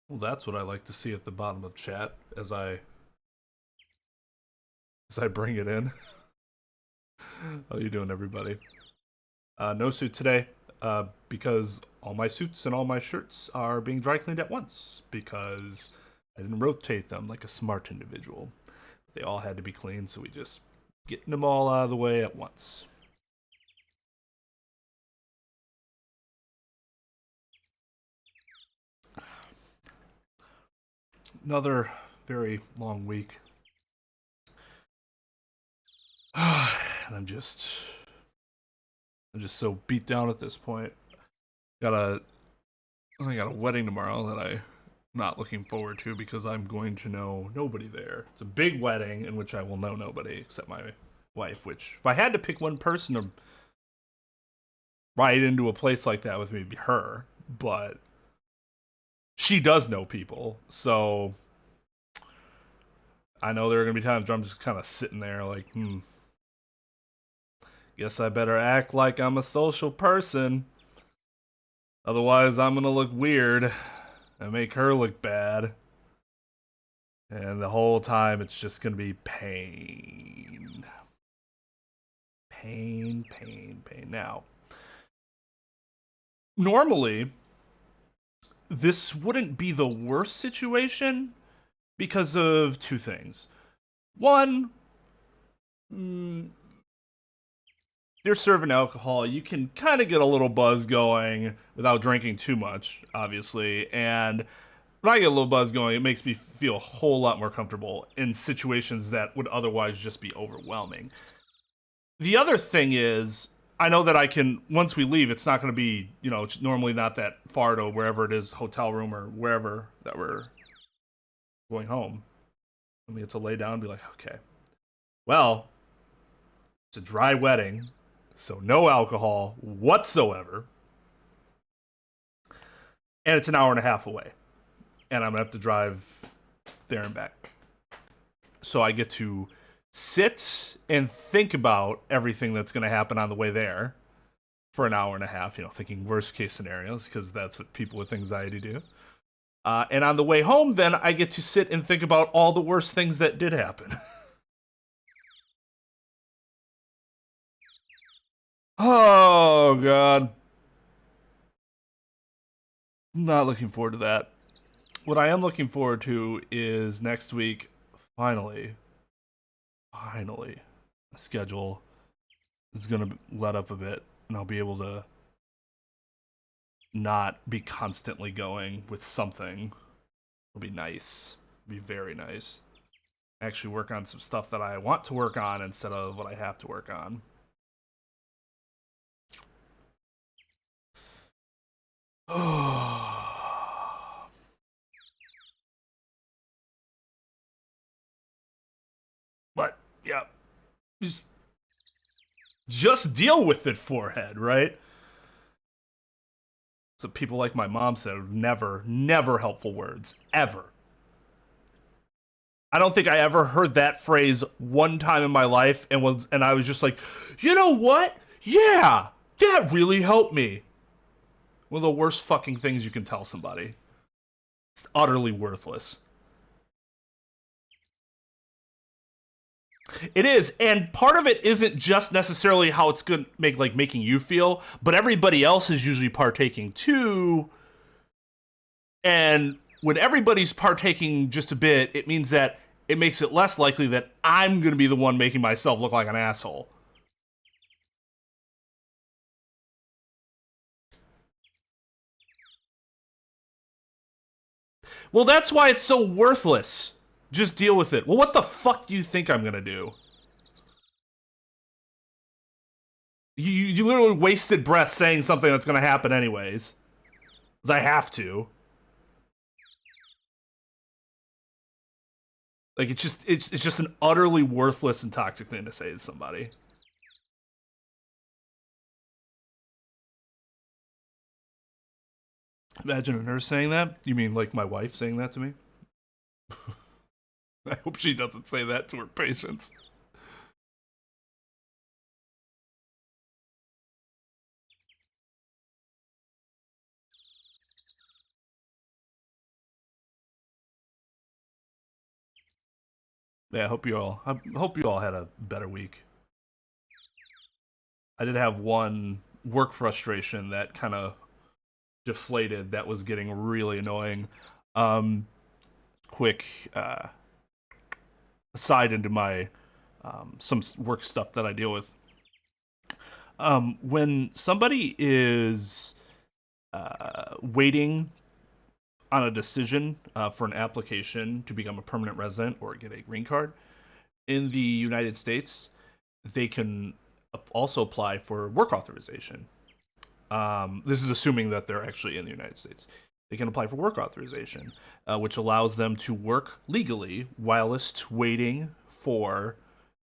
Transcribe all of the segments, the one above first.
Well, that's what I like to see at the bottom of chat as I bring it in. How you doing, everybody? No suit today, because all my suits and all my shirts are being dry cleaned at once because I didn't rotate them like a smart individual. They all had to be cleaned, so we just getting them all out of the way at once. Another very long week. And I'm just so beat down at this point. I got a wedding tomorrow that I'm not looking forward to because I'm going to know nobody there. It's a big wedding in which I will know nobody except my wife, which if I had to pick one person to ride into a place like that with me, it'd be her. But she does know people, so I know there are gonna be times where I'm just kind of sitting there like, guess I better act like I'm a social person. Otherwise, I'm gonna look weird and make her look bad. And the whole time, it's just gonna be pain. Pain, pain, pain. Now, normally, this wouldn't be the worst situation because of two things. One, they're serving alcohol. You can kind of get a little buzz going without drinking too much, obviously. And when I get a little buzz going, it makes me feel a whole lot more comfortable in situations that would otherwise just be overwhelming. The other thing is, I know that I can, once we leave, it's not going to be, it's normally not that far to wherever it is, hotel room or wherever that we're going home. And we get to lay down and be like, okay, well, it's a dry wedding, so no alcohol whatsoever. And it's an hour and a half away. And I'm going to have to drive there and back. So I get to sit and think about everything that's going to happen on the way there for an hour and a half, thinking worst case scenarios, because that's what people with anxiety do. And on the way home, then I get to sit and think about all the worst things that did happen. Oh, God. Not looking forward to that. What I am looking forward to is next week, finally, a schedule is going to let up a bit, and I'll be able to not be constantly going with something. It'll be nice. It'll be very nice. Actually work on some stuff that I want to work on instead of what I have to work on. But yeah, just deal with it, forehead, right? So people like my mom said, never helpful words, ever. I don't think I ever heard that phrase one time in my life and I was just like, you know what? Yeah, that really helped me. One of the worst fucking things you can tell somebody. It's utterly worthless. It is, and part of it isn't just necessarily how it's good making you feel, but everybody else is usually partaking too. And when everybody's partaking just a bit, it means that it makes it less likely that I'm going to be the one making myself look like an asshole. Well, that's why it's so worthless. Just deal with it. Well, what the fuck do you think I'm going to do? You literally wasted breath saying something that's going to happen anyways. Because I have to. Like, it's just an utterly worthless and toxic thing to say to somebody. Imagine a nurse saying that. You mean like my wife saying that to me? I hope she doesn't say that to her patients. Yeah, I hope you all had a better week. I did have one work frustration that kind of deflated that was getting really annoying. Um, quick aside into my some work stuff that I deal with. When somebody is waiting on a decision for an application to become a permanent resident or get a green card in the United States, they can also apply for work authorization. This is assuming that they're actually in the United States. They can apply for work authorization, which allows them to work legally whilst waiting for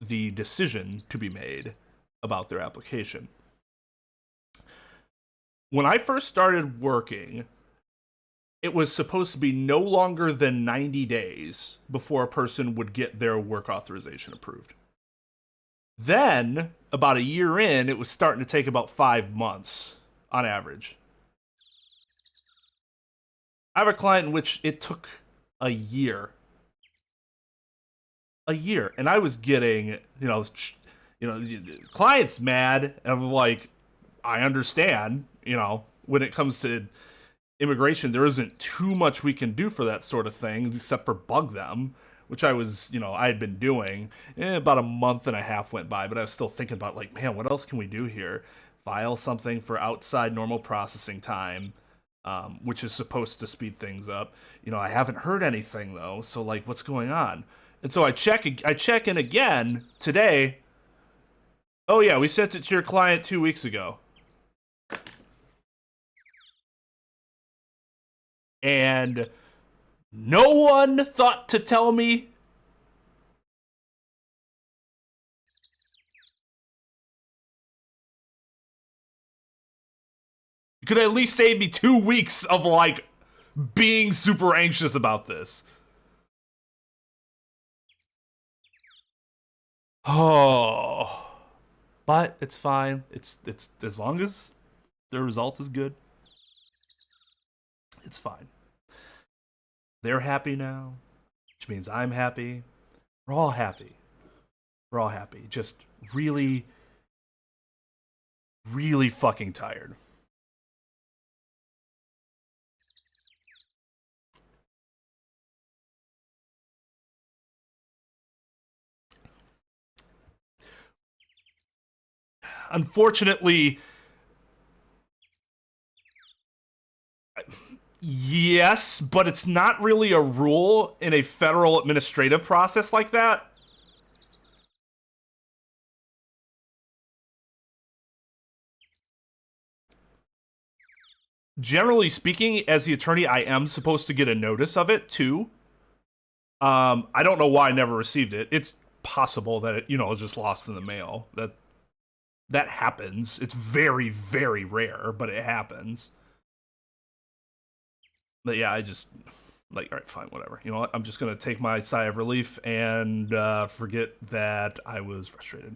the decision to be made about their application. When I first started working, it was supposed to be no longer than 90 days before a person would get their work authorization approved. Then, about a year in, it was starting to take about 5 months on average. I have a client in which it took a year. A year. And I was getting, the client's mad, and I'm like, I understand, when it comes to immigration, there isn't too much we can do for that sort of thing, except for bug them, which I had been doing. About a month and a half went by, but I was still thinking about, like, man, what else can we do here? File something for outside normal processing time, which is supposed to speed things up. I haven't heard anything, though, so, like, what's going on? And so I check in again today. Oh, yeah, we sent it to your client 2 weeks ago. And no one thought to tell me. You could at least save me 2 weeks of, like, being super anxious about this. Oh. But it's fine. It's as long as the result is good, it's fine. They're happy now, which means I'm happy. We're all happy. We're all happy. Just really, really fucking tired. Unfortunately, yes, but it's not really a rule in a federal administrative process like that. Generally speaking, as the attorney, I am supposed to get a notice of it too. I don't know why I never received it. It's possible that it, is just lost in the mail. That happens. It's very, very rare, but it happens. But yeah, I just all right, fine, whatever. You know what? I'm just gonna take my sigh of relief and forget that I was frustrated.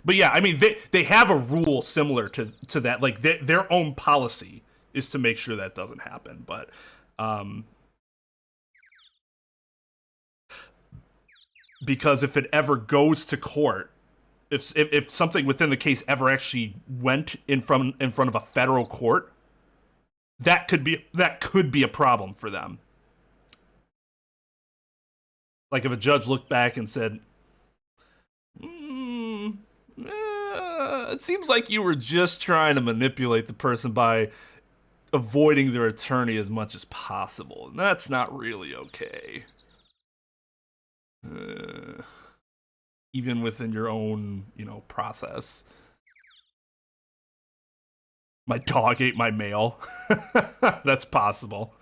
But yeah, I mean, they have a rule similar to that. Like their own policy is to make sure that doesn't happen. But because if it ever goes to court, if something within the case ever actually went in front of a federal court, that could be a problem for them. Like if a judge looked back and said, it seems like you were just trying to manipulate the person by avoiding their attorney as much as possible. And that's not really okay. Even within your own, process. My dog ate my mail. That's possible.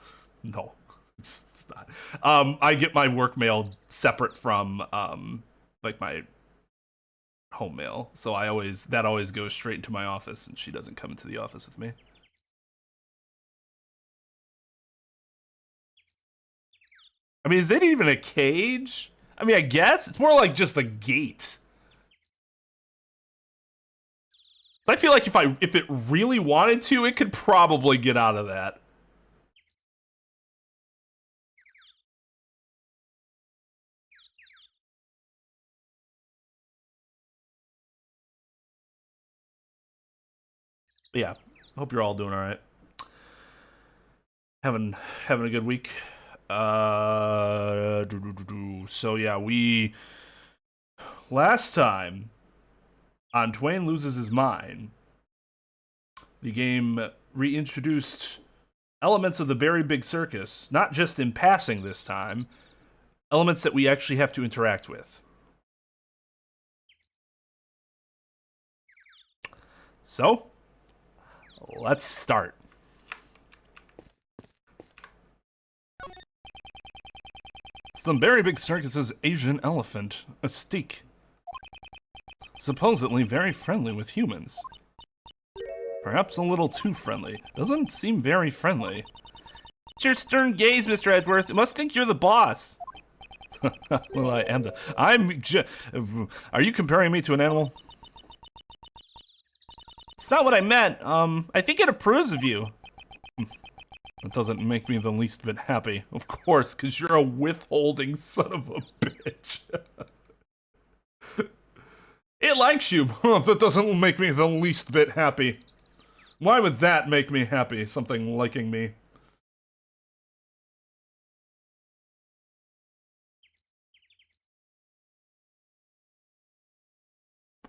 No, it's not. I get my work mail separate from like my home mail, so that always goes straight into my office, and she doesn't come into the office with me. I mean, is it even a cage? I mean, I guess it's more like just a gate. I feel like if it really wanted to, it could probably get out of that. But yeah, hope you're all doing all right. Having a good week. So yeah, we last time on Twain Loses His Mind, the game reintroduced elements of the Very Big Circus, not just in passing this time, elements that we actually have to interact with. So, let's start. Some Very Big Circus's Asian elephant, a steak. Supposedly very friendly with humans. Perhaps a little too friendly. Doesn't seem very friendly. It's your stern gaze, Mr. Edgeworth. It must think you're the boss. Well, I am Are you comparing me to an animal? It's not what I meant. I think it approves of you. That doesn't make me the least bit happy. Of course, because you're a withholding son of a bitch. It likes you. That doesn't make me the least bit happy. Why would that make me happy, something liking me?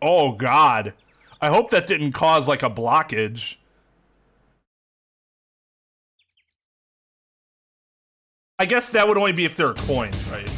Oh, God. I hope that didn't cause, like, a blockage. I guess that would only be if there are coins, right?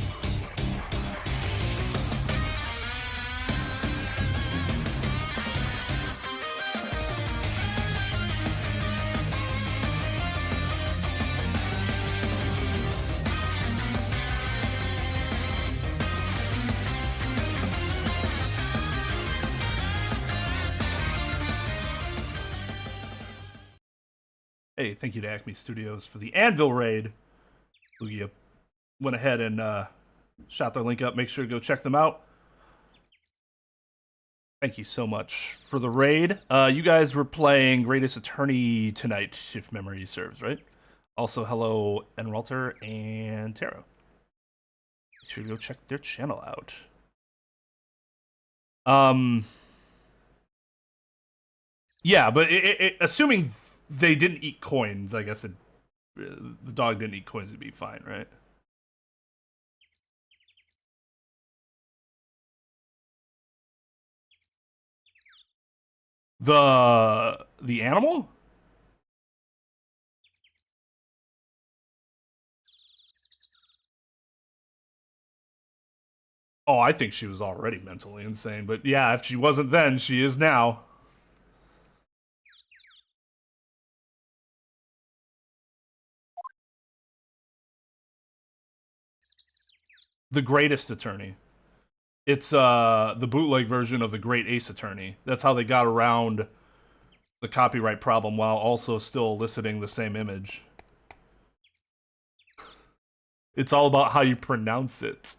Hey, thank you to Acme Studios for the Anvil raid. Lugia went ahead and shot their link up. Make sure to go check them out. Thank you so much for the raid. You guys were playing Greatest Attorney tonight, if memory serves, right? Also, hello, Enralter and Taro. Make sure to go check their channel out. Yeah, but assuming they didn't eat coins, I guess the dog didn't eat coins, it'd be fine, right? The animal? Oh, I think she was already mentally insane, but yeah, if she wasn't then, she is now. The Greatest Attorney. It's the bootleg version of the Great Ace Attorney. That's how they got around the copyright problem while also still eliciting the same image. It's all about how you pronounce it.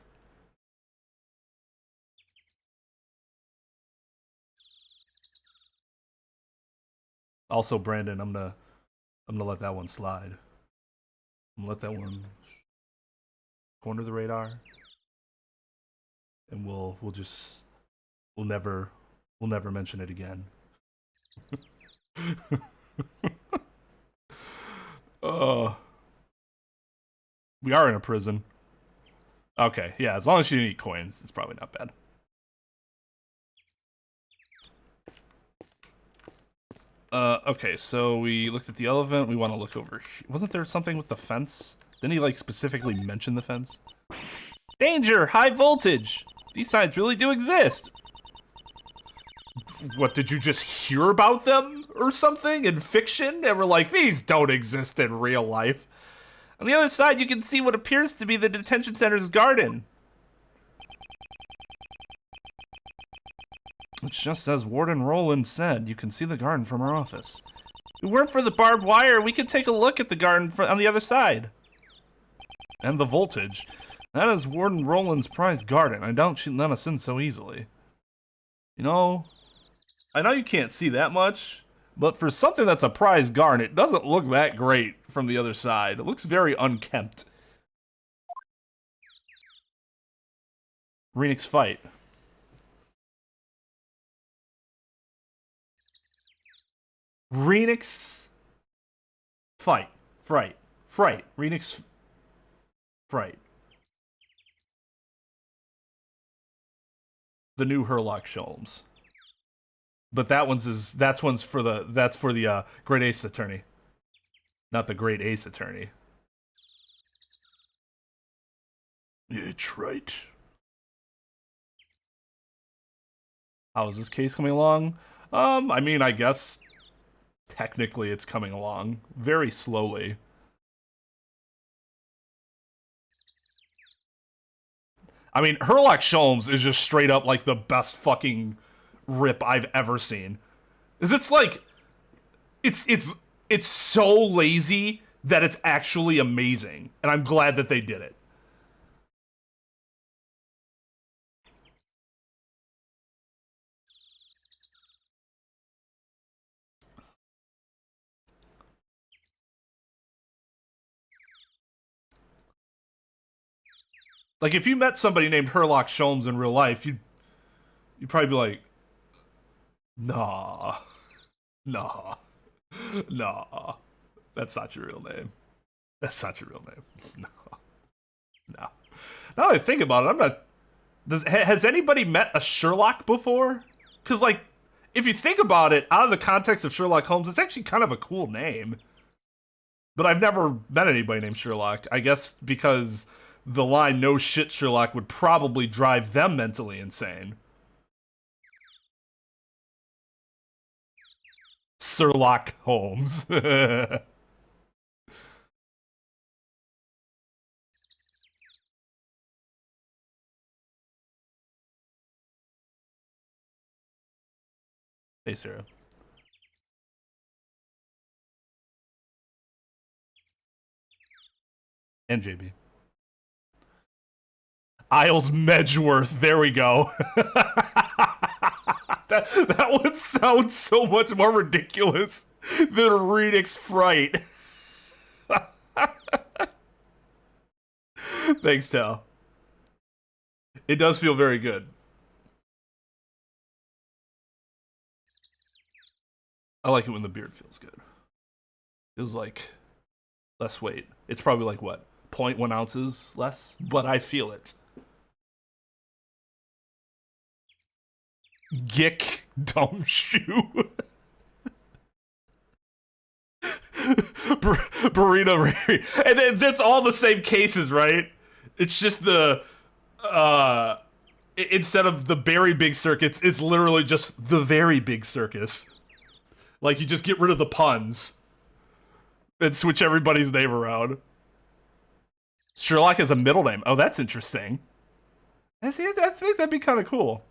Also, Brandon, I'm gonna let that one slide. I'm gonna let that one corner the radar, and we'll never mention it again. We are in a prison. Okay, yeah, as long as you didn't eat coins, it's probably not bad. Okay, so we looked at the elephant. We want to look over. Wasn't there something with the fence? Didn't he, like, specifically mention the fence? Danger! High voltage! These signs really do exist! What, did you just hear about them or something in fiction? And we're like, these don't exist in real life. On the other side, you can see what appears to be the detention center's garden. It's just as Warden Roland said. You can see the garden from our office. If it weren't for the barbed wire, we could take a look at the garden on the other side. And the voltage. That is Warden Roland's prized garden. I doubt she'd let us in so easily. You know, I know you can't see that much, but for something that's a prized garden, it doesn't look that great from the other side. It looks very unkempt. Renix fight. Renix Fright. Renix Fright. The new Herlock Sholmes. But that's for the Great Ace Attorney. Not the Great Ace Attorney. It's right. How is this case coming along? I mean, I guess technically it's coming along very slowly. I mean, Herlock Sholmes is just straight up like the best fucking rip I've ever seen. It's like it's so lazy that it's actually amazing, and I'm glad that they did it. Like, if you met somebody named Herlock Sholmes in real life, you'd probably be like, nah, that's not your real name. That's not your real name. No. Now that I think about it, I'm not. Has anybody met a Sherlock before? Because, like, if you think about it, out of the context of Sherlock Holmes, it's actually kind of a cool name. But I've never met anybody named Sherlock. I guess because the line "no shit, Sherlock" would probably drive them mentally insane. Sherlock Holmes. Hey, Sarah. And JB. Isles Medgeworth. There we go. that one sounds so much more ridiculous than Renix Fright. Thanks, Tal. It does feel very good. I like it when the beard feels good. It was like less weight. It's probably like what? 0.1 ounces less, but I feel it. Gick dumb shoe. Burrito. And then that's all the same cases, right? It's just the instead of the very big circuits, it's literally just the very big circus. Like, you just get rid of the puns and switch everybody's name around. Sherlock has a middle name. Oh, that's interesting. I think that'd be kind of cool.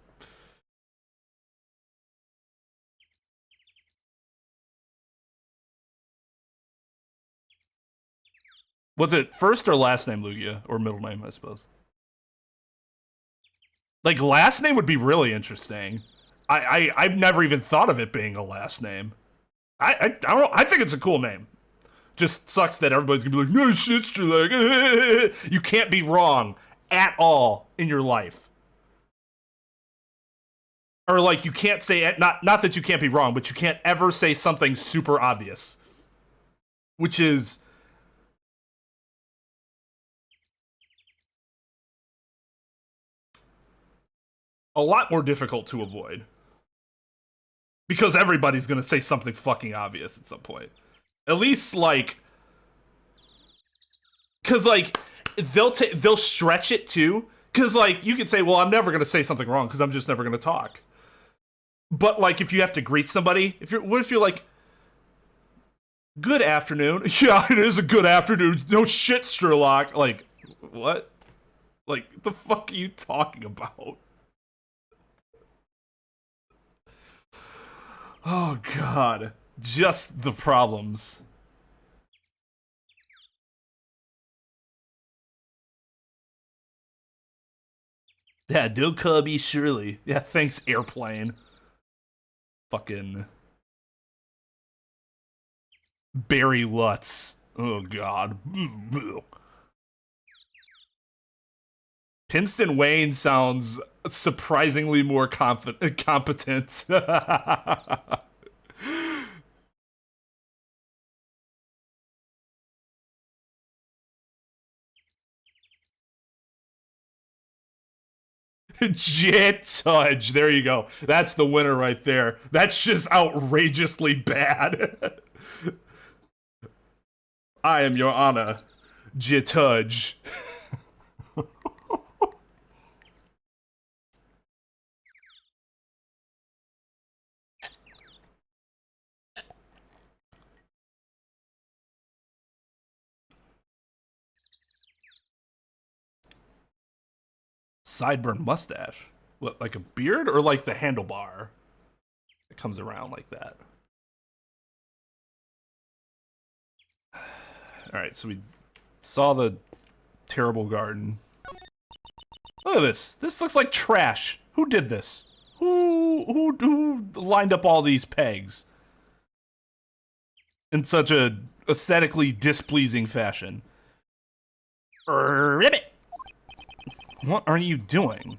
Was it first or last name, Lugia? Or middle name, I suppose? Like, last name would be really interesting. I've never even thought of it being a last name. I don't know. I think it's a cool name. Just sucks that everybody's gonna be like, no shit, Sherlock. You can't be wrong at all in your life. Or, like, you can't say, not that you can't be wrong, but you can't ever say something super obvious. Which is a lot more difficult to avoid. Because everybody's gonna say something fucking obvious at some point. At least, like, because, like, they'll stretch it too. Because, like, you could say, well, I'm never gonna say something wrong because I'm just never gonna talk. But, like, if you have to greet somebody, what if you're like, good afternoon? Yeah, it is a good afternoon. No shit, Sherlock. Like, what? Like, the fuck are you talking about? Oh, God. Just the problems. Yeah, don't call me Shirley. Yeah, thanks, airplane. Fucking Barry Lutz. Oh, God. Pinston Wayne sounds surprisingly more competent. Jitudge. There you go. That's the winner right there. That's just outrageously bad. I am your honor, Jitudge. Sideburn mustache. What, like a beard or like the handlebar? It comes around like that. Alright, so we saw the terrible garden. Look at this. This looks like trash. Who did this? Who lined up all these pegs? In such a aesthetically displeasing fashion. Ribbit! What are you doing?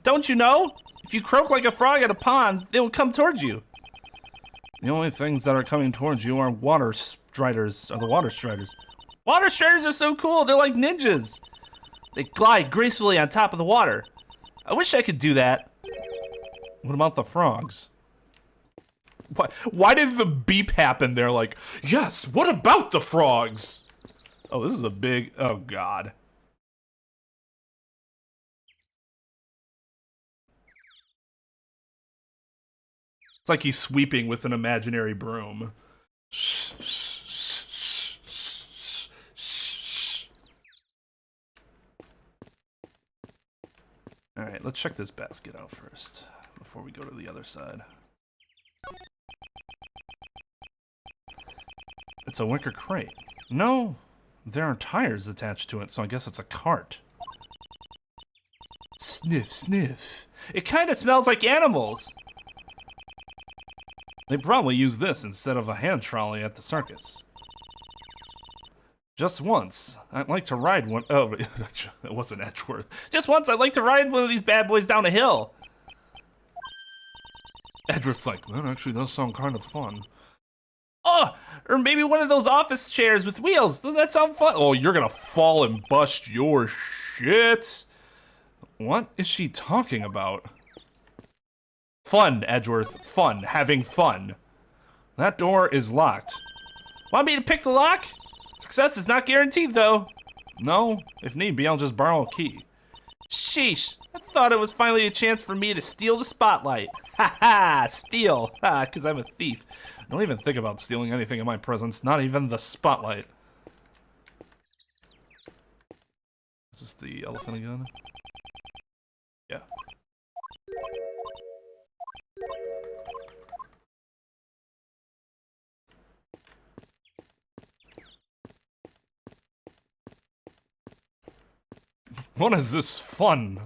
Don't you know? If you croak like a frog at a pond, they will come towards you. The only things that are coming towards you are water striders. Water striders are so cool. They're like ninjas. They glide gracefully on top of the water. I wish I could do that. What about the frogs? Why did the beep happen there? Like, yes, what about the frogs? Oh, this is a big, oh God. It's like he's sweeping with an imaginary broom. Alright, let's check this basket out first, before we go to the other side. It's a wicker crate. No, there are tires attached to it, so I guess it's a cart. Sniff, sniff. It kind of smells like animals. They probably use this instead of a hand trolley at the circus. Just once, I'd like to ride one. Oh, it wasn't Edgeworth. Just once, I'd like to ride one of these bad boys down a hill. Edgeworth's like, that actually does sound kind of fun. Oh, or maybe one of those office chairs with wheels. Doesn't that sound fun? Oh, you're gonna fall and bust your shit. What is she talking about? Fun, Edgeworth. Fun. Having fun. That door is locked. Want me to pick the lock? Success is not guaranteed, though. No, if need be, I'll just borrow a key. Sheesh, I thought it was finally a chance for me to steal the spotlight. Ha ha, steal. Ha, because I'm a thief. Don't even think about stealing anything in my presence, not even the spotlight. Is this the elephant again? Yeah. What is this fun?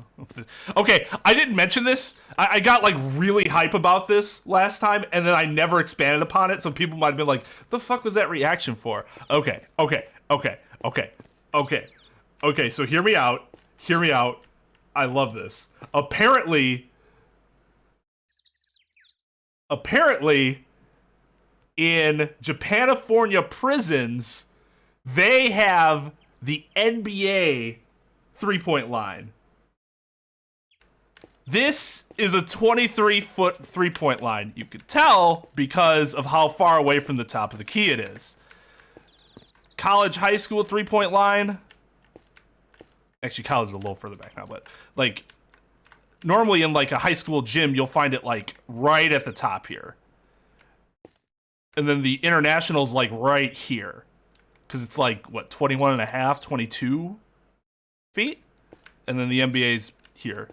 Okay, I didn't mention this. I got like really hype about this last time, and then I never expanded upon it, so people might have been like, the fuck was that reaction for? Okay, so hear me out. Hear me out. I love this. Apparently, in Japanifornia prisons, they have the NBA three-point line. This is a 23-foot three-point line. You could tell because of how far away from the top of the key it is. College, high school three-point line. Actually, college is a little further back now, but like normally in like a high school gym, you'll find it like right at the top here. And then the international's like right here. Because it's like, what, 21 and a half, 22 feet? And then the NBA's here,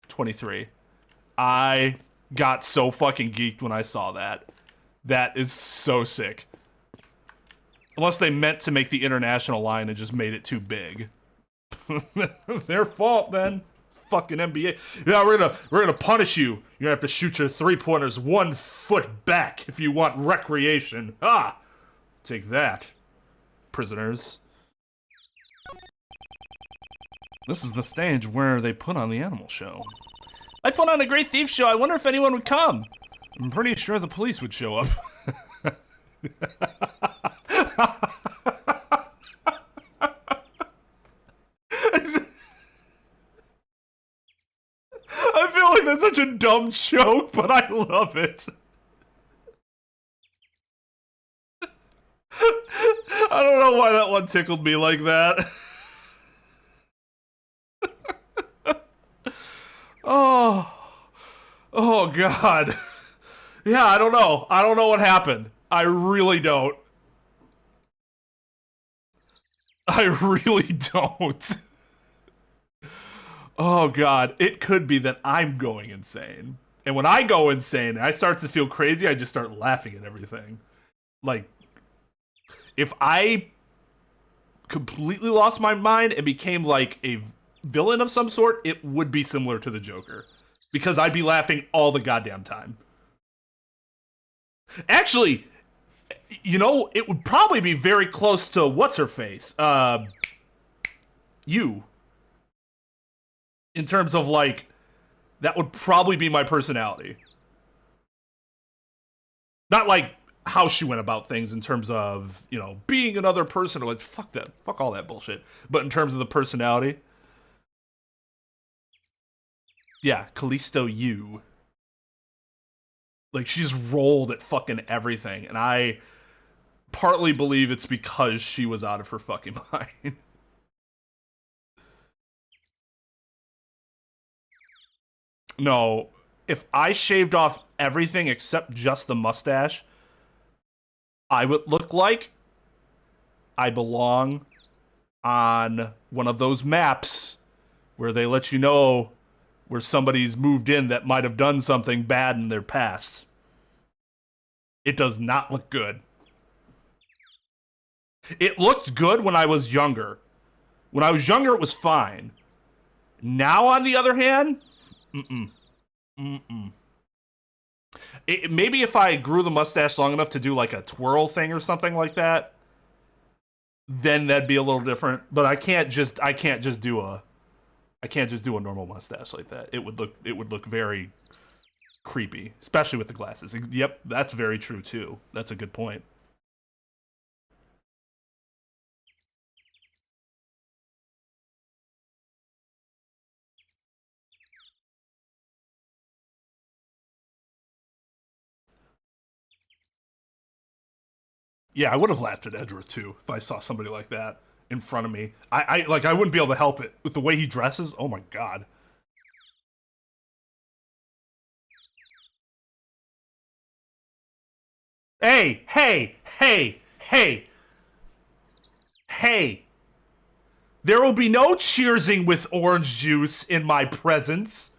23. I got so fucking geeked when I saw that. That is so sick. Unless they meant to make the international line and just made it too big. Their fault, then. It's fucking NBA. Yeah, we're gonna punish you. You're gonna have to shoot your three-pointers 1 foot back if you want recreation. Ah! Take that, prisoners. This is the stage where they put on the animal show. I put on a great thief show. I wonder if anyone would come. I'm pretty sure the police would show up. That's such a dumb joke, but I love it. I don't know why that one tickled me like that. Oh God. Yeah, I don't know. I don't know what happened. I really don't. I really don't. Oh God. It could be that I'm going insane. And when I go insane and I start to feel crazy, I just start laughing at everything. Like, if I completely lost my mind and became like a villain of some sort, it would be similar to the Joker. Because I'd be laughing all the goddamn time. Actually, you know, it would probably be very close to what's-her-face? You. In terms of, like, that would probably be my personality. Not like how she went about things in terms of, you know, being another person, or like, fuck that, fuck all that bullshit. But in terms of the personality, yeah, Callisto you. Like, she's rolled at fucking everything, and I partly believe it's because she was out of her fucking mind. No, if I shaved off everything except just the mustache, I would look like I belong on one of those maps where they let you know where somebody's moved in that might have done something bad in their past. It does not look good. It looked good when I was younger. When I was younger, it was fine. Now, on the other hand, maybe if I grew the mustache long enough to do like a twirl thing or something like that, then that'd be a little different. But I can't just do a normal mustache like that. It would look very creepy, especially with the glasses. Yep, that's very true too. That's a good point. Yeah, I would have laughed at Edward too if I saw somebody like that in front of me. I wouldn't be able to help it with the way he dresses. Oh my God. Hey, hey, hey, hey, hey. There will be no cheersing with orange juice in my presence.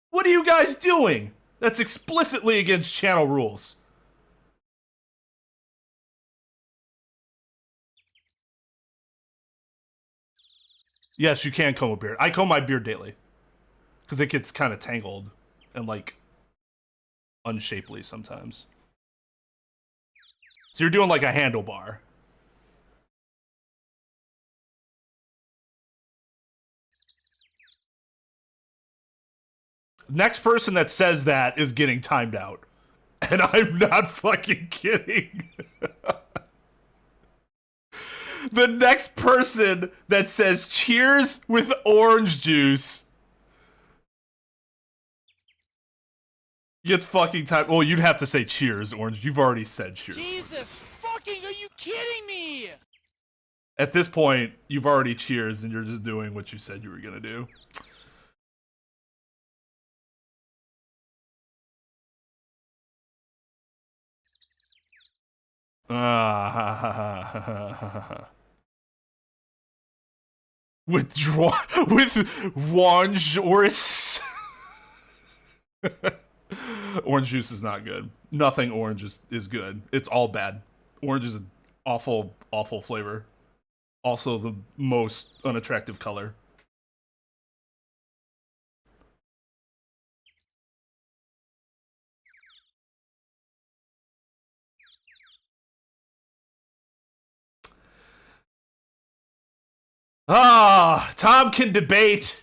What are you guys doing? That's explicitly against channel rules. Yes, you can comb a beard. I comb my beard daily. Because it gets kind of tangled and, like, unshapely sometimes. So you're doing, like, a handlebar. Next person that says that is getting timed out. And I'm not fucking kidding. The next person that says cheers with orange juice gets fucking timed. Well, you'd have to say cheers, orange. You've already said cheers. Jesus fucking, are you kidding me? At this point, you've already cheers and you're just doing what you said you were gonna do. With orange juice. Orange juice is not good. Nothing orange is good. It's all bad. Orange is an awful, awful flavor. Also the most unattractive color. Tom can debate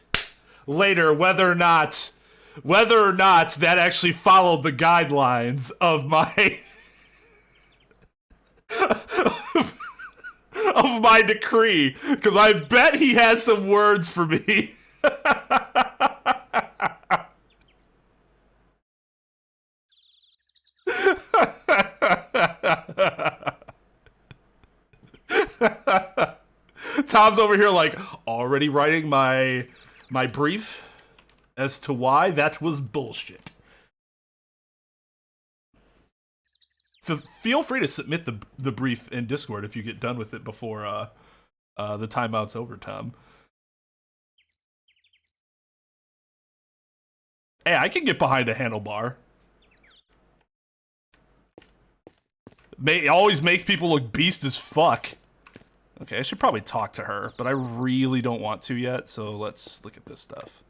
later whether or not that actually followed the guidelines of my of my decree, because I bet he has some words for me. Tom's over here like already writing my brief as to why that was bullshit. Feel free to submit the brief in Discord if you get done with it before the timeout's over, Tom. Hey, I can get behind a handlebar. It always makes people look beast as fuck. Okay, I should probably talk to her, but I really don't want to yet, so let's look at this stuff.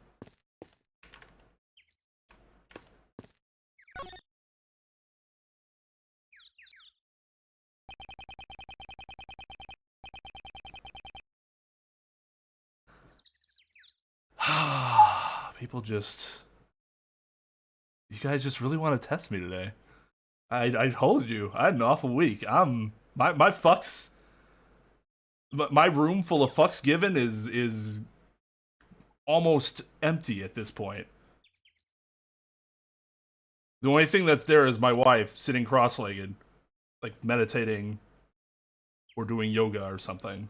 People just... You guys just really want to test me today. I told you, I had an awful week. My fucks... My room full of fucks given is almost empty at this point. The only thing that's there is my wife sitting cross-legged, like meditating or doing yoga or something.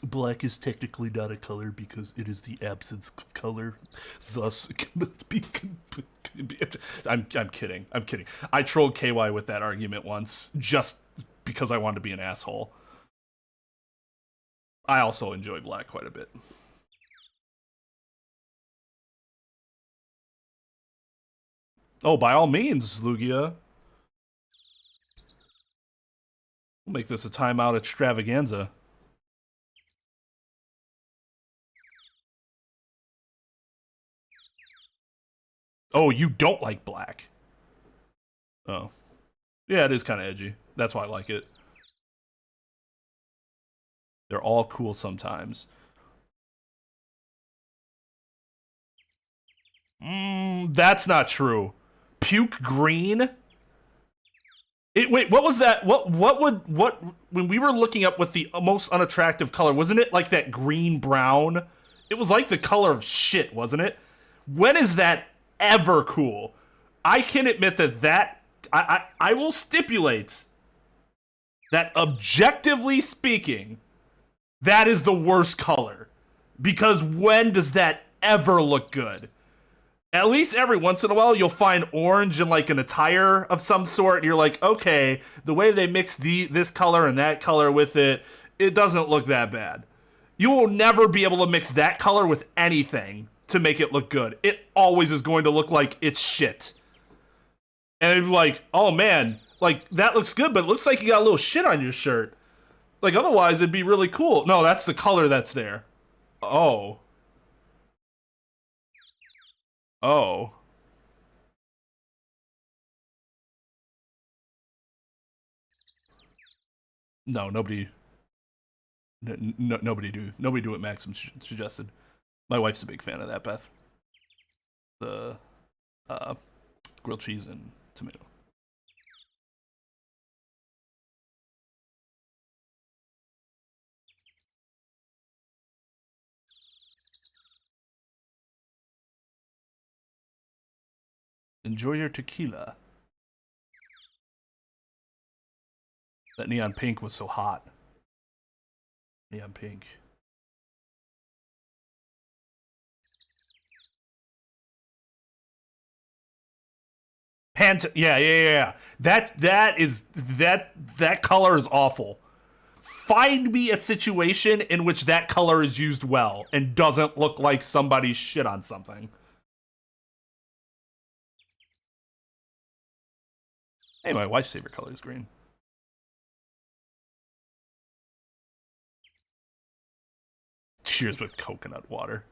Black is technically not a color because it is the absence of color. Thus, it cannot be. I'm kidding. I'm kidding. I trolled KY with that argument once just because I wanted to be an asshole. I also enjoy black quite a bit. Oh, by all means, Lugia. We'll make this a timeout extravaganza. Oh, you don't like black. Oh. Yeah, it is kind of edgy. That's why I like it. They're all cool sometimes. That's not true. Puke green? Wait, what was that? What when we were looking up what the most unattractive color, wasn't it like that green brown? It was like the color of shit, wasn't it? When is that ever cool? I can admit that I will stipulate that objectively speaking, that is the worst color. Because when does that ever look good? At least every once in a while, you'll find orange in like an attire of some sort, and you're like, okay, the way they mix this color and that color with it, it doesn't look that bad. You will never be able to mix that color with anything to make it look good. It always is going to look like it's shit. And it'd be like, oh man, like that looks good, but it looks like you got a little shit on your shirt. Like otherwise, it'd be really cool. No, that's the color that's there. Oh. Oh. No, nobody. Nobody do what Maxim suggested. My wife's a big fan of that, Beth. The grilled cheese and tomato. Enjoy your tequila. That neon pink was so hot. Neon pink. Yeah. That color is awful. Find me a situation in which that color is used well and doesn't look like somebody shit on something. Hey, my wife's favorite color is green. Cheers with coconut water.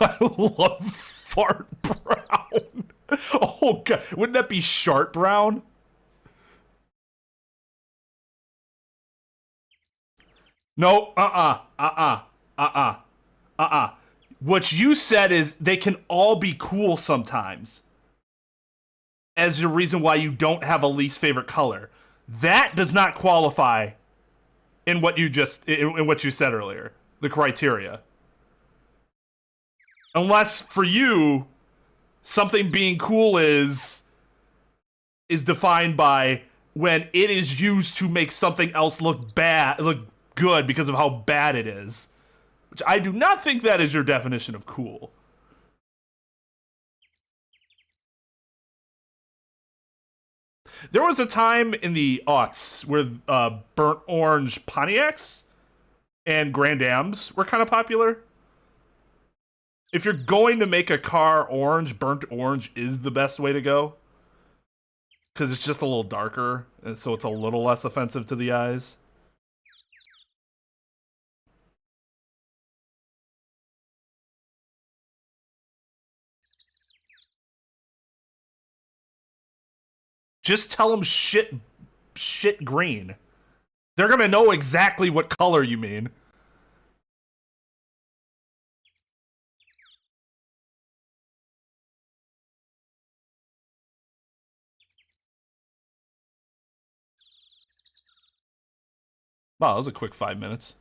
I love fart brown. Oh god, wouldn't that be sharp brown? No, What you said is they can all be cool sometimes as the reason why you don't have a least favorite color. That does not qualify in what you said earlier, the criteria. Unless for you, something being cool is defined by when it is used to make something else look good because of how bad it is. Which I do not think that is your definition of cool. There was a time in the aughts where burnt orange Pontiacs and Grand Ams were kind of popular. If you're going to make a car orange, burnt orange is the best way to go. Because it's just a little darker, and so it's a little less offensive to the eyes. Just tell them shit green. They're gonna know exactly what color you mean. Wow, that was a quick 5 minutes.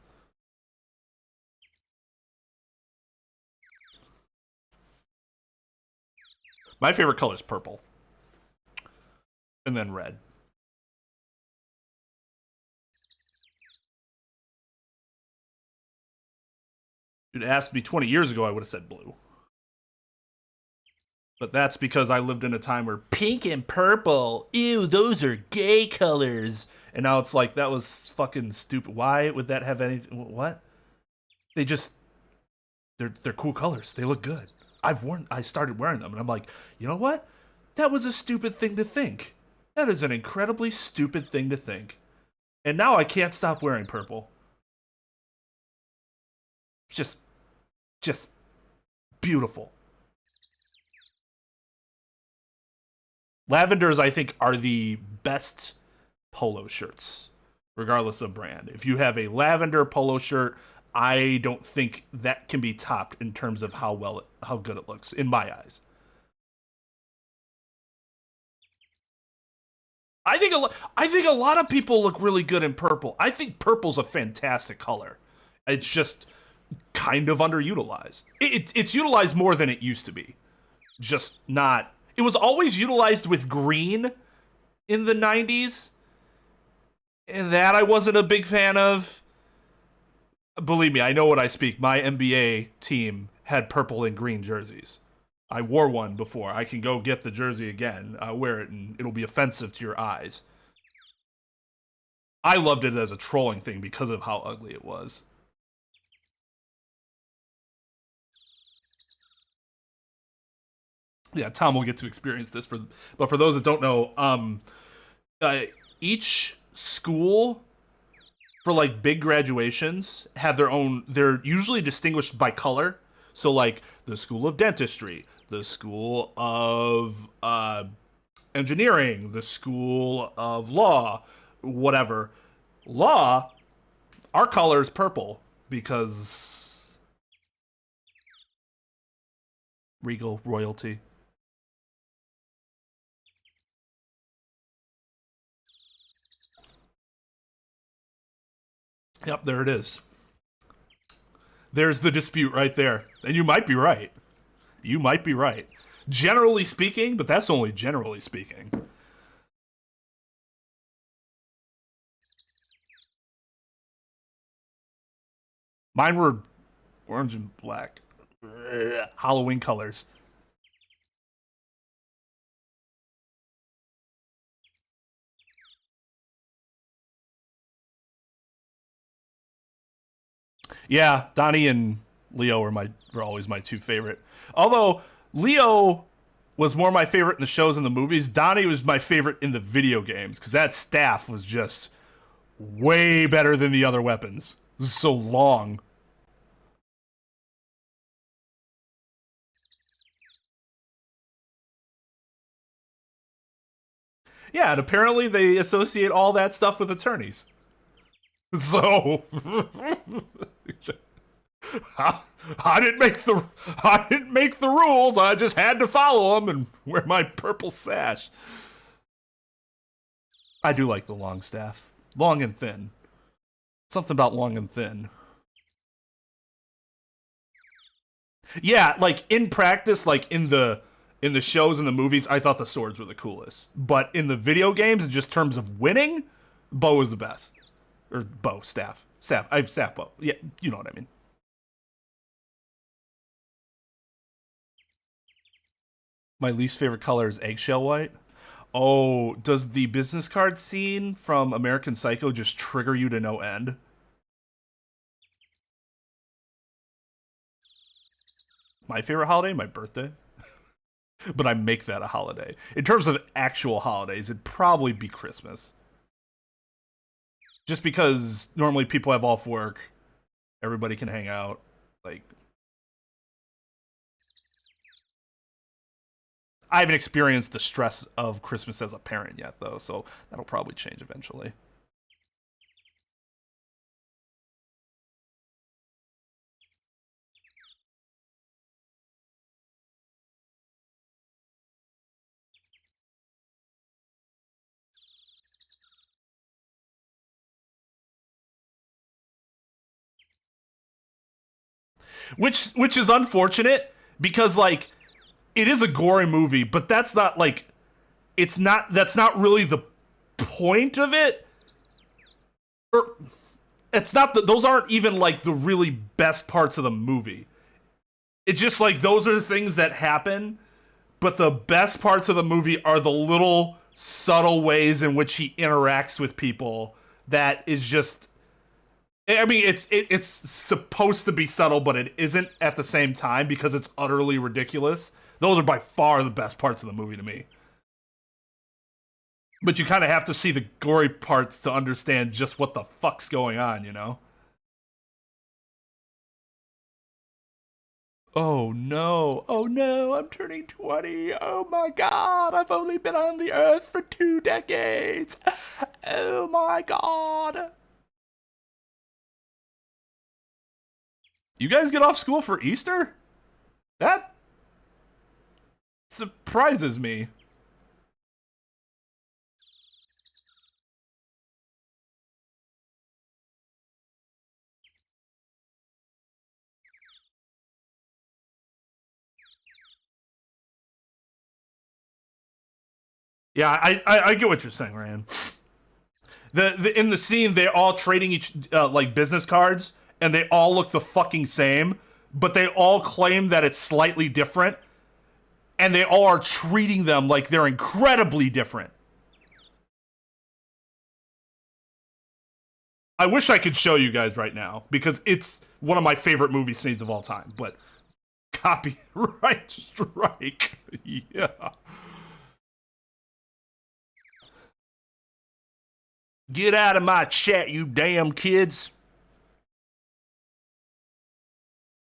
My favorite color is purple. And then red. If you'd asked me 20 years ago, I would have said blue. But that's because I lived in a time where pink and purple, ew, those are gay colors. And now it's like, that was fucking stupid. Why would that have anything? What? They're cool colors. They look good. I started wearing them, and I'm like, you know what? That was a stupid thing to think. That is an incredibly stupid thing to think. And now I can't stop wearing purple. Just beautiful. Lavenders, I think, are the best polo shirts, regardless of brand. If you have a lavender polo shirt, I don't think that can be topped in terms of how good it looks, in my eyes. I think a lot of people look really good in purple. I think purple's a fantastic color. It's just kind of underutilized. It's utilized more than it used to be. Just not. It was always utilized with green in the 90s. And that I wasn't a big fan of. Believe me, I know what I speak. My NBA team had purple and green jerseys. I wore one before. I can go get the jersey again. I'll wear it, and it'll be offensive to your eyes. I loved it as a trolling thing because of how ugly it was. Yeah, Tom will get to experience this. But for those that don't know, each school for like big graduations have their own. They're usually distinguished by color. So like the School of Dentistry, the School of Engineering, the School of Law, whatever. Law, our color is purple because regal royalty. Yep, there it is. There's the dispute right there. And you might be right. You might be right. Generally speaking, but that's only generally speaking. Mine were orange and black. Halloween colors. Yeah, Donnie and Leo were always my two favorite. Although Leo was more my favorite in the shows and the movies, Donnie was my favorite in the video games because that staff was just way better than the other weapons. This is so long. Yeah, and apparently they associate all that stuff with attorneys. So, I didn't make the rules. I just had to follow them and wear my purple sash. I do like the long staff. Long and thin. Something about long and thin. Yeah, like in practice, like in the shows and the movies, I thought the swords were the coolest. But in the video games, in just terms of winning, bow is the best. Or bow, staff. I have staff bow. Yeah, you know what I mean. My least favorite color is eggshell white. Oh, does the business card scene from American Psycho just trigger you to no end? My favorite holiday? My birthday. But I make that a holiday. In terms of actual holidays, it'd probably be Christmas. Just because normally people have off work, everybody can hang out. Like, I haven't experienced the stress of Christmas as a parent yet, though, so that'll probably change eventually. Which is unfortunate because like it is a gory movie, but that's not like that's not really the point of it. Or it's not those aren't even like the really best parts of the movie. It's just like those are the things that happen, but the best parts of the movie are the little subtle ways in which he interacts with people that is just I mean, it's supposed to be subtle, but it isn't at the same time because it's utterly ridiculous. Those are by far the best parts of the movie to me. But you kind of have to see the gory parts to understand just what the fuck's going on, you know? Oh no, I'm turning 20. Oh my god, I've only been on the earth for 2 decades. Oh my god. You guys get off school for Easter? That surprises me. Yeah, I get what you're saying, Ryan. In the scene, they're all trading each like business cards, and they all look the fucking same, but they all claim that it's slightly different, and they all are treating them like they're incredibly different. I wish I could show you guys right now because it's one of my favorite movie scenes of all time. But copyright strike, yeah. Get out of my chat, you damn kids.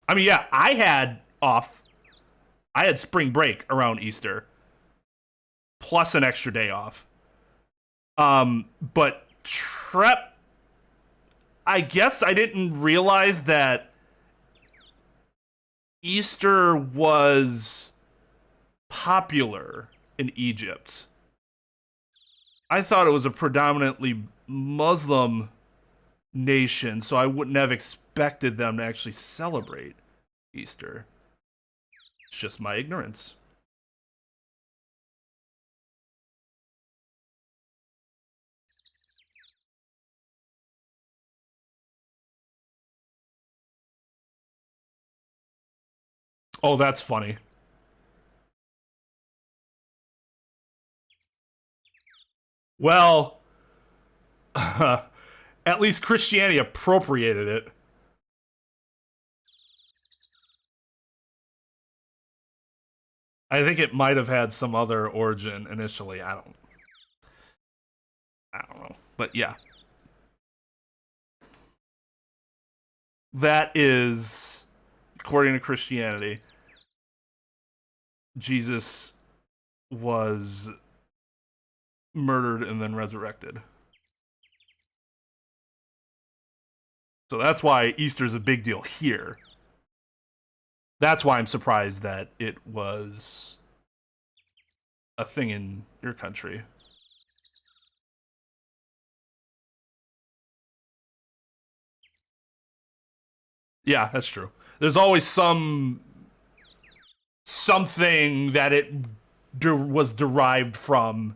I mean, yeah, I had spring break around Easter, plus an extra day off. But Trep, I guess I didn't realize that Easter was popular in Egypt. I thought it was a predominantly Muslim nation, so I wouldn't have expected them to actually celebrate Easter. It's just my ignorance. Oh, that's funny. Well, at least Christianity appropriated it. I think it might have had some other origin initially. I don't know. But yeah. That is, according to Christianity, Jesus was murdered and then resurrected. So that's why Easter's a big deal here. That's why I'm surprised that it was a thing in your country. Yeah, that's true. There's always something that it was derived from.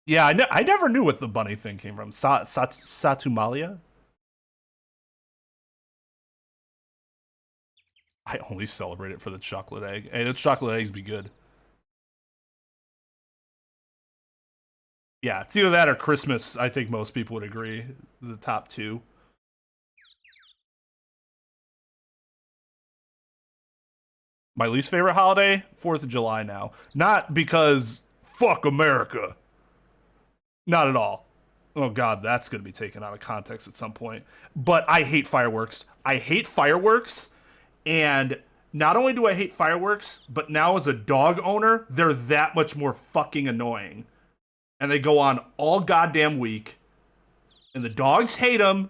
Yeah, I never knew what the bunny thing came from. Satumalia? I only celebrate it for the chocolate egg. Hey, the chocolate eggs be good. Yeah, it's either that or Christmas. I think most people would agree. The top two. My least favorite holiday? 4th of July now. Not because fuck America. Not at all. Oh god, that's going to be taken out of context at some point. But I hate fireworks. I hate fireworks, and not only do I hate fireworks, but now as a dog owner, they're that much more fucking annoying. And they go on all goddamn week, and the dogs hate them.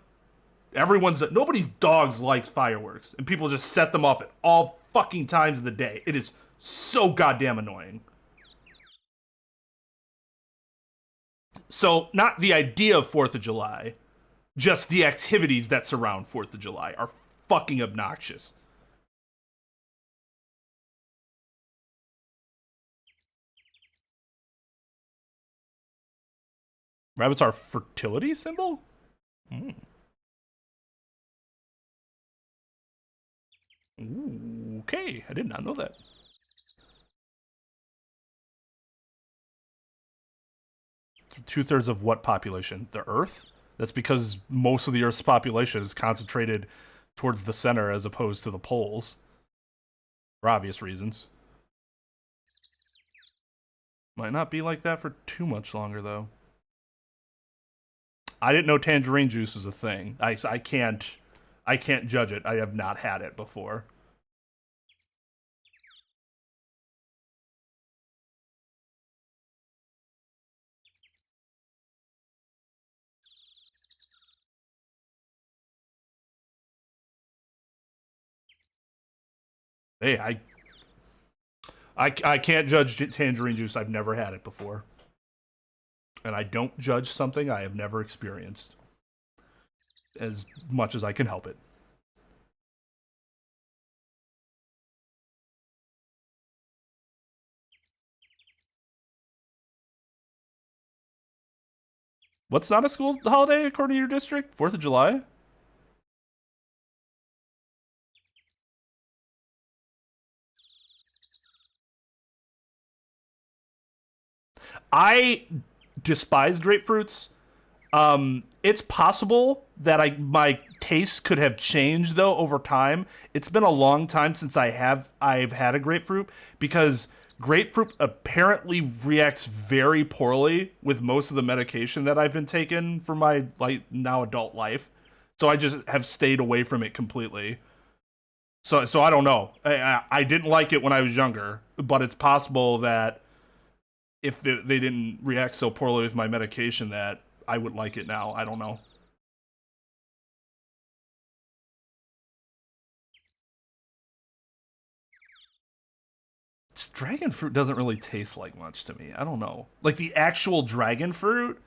Nobody's dogs likes fireworks, and people just set them off at all fucking times of the day. It is so goddamn annoying. So, not the idea of 4th of July, just the activities that surround 4th of July are fucking obnoxious. Rabbits are fertility symbol? Mm. Ooh, okay, I did not know that. Two-thirds of what population? The Earth? That's because most of the Earth's population is concentrated towards the center as opposed to the poles. For obvious reasons. Might not be like that for too much longer, though. I didn't know tangerine juice was a thing. I can't judge it. I have not had it before. Hey, I can't judge tangerine juice. I've never had it before. And I don't judge something I have never experienced as much as I can help it. What's not a school holiday according to your district? 4th of July? I despise grapefruits. It's possible that my taste could have changed though over time. It's been a long time since I've had a grapefruit because grapefruit apparently reacts very poorly with most of the medication that I've been taking for my now adult life. So I just have stayed away from it completely. So I don't know. I didn't like it when I was younger, but it's possible that if they didn't react so poorly with my medication that I would like it now. I don't know. Dragon fruit doesn't really taste like much to me. I don't know. Like the actual dragon fruit?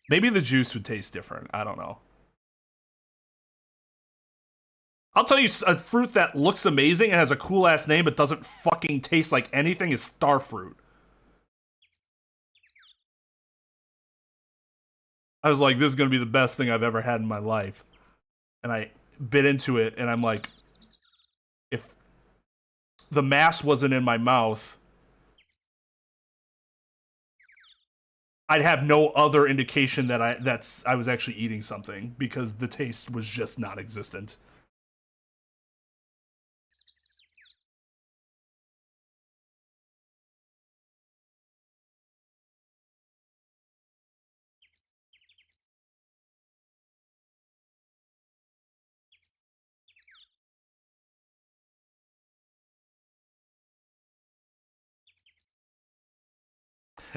Maybe the juice would taste different. I don't know. I'll tell you a fruit that looks amazing and has a cool ass name but doesn't fucking taste like anything is starfruit. I was like, this is gonna be the best thing I've ever had in my life. And I bit into it and I'm like, if the mass wasn't in my mouth, I'd have no other indication that I was actually eating something because the taste was just not existent.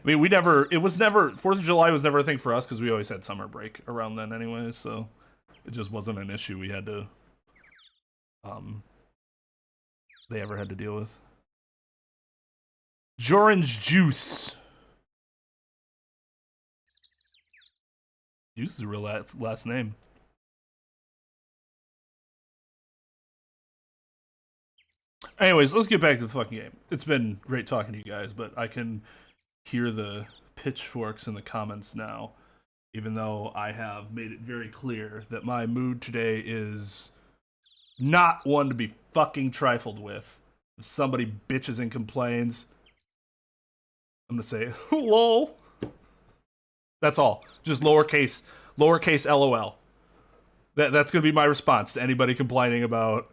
mean, it was never, 4th of July was never a thing for us because we always had summer break around then anyway, so it just wasn't an issue we had to, they ever had to deal with. Jorange Juice. Juice is a real last name. Anyways, let's get back to the fucking game. It's been great talking to you guys, but I can hear the pitchforks in the comments now, even though I have made it very clear that my mood today is not one to be fucking trifled with. If somebody bitches and complains, I'm gonna say, lol. That's all. Just lowercase LOL. That's gonna be my response to anybody complaining about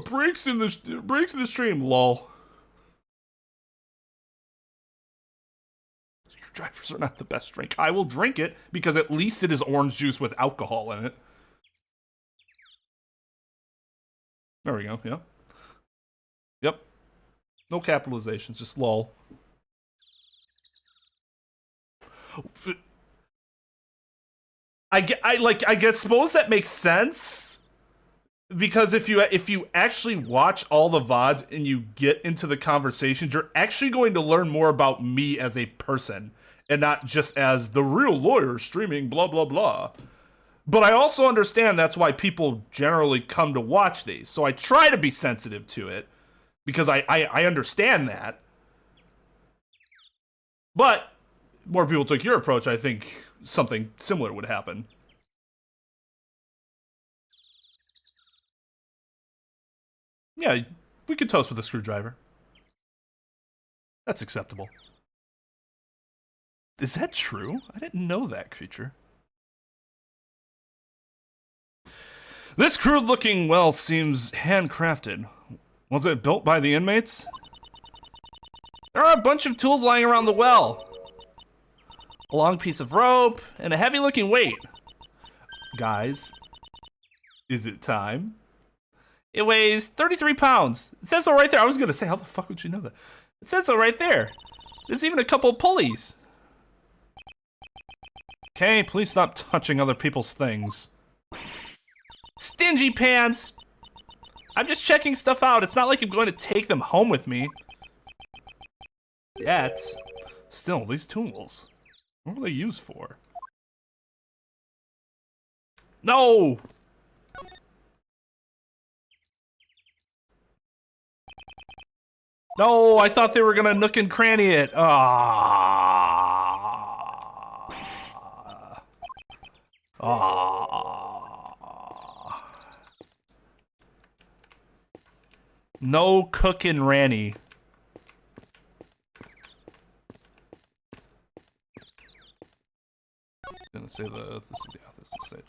breaks in the stream, lol. Screwdrivers are not the best drink. I will drink it because at least it is orange juice with alcohol in it. There we go, yeah. Yep. No capitalizations, just lol. I guess suppose that makes sense, because if you actually watch all the VODs and you get into the conversations, you're actually going to learn more about me as a person and not just as the real lawyer streaming blah blah blah. But I also understand that's why people generally come to watch these, so I try to be sensitive to it because I understand that. But more people took your approach, I think something similar would happen. Yeah, we could toast with a screwdriver. That's acceptable. Is that true? I didn't know that, creature. This crude-looking well seems handcrafted. Was it built by the inmates? There are a bunch of tools lying around the well. A long piece of rope, and a heavy-looking weight. Guys, is it time? It weighs 33 pounds. It says so right there. I was gonna say, how the fuck would you know that? It says so right there. There's even a couple of pulleys. Okay, please stop touching other people's things. Stingy pants! I'm just checking stuff out. It's not like I'm going to take them home with me. Yet. Still, these tools. What were they used for? No! No, I thought they were gonna nook and cranny it. No cookin' Ranny. Gonna say this is the stage.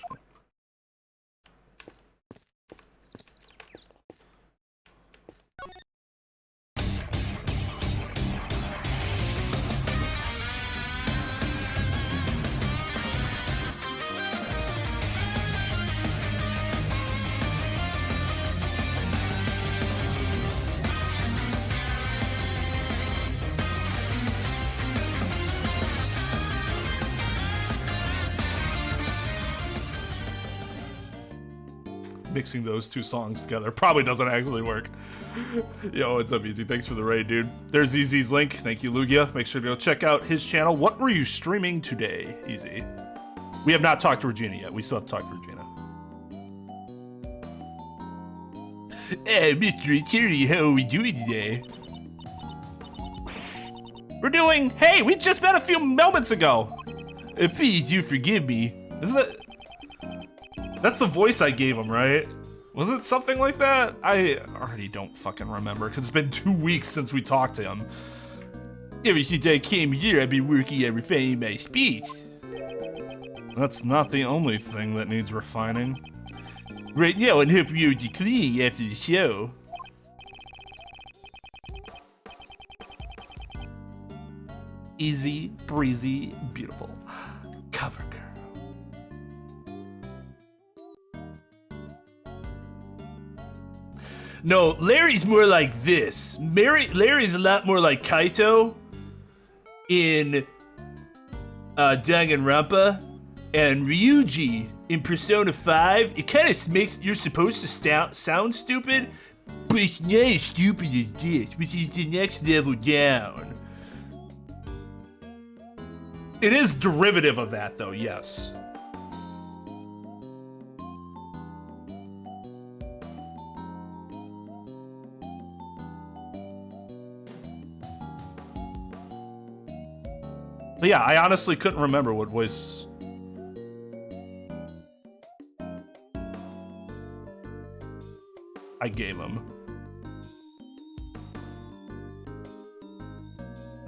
Mixing those two songs together probably doesn't actually work. Yo, what's up, Easy? Thanks for the raid, dude. There's Easy's link. Thank you, Lugia. Make sure to go check out his channel. What were you streaming today, Easy? We have not talked to Regina yet. We still have to talk to Regina. Hey, Mr. Terry, how are we doing today? We're doing... Hey, we just met a few moments ago. Please, you forgive me. Isn't that... That's the voice I gave him, right? Was it something like that? I already don't fucking remember, because it's been 2 weeks since we talked to him. Ever since I came here, I've been working on refining my speech. That's not the only thing that needs refining. Right now, I'm hoping you're cleaning after the show. Easy, breezy, beautiful. Cover girl. No, Larry's more like this. Larry's a lot more like Kaito. in Danganronpa and Ryuji in Persona 5, it kind of makes you're supposed to sound stupid, but it's not as stupid as this, which is the next level down. It is derivative of that, though, yes. But yeah, I honestly couldn't remember what voice. I gave him.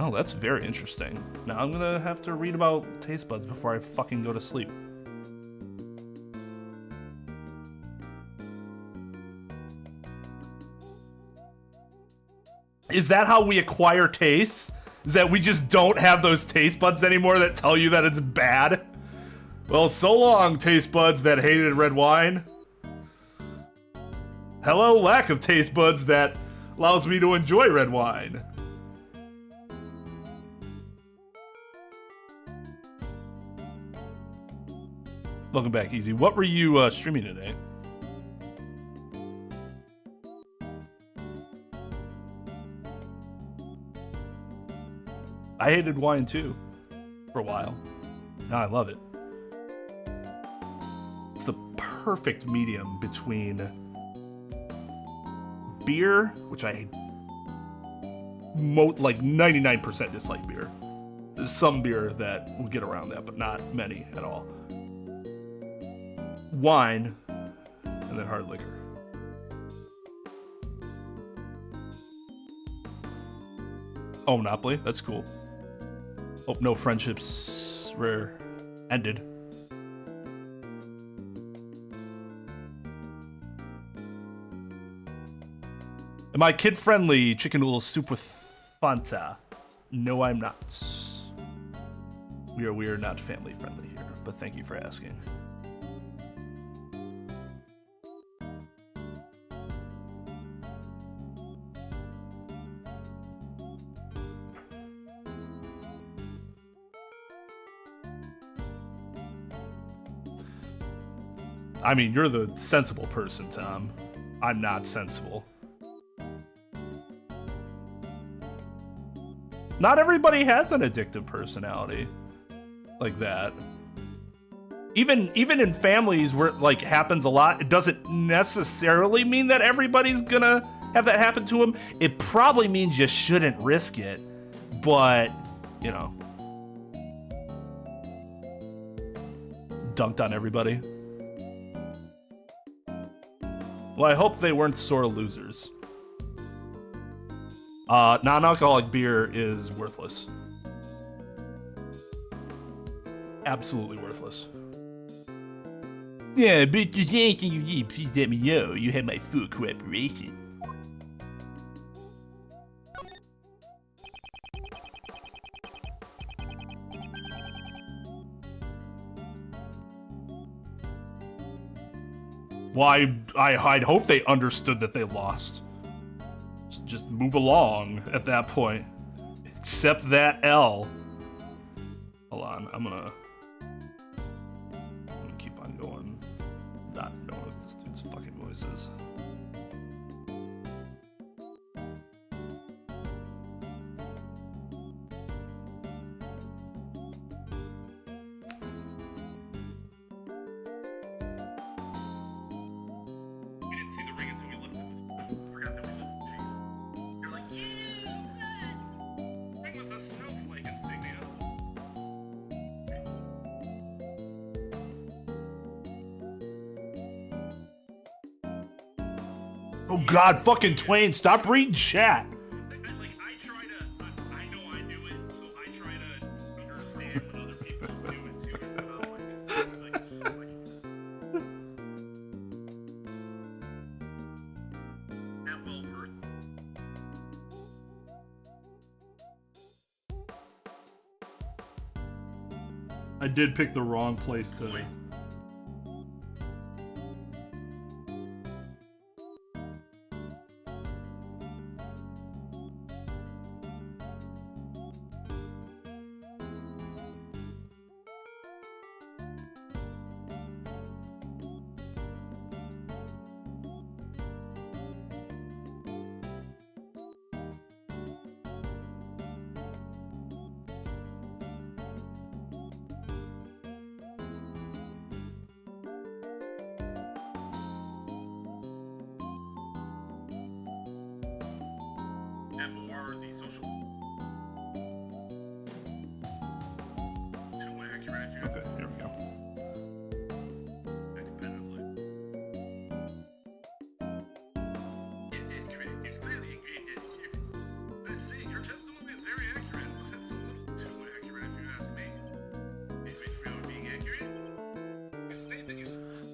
Oh, that's very interesting. Now I'm gonna have to read about taste buds before I fucking go to sleep. Is that how we acquire tastes? Is that we just don't have those taste buds anymore that tell you that it's bad? Well, so long, taste buds that hated red wine. Hello, lack of taste buds that allows me to enjoy red wine. Welcome back, Easy. What were you streaming today? I hated wine too, for a while. Now I love it. It's the perfect medium between beer, which I like 99% dislike beer. There's some beer that will get around that, but not many at all. Wine, and then hard liquor. Oh, Monopoly, that's cool. Hope no friendships were ended. Am I kid-friendly? Chicken noodle soup with Fanta. No, I'm not. We are not family-friendly here, but thank you for asking. I mean, you're the sensible person, Tom. I'm not sensible. Not everybody has an addictive personality like that. Even in families where it like happens a lot, it doesn't necessarily mean that everybody's gonna have that happen to them. It probably means you shouldn't risk it, but you know, dunked on everybody. Well, I hope they weren't sore losers. Non-alcoholic beer is worthless. Absolutely worthless. Yeah, but if there's anything you need, please let me know. You have my full cooperation. Well, I'd hope they understood that they lost. Just move along at that point. Accept that L. Hold on, I'm gonna keep on going. Not knowing what this dude's fucking voice is. We didn't see the ring until we lifted it. Forgot that we lifted the chain. You're like, yeah, good. Ring with a snowflake insignia. Oh God, fucking Twain, stop reading chat. I know I do it, so I try to understand when other people do it too. That will hurt. I did pick the wrong place to.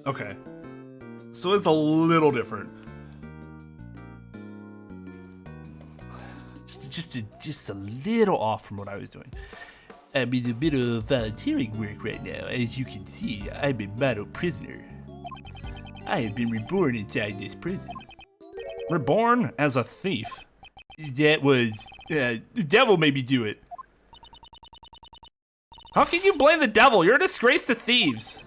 Okay. So it's a little different. Just a little off from what I was doing. I'm in the middle of volunteering work right now. As you can see, I'm a model prisoner. I have been reborn inside this prison. Reborn as a thief? That was... the devil made me do it. How can you blame the devil? You're a disgrace to thieves.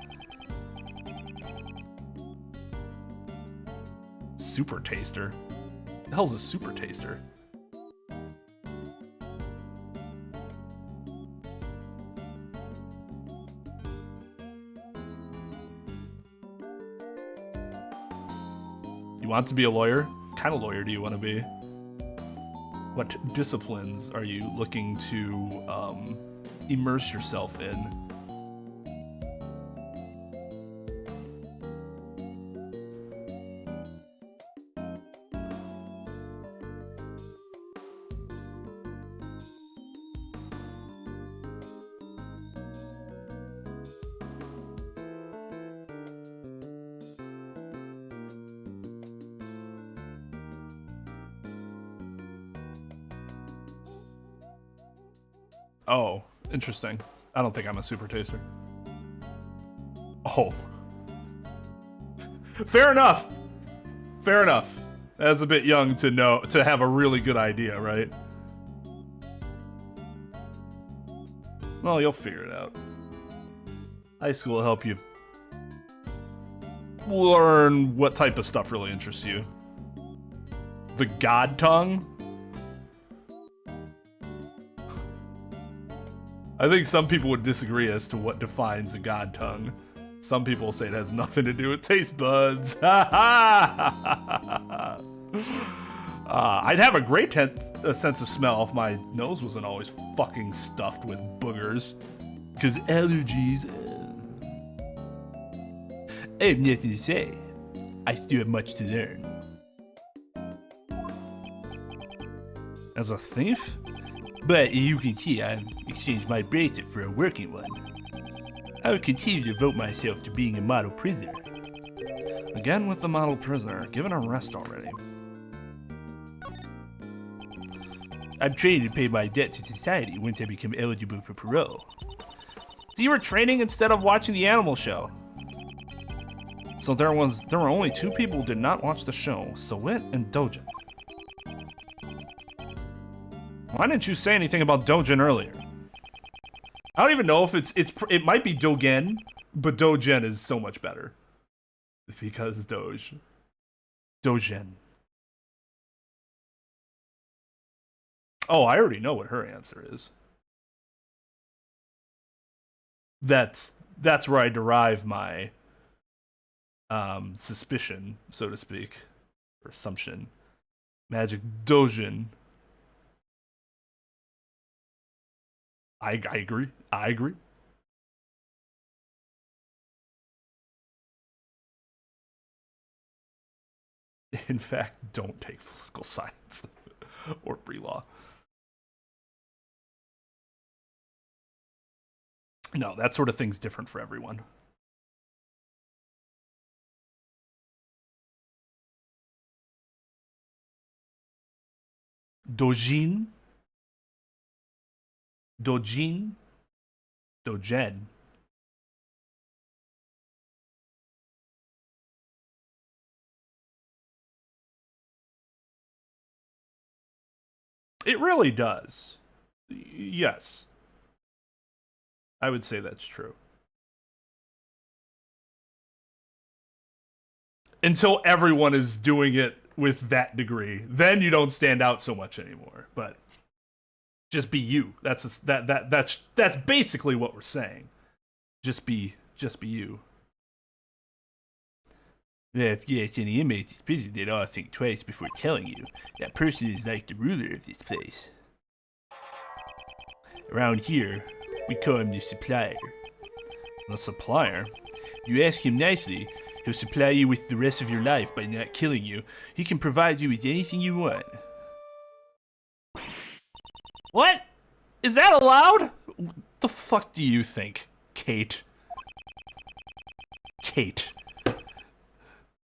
Super taster? The hell's a super taster? You want to be a lawyer? What kind of lawyer do you want to be? What disciplines are you looking to immerse yourself in? Oh, interesting. I don't think I'm a super taster. Oh. Fair enough. Fair enough. That's a bit young to have a really good idea, right? Well, you'll figure it out. High school will help you learn what type of stuff really interests you. The God tongue? I think some people would disagree as to what defines a God tongue. Some people say it has nothing to do with taste buds. I'd have a great sense of smell if my nose wasn't always fucking stuffed with boogers. Because allergies. I have nothing to say. I still have much to learn. As a thief? But you can see I've exchanged my bracelet for a working one. I would continue to devote myself to being a model prisoner. Again with the model prisoner, given a rest already. I'm training to pay my debt to society once I become eligible for parole. So you were training instead of watching the animal show. So there were only 2 people who did not watch the show, Sawit and Dojin. Why didn't you say anything about Dojin earlier? I don't even know if it might be Dogen, but Dojin is so much better. Because Dojin. Oh, I already know what her answer is. That's where I derive my suspicion, so to speak, or assumption. Magic Dojin. I agree. I agree. In fact, don't take political science or pre-law. No, that sort of thing's different for everyone. Dojin? Dogen? It really does. Yes. I would say that's true. Until everyone is doing it with that degree, then you don't stand out so much anymore. But just be you. That's basically what we're saying. Just be you. Well, if yes, any inmates in prison, they'd all think twice before telling you. That person is like the ruler of this place. Around here, we call him the supplier. The supplier? You ask him nicely, he'll supply you with the rest of your life by not killing you. He can provide you with anything you want. What? Is that allowed? What the fuck do you think, Kate? Kate.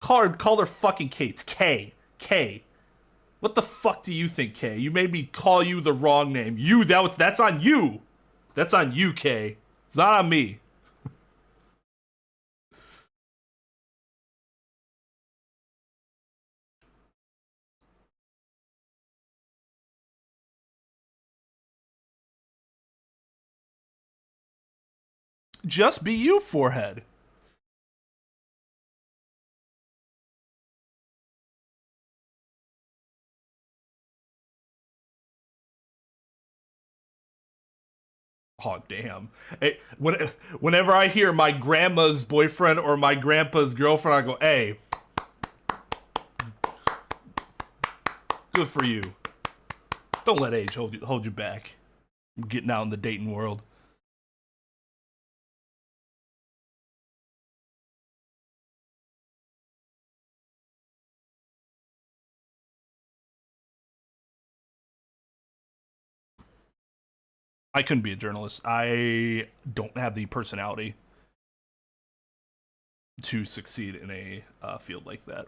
Call her fucking K. It's K. K. What the fuck do you think, K? You made me call you the wrong name. That's on you. That's on you, K. It's not on me. Just be you, forehead. Oh, damn. Hey, whenever I hear my grandma's boyfriend or my grandpa's girlfriend, I go, hey, good for you. Don't let age hold you back. I'm getting out in the dating world. I couldn't be a journalist. I don't have the personality to succeed in a field like that.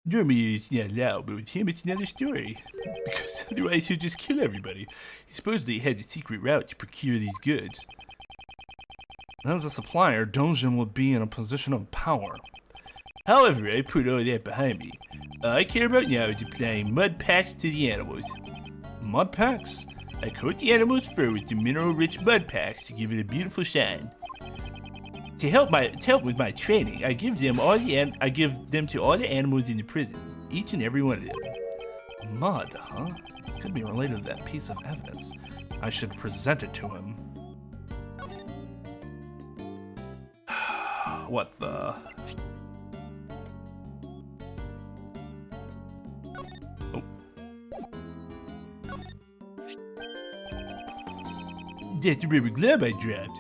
Normally it's not allowed, but with him it's another story. Because otherwise he'll just kill everybody. He supposedly had the secret route to procure these goods. As a supplier, Donjon will be in a position of power. However, I put all that behind me. All I care about now is applying mud packs to the animals. Mud packs? I coat the animal's fur with the mineral-rich mud packs to give it a beautiful shine. To help with my training, I give them to all the animals in the prison, each and every one of them. Mud, huh? Could be related to that piece of evidence. I should present it to him. What the? That's the rubber glove I dropped.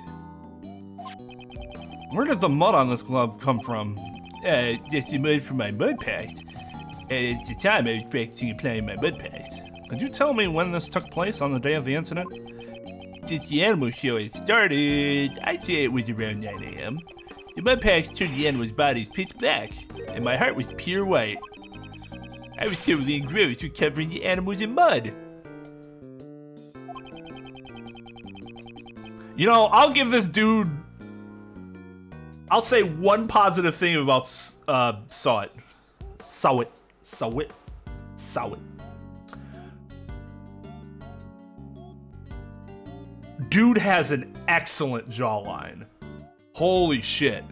Where did the mud on this glove come from? That's the mud from my mud packs. At the time, I was practicing applying my mud packs. Could you tell me when this took place on the day of the incident? Since the animal show had started, I'd say it was around 9 a.m. The mud packs turned the animal's bodies pitch black, and my heart was pure white. I was totally engrossed with covering the animals in mud. You know, I'll give this dude... I'll say one positive thing about Saw It. Dude has an excellent jawline. Holy shit.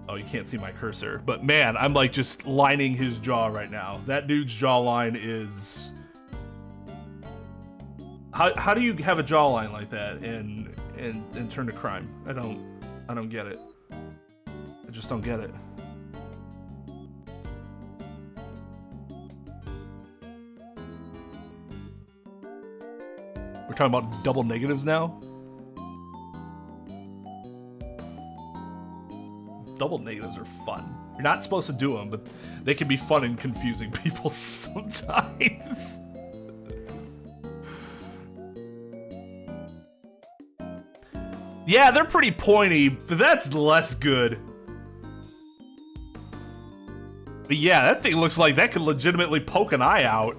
Oh, you can't see my cursor. But man, I'm like just lining his jaw right now. That dude's jawline is... How do you have a jawline like that and turn to crime? I don't get it. I just don't get it. We're talking about double negatives now? Double negatives are fun. You're not supposed to do them, but they can be fun and confusing people sometimes. Yeah, they're pretty pointy, but that's less good. But yeah, that thing looks like that could legitimately poke an eye out.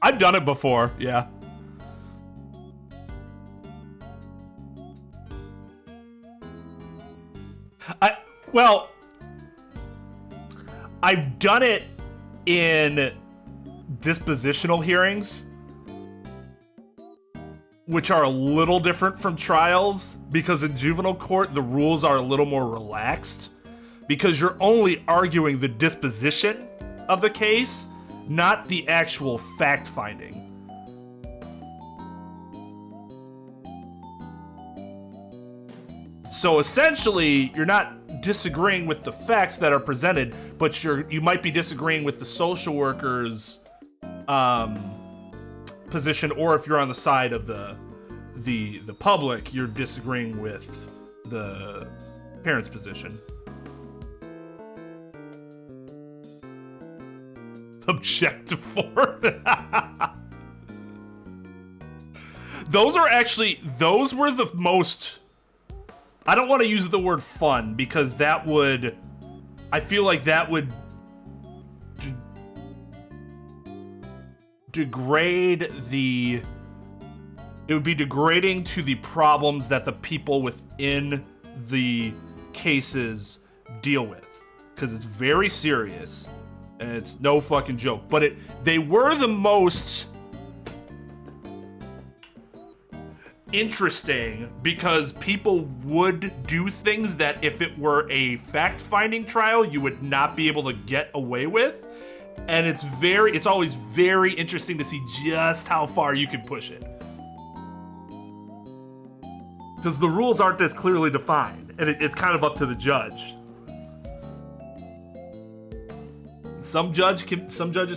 I've done it before, yeah. I've done it in dispositional hearings, which are a little different from trials, because in juvenile court, the rules are a little more relaxed, because you're only arguing the disposition of the case, not the actual fact-finding. So essentially, you're not disagreeing with the facts that are presented, but you might be disagreeing with the social worker's position, or if you're on the side of the public, you're disagreeing with the parents' position. Object to form. Those were the most, I don't want to use the word fun, because that would, I feel like that would degrade the, it would be degrading to the problems that the people within the cases deal with, because it's very serious and it's no fucking joke. But they were the most interesting, because people would do things that if it were a fact-finding trial, you would not be able to get away with. And it's always very interesting to see just how far you can push it, because the rules aren't as clearly defined, and it's kind of up to the judge. Some judges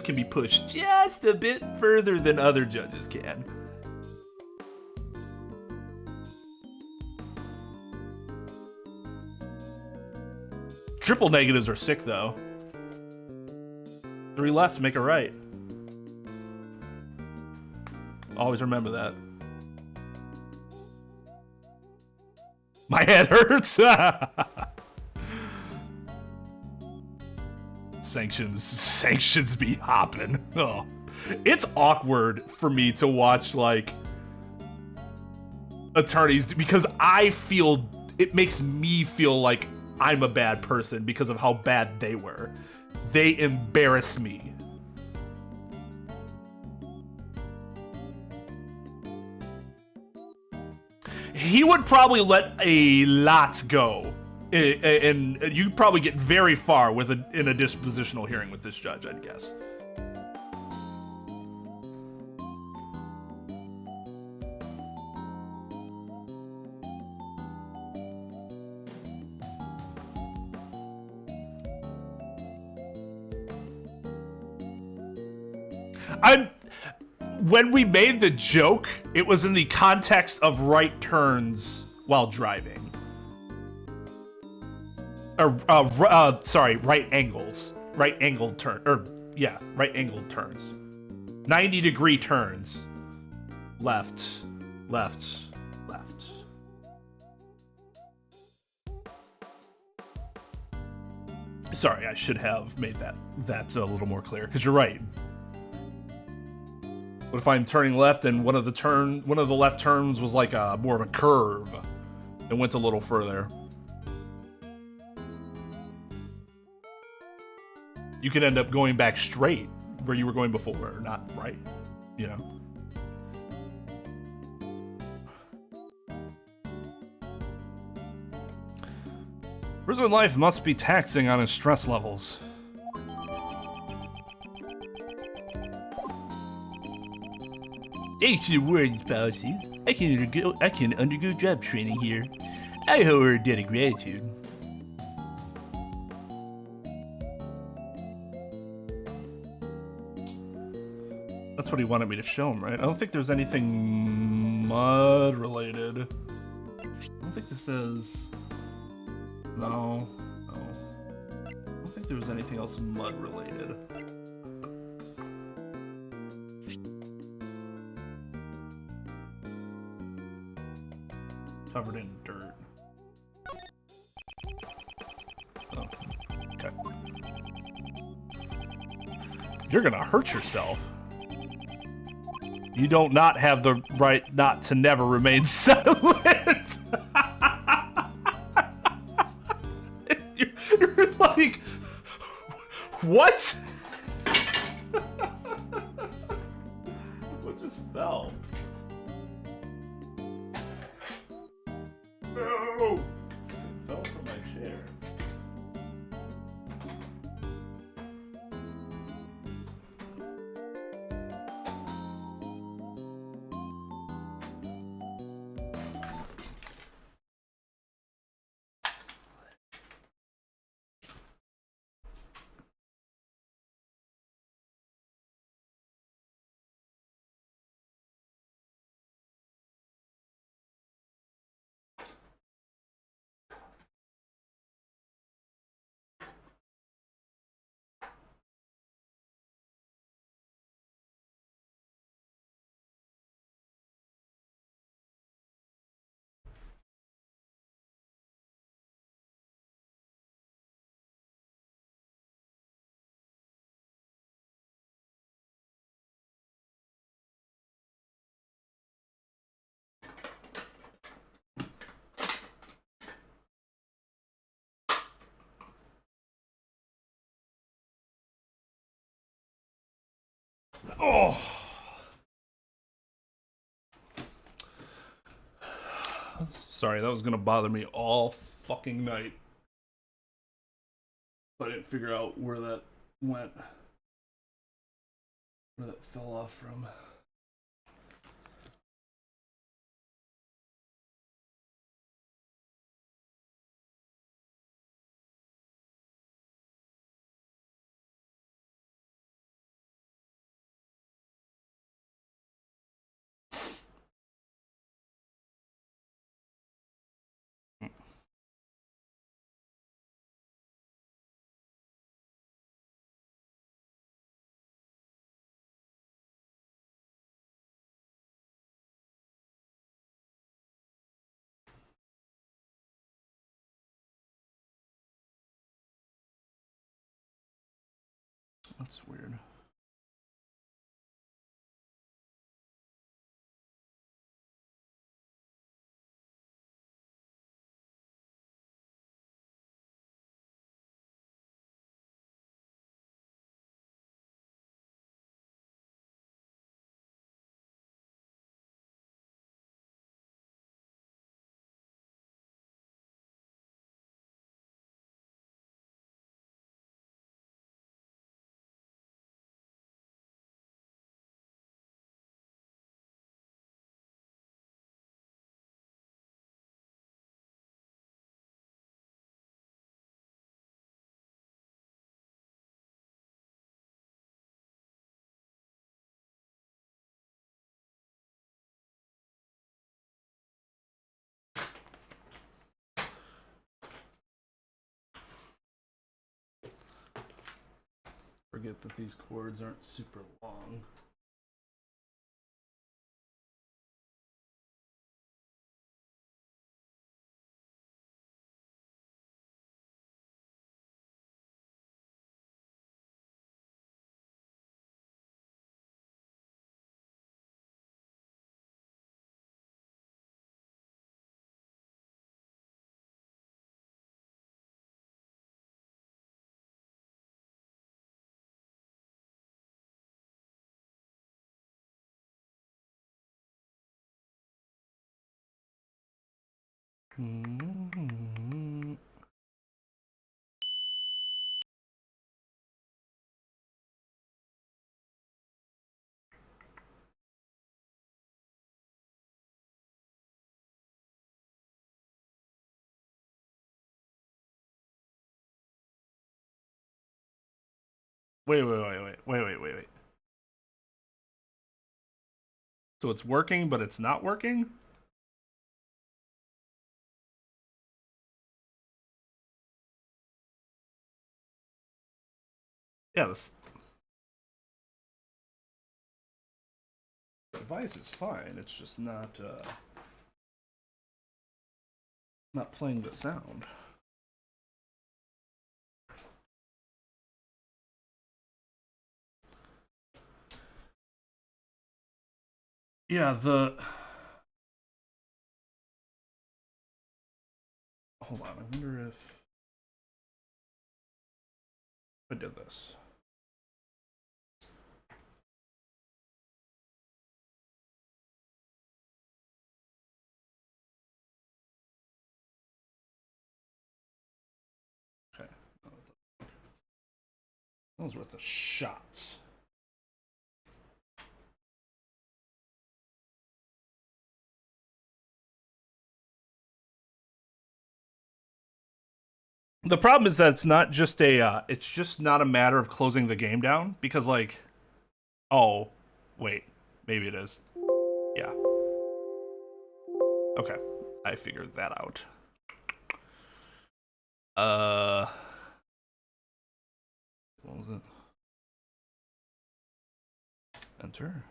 can be pushed just a bit further than other judges can. Triple negatives are sick, though. 3 left to make a right. Always remember that. My head hurts. Sanctions be hopping. Oh, it's awkward for me to watch like attorneys, because I feel it makes me feel like I'm a bad person because of how bad they were. They embarrass me. He would probably let a lot go, and you'd probably get very far in a dispositional hearing with this judge, I'd guess. When we made the joke, it was in the context of right turns while driving. Sorry, right angles. Right angled turn, right angled turns. 90-degree turns. Left, left, left. Sorry, I should have made that a little more clear, because you're right. What if I'm turning left and one of the left turns was like more of a curve and went a little further? You could end up going back straight where you were going before, not right, you know? Prison life must be taxing on his stress levels. Thanks to the warden's policies, I can undergo job training here. I owe her a debt of gratitude. That's what he wanted me to show him, right? I don't think there's anything mud related. I don't think this is... No. I don't think there was anything else mud related. Covered in dirt. Oh, okay. You're gonna hurt yourself. You don't not have the right not to never remain silent. You're like, what? What just fell? No! It fell from my chair. Oh. Sorry, that was gonna bother me all fucking night. But I didn't figure out where that went. Where that fell off from. That's weird. Forget that these cords aren't super long. Mm-hmm. Wait. So it's working, but it's not working? Yeah, this device is fine. It's just not playing the sound. Yeah, hold on, I wonder if I did this. Okay. That was worth a shot. The problem is that it's not just it's just not a matter of closing the game down because like, oh, wait, maybe it is. Yeah. Okay, I figured that out. What was it? Enter.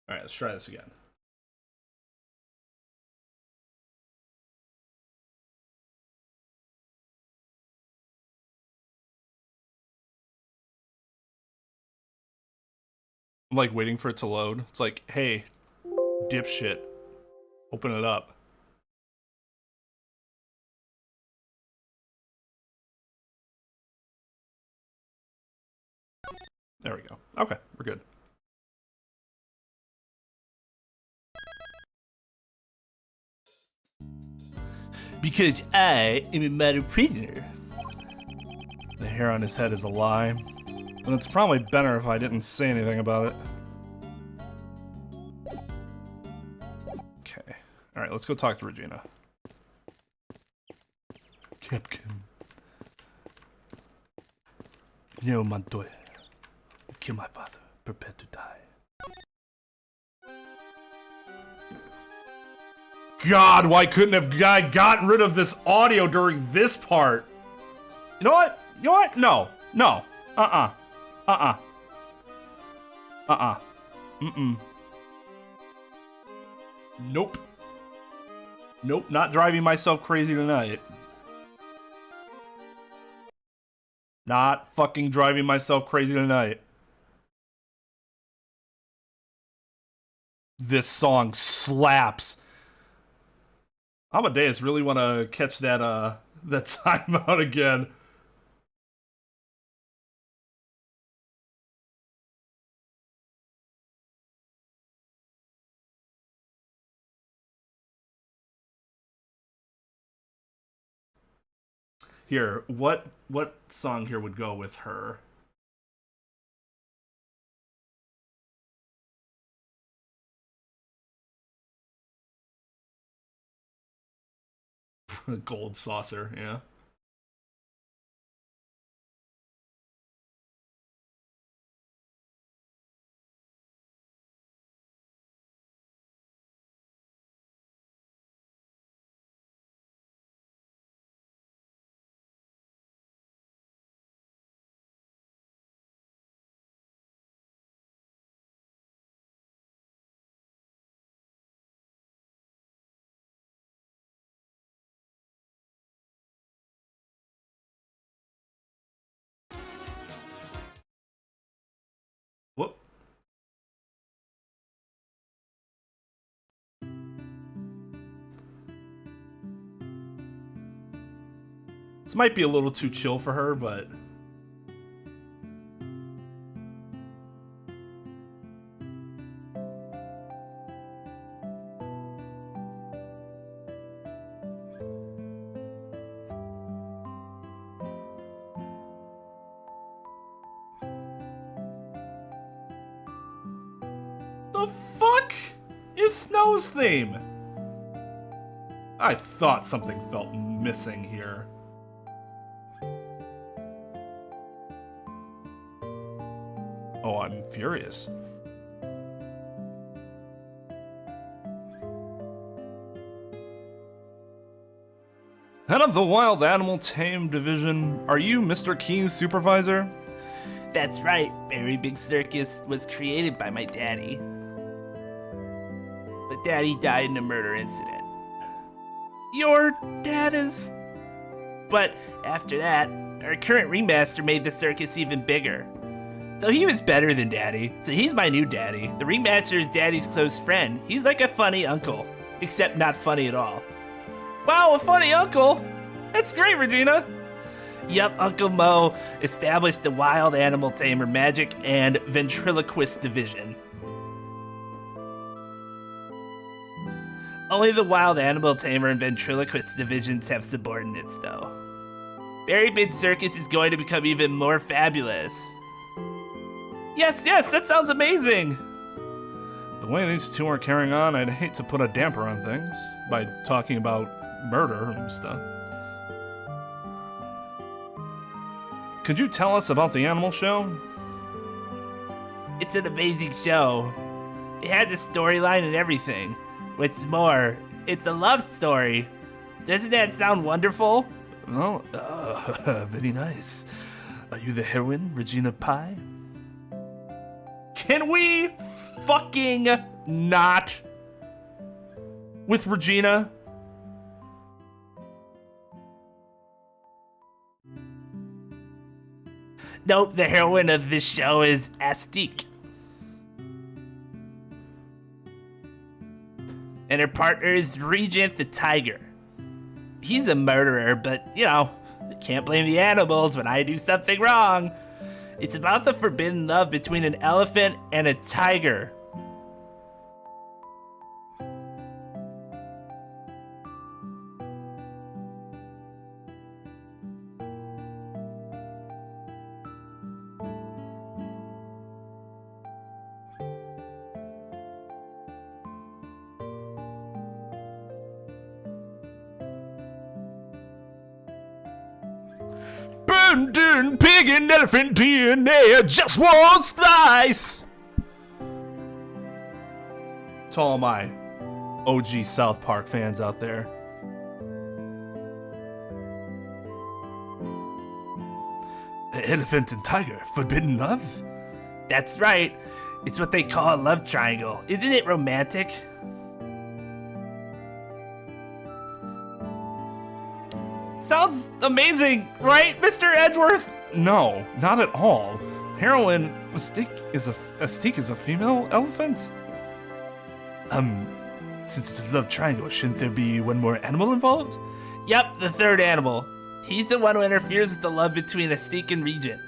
All right, let's try this again. I'm like waiting for it to load. It's like, hey, dipshit, open it up. There we go. Okay, we're good. Because I am a model prisoner. The hair on his head is a lie. And it's probably better if I didn't say anything about it. Okay. Alright, let's go talk to Regina. Captain. No, Montoya. Kill my father. Prepare to die. God, why couldn't have guy gotten rid of this audio during this part? You know what? You know what? No. No. Nope. Nope, not driving myself crazy tonight. Not fucking driving myself crazy tonight. This song slaps. Amadeus really want to catch that that timeout again. Here, what song here would go with her? Gold saucer, yeah. Whoop. This might be a little too chill for her, but the fuck is Snow's theme? I thought something felt missing here. Oh, I'm furious. Head of the Wild Animal Tame Division, are you Mr. Keen's supervisor? That's right, Very Big Circus was created by my daddy. But daddy died in a murder incident. Your dad is... But after that, our current ringmaster made the circus even bigger. So he was better than daddy, so he's my new daddy. The ringmaster is daddy's close friend. He's like a funny uncle, except not funny at all. Wow, a funny uncle! That's great, Regina! Yup, Uncle Mo established the Wild Animal Tamer Magic and Ventriloquist Division. Only the Wild Animal Tamer and Ventriloquist divisions have subordinates, though. Very Big Circus is going to become even more fabulous. Yes, that sounds amazing! The way these two are carrying on, I'd hate to put a damper on things by talking about murder and stuff. Could you tell us about the animal show? It's an amazing show. It has a storyline and everything. What's more, it's a love story. Doesn't that sound wonderful? No, very nice. Are you the heroine, Regina Pye? Can we fucking not with Regina? Nope, the heroine of this show is Astique. And her partner is Regent the tiger. He's a murderer, but, you know, I can't blame the animals when I do something wrong. It's about the forbidden love between an elephant and a tiger. Burned pig and elephant DNA just won't slice. To all my OG South Park fans out there. Elephant and tiger, forbidden love? That's right. It's what they call a love triangle. Isn't it romantic? Sounds amazing, right, Mr. Edgeworth? No, not at all. Heroine, Mystique is a female elephant? Since it's a love triangle, shouldn't there be one more animal involved? Yep, the third animal. He's the one who interferes with the love between Mystique and Regent.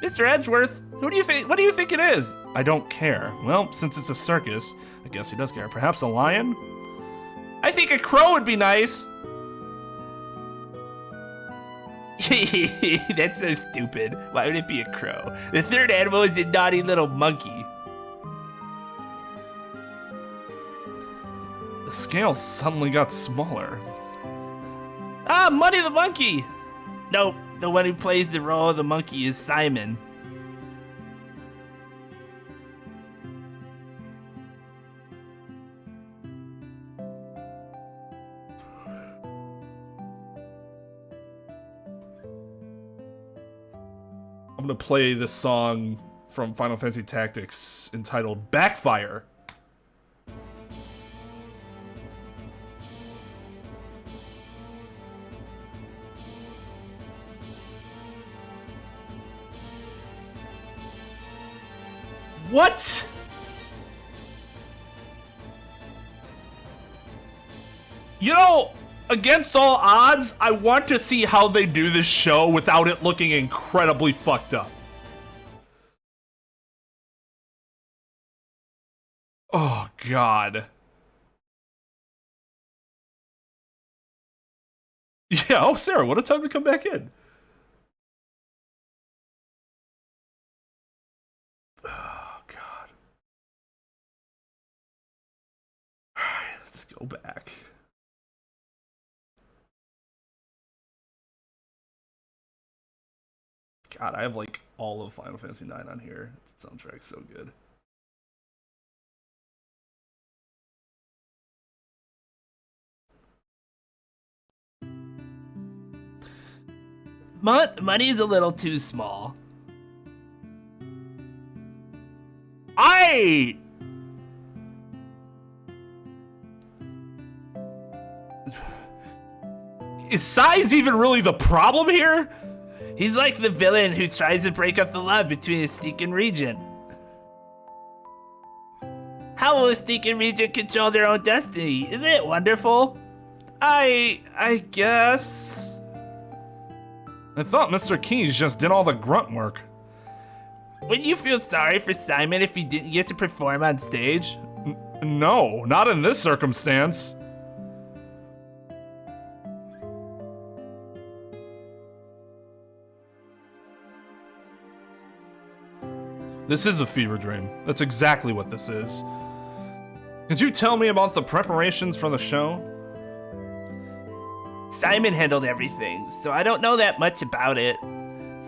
Mr. Edgeworth, what do you think it is? I don't care. Well, since it's a circus, I guess he does care. Perhaps a lion? I think a crow would be nice. That's so stupid. Why would it be a crow? The third animal is a naughty little monkey. The scale suddenly got smaller. Ah, Money the monkey! Nope, the one who plays the role of the monkey is Simon. I'm gonna play this song from Final Fantasy Tactics entitled Backfire. What? You know, against all odds, I want to see how they do this show without it looking incredibly fucked up. Oh, God. Yeah, oh, Sarah, what a time to come back in. Oh, God. All right, let's go back. God, I have like all of Final Fantasy IX on here. The soundtrack's so good. Money's a little too small. Is size even really the problem here? He's like the villain who tries to break up the love between Mystique and Regent. How will Mystique and Regent control their own destiny? Isn't it wonderful? I guess. I thought Mr. Keys just did all the grunt work. Wouldn't you feel sorry for Simon if he didn't get to perform on stage? No, not in this circumstance. This is a fever dream. That's exactly what this is. Could you tell me about the preparations for the show? Simon handled everything, so I don't know that much about it.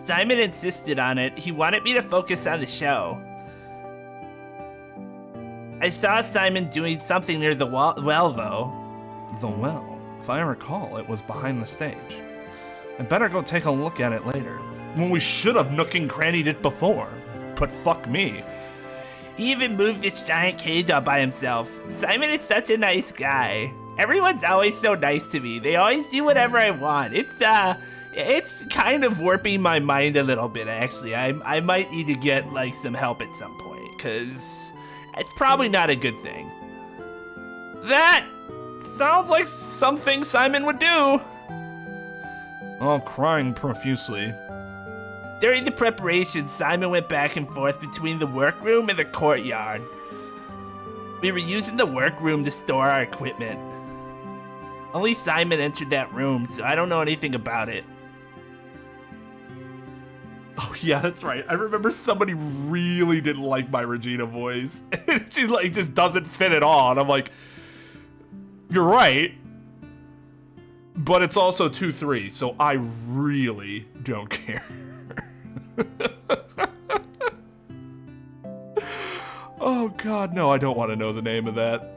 Simon insisted on it. He wanted me to focus on the show. I saw Simon doing something near the well, though. The well? If I recall, it was behind the stage. I'd better go take a look at it later. When we should have nook and crannied it before. But fuck me. He even moved this giant cage all by himself. Simon is such a nice guy. Everyone's always so nice to me. They always do whatever I want. It's kind of warping my mind a little bit, actually. I might need to get, like, some help at some point, because it's probably not a good thing. That sounds like something Simon would do. All crying profusely. During the preparation, Simon went back and forth between the workroom and the courtyard. We were using the workroom to store our equipment. Only Simon entered that room, so I don't know anything about it. Oh yeah, that's right. I remember somebody really didn't like my Regina voice. She like just doesn't fit at all. And I'm like, you're right. But it's also 2-3, so I really don't care. Oh god, no, I don't want to know the name of that.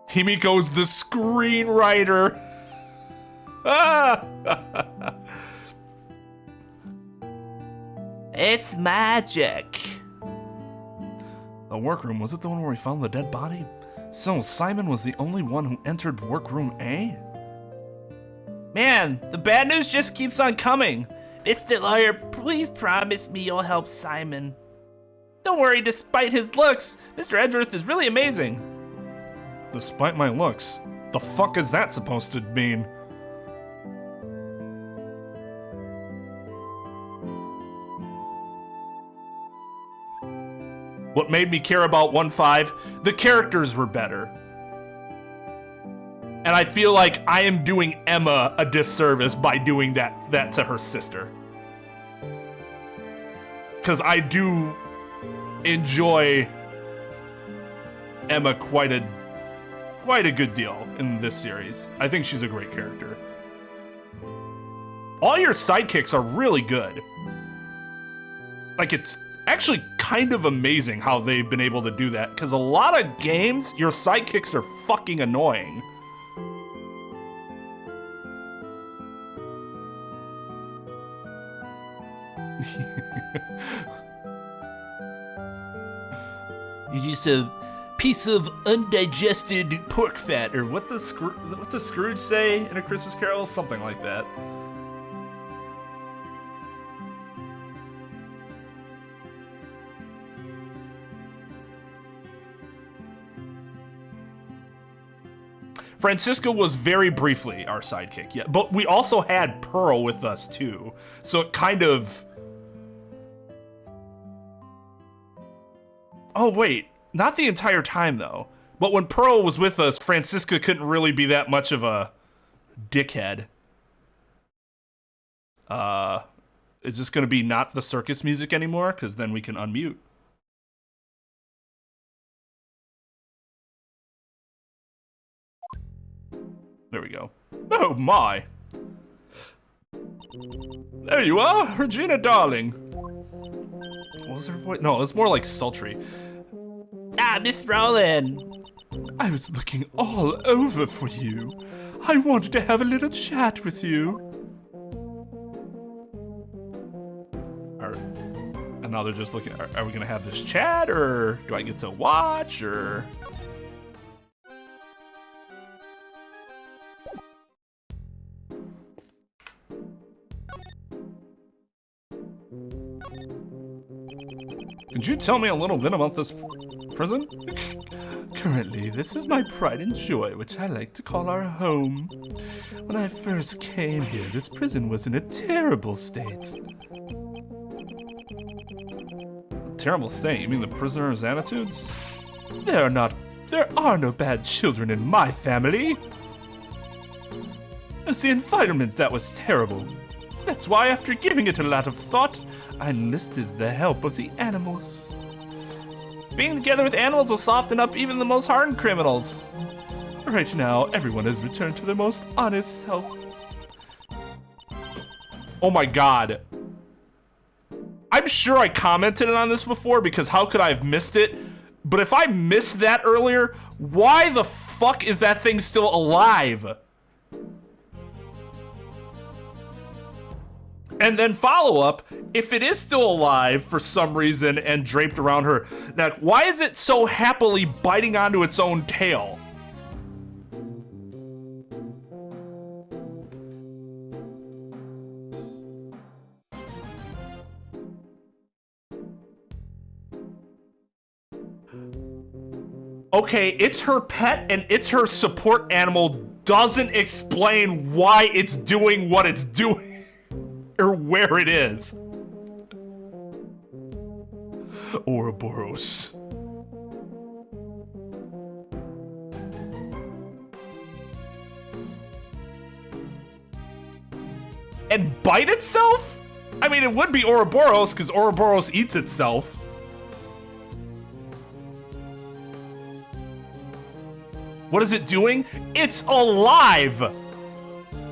Himiko's the screenwriter. It's magic. The workroom, was it the one where we found the dead body? So Simon was the only one who entered workroom A? Man, the bad news just keeps on coming. Mr. Lawyer, please promise me you'll help Simon. Don't worry, despite his looks, Mr. Edgeworth is really amazing. Despite my looks, the fuck is that supposed to mean? What made me care about 1-5? The characters were better. And I feel like I am doing Emma a disservice by doing that to her sister. Because I do enjoy Emma quite a good deal in this series. I think she's a great character. All your sidekicks are really good. Like, it's actually kind of amazing how they've been able to do that, because a lot of games, your sidekicks are fucking annoying. You're just a piece of undigested pork fat, or What does Scrooge say in A Christmas Carol? Something like that. Francisco was very briefly our sidekick, yeah, but we also had Pearl with us too, so it kind of... Oh wait, not the entire time though. But when Pearl was with us, Francisca couldn't really be that much of a dickhead. Is this gonna be not the circus music anymore? Because then we can unmute. There we go. Oh my. There you are, Regina darling. What was her voice? No, it was more like sultry. Ah, Miss Rowland. I was looking all over for you. I wanted to have a little chat with you. And now they're just looking. Are we gonna have this chat, or do I get to watch, or? Could you tell me a little bit about this prison? Currently, this is my pride and joy, which I like to call our home. When I first came here, this prison was in a terrible state. A terrible state? You mean the prisoners' attitudes? There are no bad children in my family. It's the environment that was terrible. That's why, after giving it a lot of thought, I enlisted the help of the animals. Being together with animals will soften up even the most hardened criminals. Right now, everyone has returned to their most honest self. Oh my god. I'm sure I commented on this before, because how could I have missed it? But if I missed that earlier, why the fuck is that thing still alive? And then follow up, if it is still alive for some reason and draped around her neck, why is it so happily biting onto its own tail? Okay, it's her pet and it's her support animal doesn't explain why it's doing what it's doing or where it is. Ouroboros. And bite itself? I mean, it would be Ouroboros because Ouroboros eats itself. What is it doing? It's alive.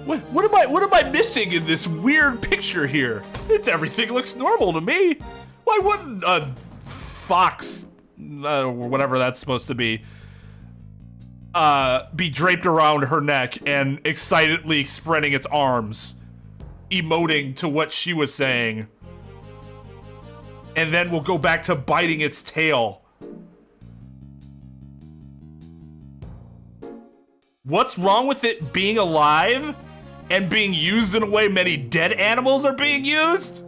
What am I missing in this weird picture here? Everything looks normal to me. Why wouldn't a fox, or whatever that's supposed to be draped around her neck and excitedly spreading its arms, emoting to what she was saying, and then we'll go back to biting its tail. What's wrong with it being alive and being used in a way many dead animals are being used?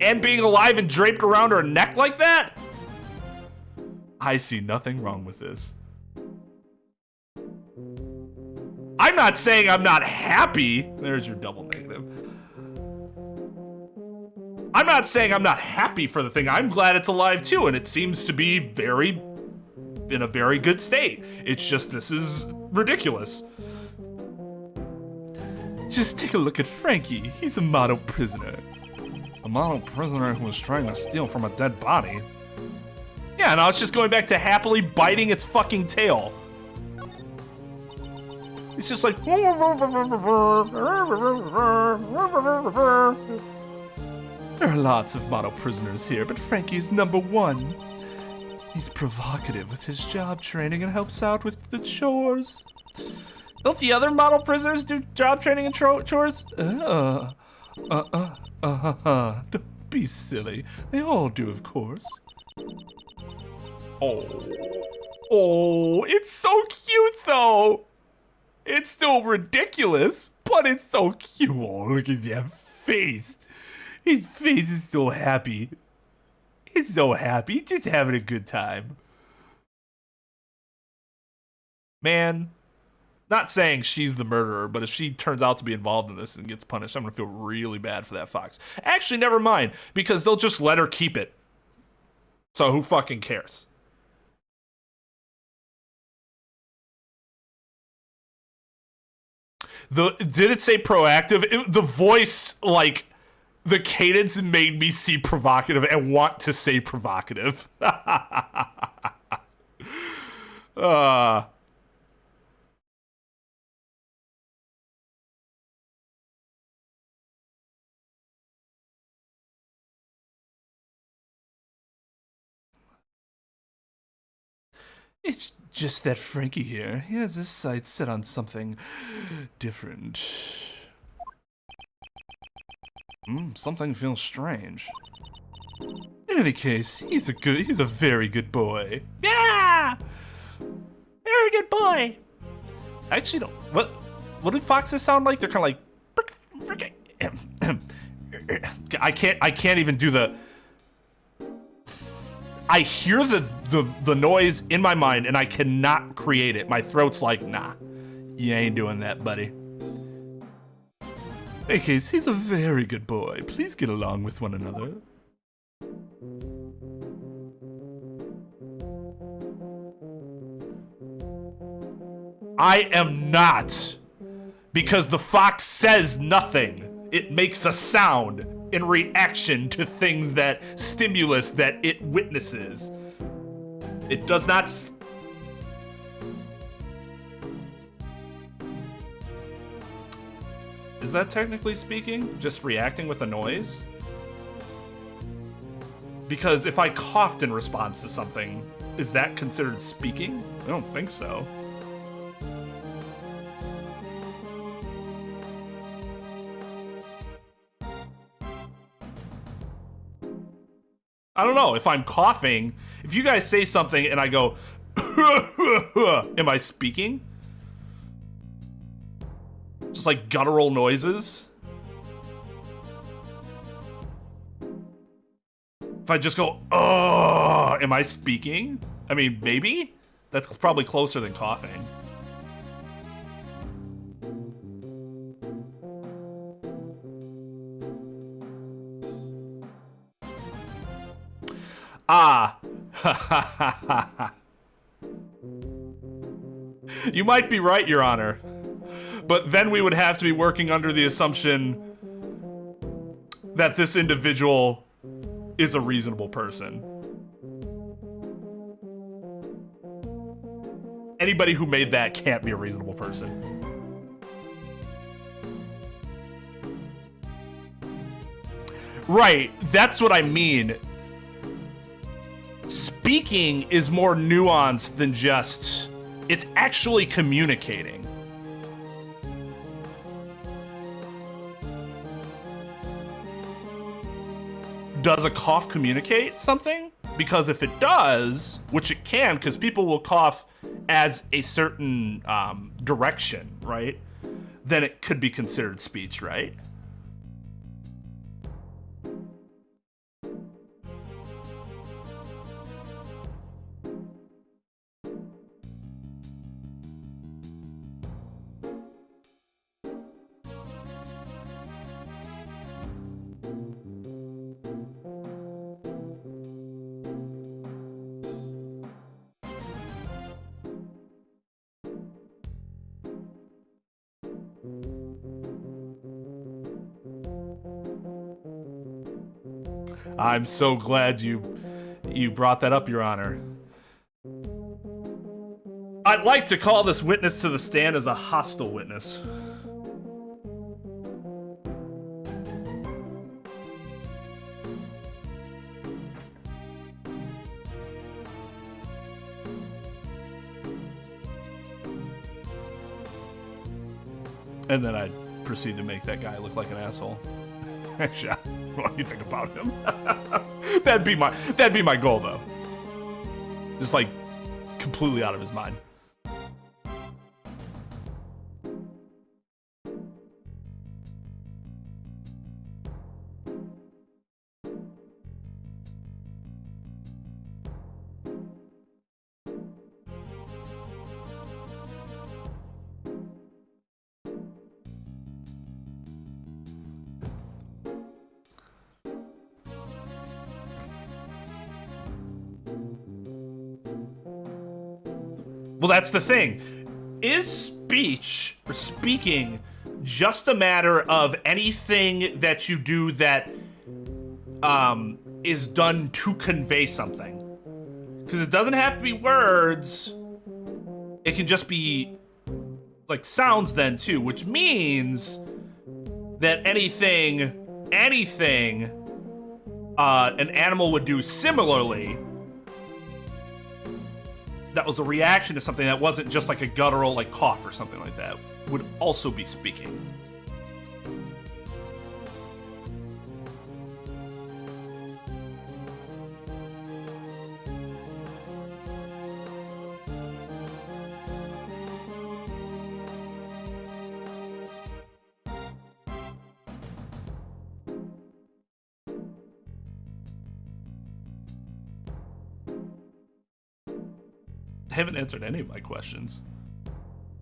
And being alive and draped around her neck like that? I see nothing wrong with this. I'm not saying I'm not happy. There's your double negative. I'm not saying I'm not happy for the thing. I'm glad it's alive too, and it seems to be in a very good state. It's just, this is ridiculous. Just take a look at Frankie. He's a model prisoner. A model prisoner who was trying to steal from a dead body. Yeah, now it's just going back to happily biting its fucking tail. It's just like... There are lots of model prisoners here, but Frankie's number one. He's provocative with his job training and helps out with the chores. Don't the other model prisoners do job training and chores? Don't be silly. They all do, of course. Oh, it's so cute though. It's still ridiculous, but it's so cute. Oh, look at that face. His face is so happy. He's so happy, just having a good time. Man, not saying she's the murderer, but if she turns out to be involved in this and gets punished, I'm gonna feel really bad for that fox. Actually, never mind, because they'll just let her keep it. So who fucking cares? Did it say proactive? The voice, like... The cadence made me see provocative and want to say provocative. It's just that Frankie here, he has his sights set on something different. Something feels strange. In any case, he's a very good boy. Yeah! Very good boy. I actually don't, what do foxes sound like? They're kind of like, I can't even do the, I hear the noise in my mind and I cannot create it. My throat's like, nah, you ain't doing that, buddy. In any case, he's a very good boy. Please get along with one another. I am not. Because the fox says nothing. It makes a sound in reaction to things that stimulus that it witnesses. It does not... Is that technically speaking just reacting with a noise? Because if I coughed in response to something, is that considered speaking? I don't think so. I don't know, if I'm coughing, if you guys say something and I go, am I speaking? Just like guttural noises. If I just go, am I speaking? I mean, maybe? That's probably closer than coughing. Ah. You might be right, Your Honor. But then we would have to be working under the assumption that this individual is a reasonable person. Anybody who made that can't be a reasonable person. Right, that's what I mean. Speaking is more nuanced than just... It's actually communicating. Does a cough communicate something? Because if it does, which it can, because people will cough as a certain direction, right? Then it could be considered speech, right? I'm so glad you brought that up, Your Honor. I'd like to call this witness to the stand as a hostile witness. And then I'd proceed to make that guy look like an asshole. Actually, what do you think about him? That'd be my goal, though. Just like completely out of his mind. Well, that's the thing. Is speech or speaking just a matter of anything that you do that is done to convey something? Because it doesn't have to be words. It can just be like sounds then too, which means that anything an animal would do similarly that was a reaction to something that wasn't just like a guttural like cough or something like that would also be speaking. I haven't answered any of my questions.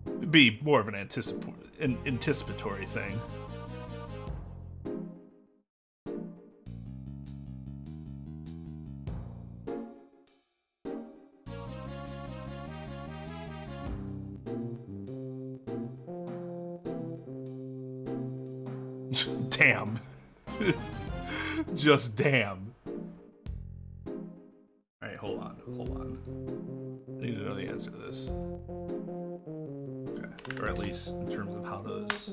It'd be more of an anticipatory thing. Damn. Just damn. Alright, hold on. I need to know the answer to this. Okay. Or at least in terms of how does...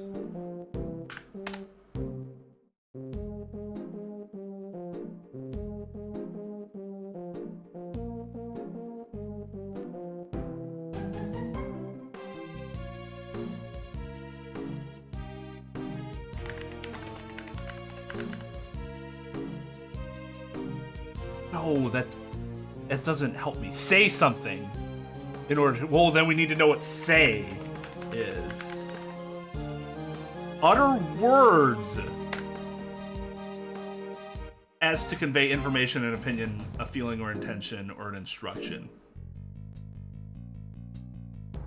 No, that doesn't help me. Say something. In order to, well, then we need to know what say is. Utter words as to convey information, an opinion, a feeling or intention, or an instruction.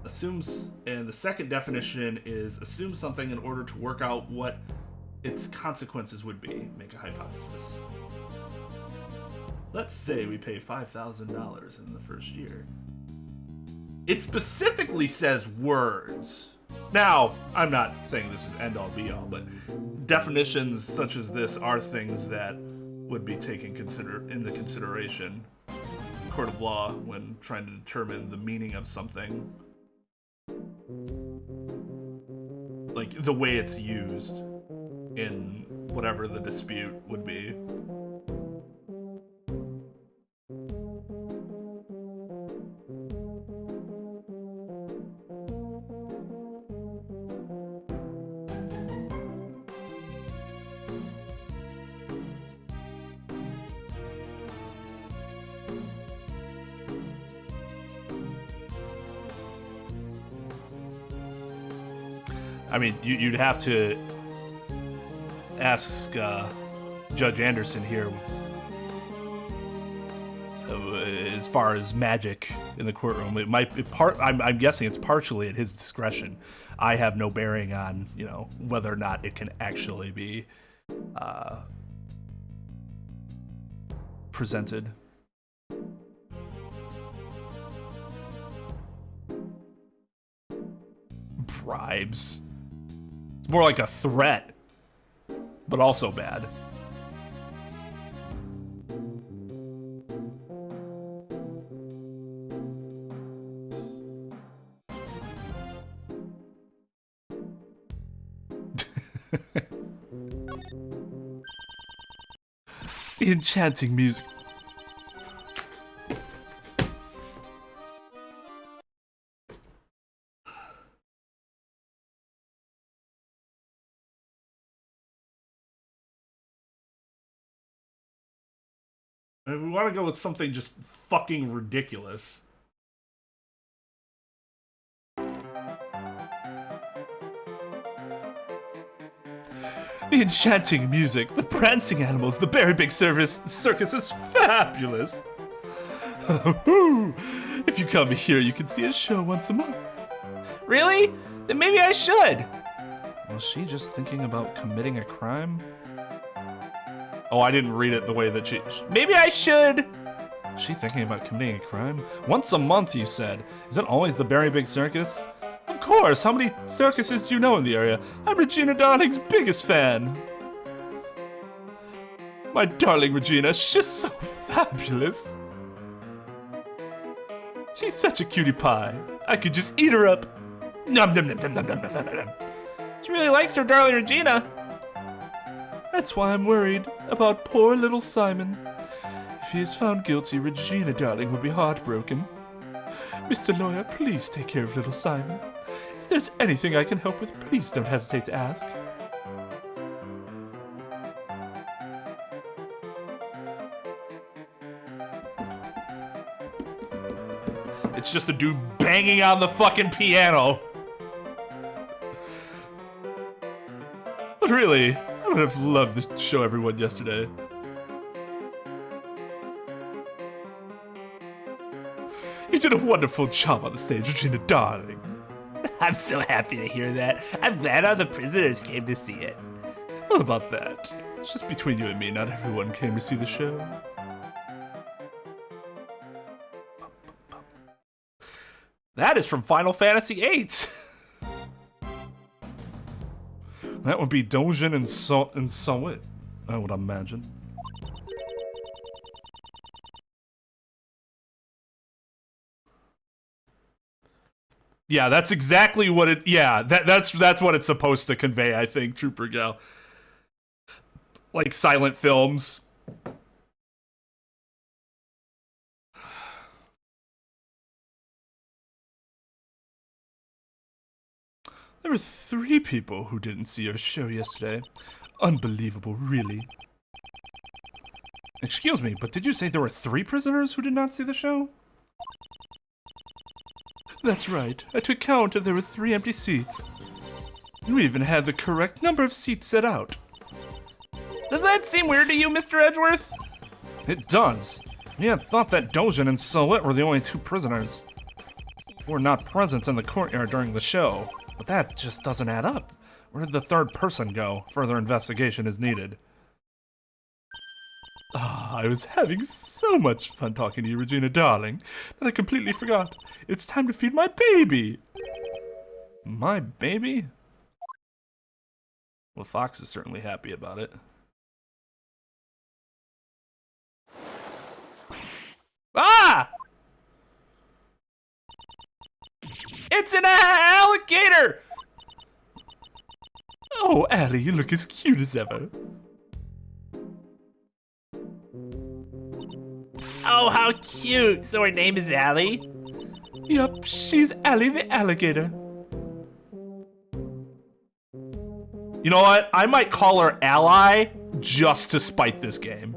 assumes, and the second definition is assume something in order to work out what its consequences would be. Make a hypothesis. Let's say we pay $5,000 in the first year. It specifically says words. Now, I'm not saying this is end all be all, but definitions such as this are things that would be taken into consideration in court of law when trying to determine the meaning of something. Like the way it's used in whatever the dispute would be. I mean, you'd have to ask Judge Anderson here as far as magic in the courtroom. It might be I'm guessing it's partially at his discretion. I have no bearing on, you know, whether or not it can actually be presented. Bribes. It's more like a threat, but also bad. The enchanting music. I mean, we want to go with something just fucking ridiculous. The enchanting music, the prancing animals, the very big circus is fabulous. If you come here, you can see a show once a month. Really? Then maybe I should. Was she just thinking about committing a crime? Oh, I didn't read it the way that she... Maybe I should! Is she thinking about committing a crime? Once a month, you said. Is it always the very big circus? Of course! How many circuses do you know in the area? I'm Regina Darling's biggest fan! My darling Regina, she's just so fabulous! She's such a cutie pie. I could just eat her up. Nom nom nom nom nom nom nom nom nom. She really likes her darling Regina. That's why I'm worried about poor little Simon. If he is found guilty, Regina Darling will be heartbroken. Mr. Lawyer, please take care of little Simon. If there's anything I can help with, please don't hesitate to ask. It's just a dude banging on the fucking piano. But really, I would have loved to show everyone yesterday. You did a wonderful job on the stage, Regina Darling. I'm so happy to hear that. I'm glad all the prisoners came to see it. What about that? It's just between you and me, not everyone came to see the show. That is from Final Fantasy VIII. That would be Dojin and Sowit, I would imagine. Yeah, that's exactly what it. Yeah, that's what it's supposed to convey. I think, Trooper Gal. Like silent films. There were 3 people who didn't see your show yesterday. Unbelievable, really. Excuse me, but did you say there were 3 prisoners who did not see the show? That's right. I took count and there were 3 empty seats. And we even had the correct number of seats set out. Does that seem weird to you, Mr. Edgeworth? It does. We had thought that Dojin and Sowet were the only 2 prisoners. were not present in the courtyard during the show, but that just doesn't add up. Where did the third person go? Further investigation is needed. Ah, I was having so much fun talking to you, Regina darling, that I completely forgot. It's time to feed my baby. My baby? Well, Fox is certainly happy about it. Ah! It's an alligator! Oh, Allie, you look as cute as ever. Oh, how cute! So her name is Allie? Yup, she's Allie the alligator. You know what? I might call her Ally just to spite this game.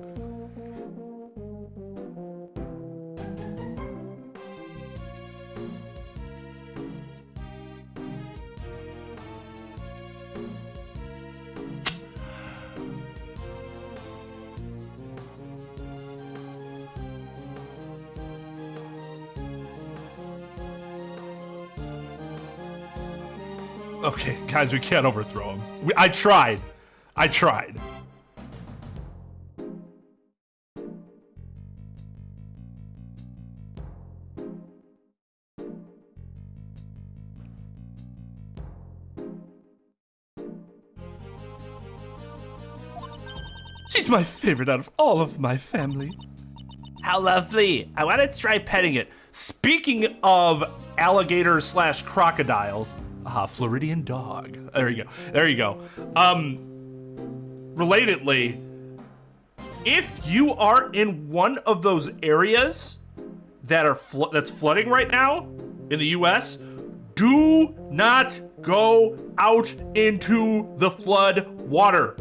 Okay, guys, we can't overthrow him. I tried. She's my favorite out of all of my family. How lovely! I want to try petting it. Speaking of alligators slash crocodiles, Floridian dog. There you go. Relatedly, if you are in one of those areas that are that's flooding right now in the U.S., do not go out into the flood water.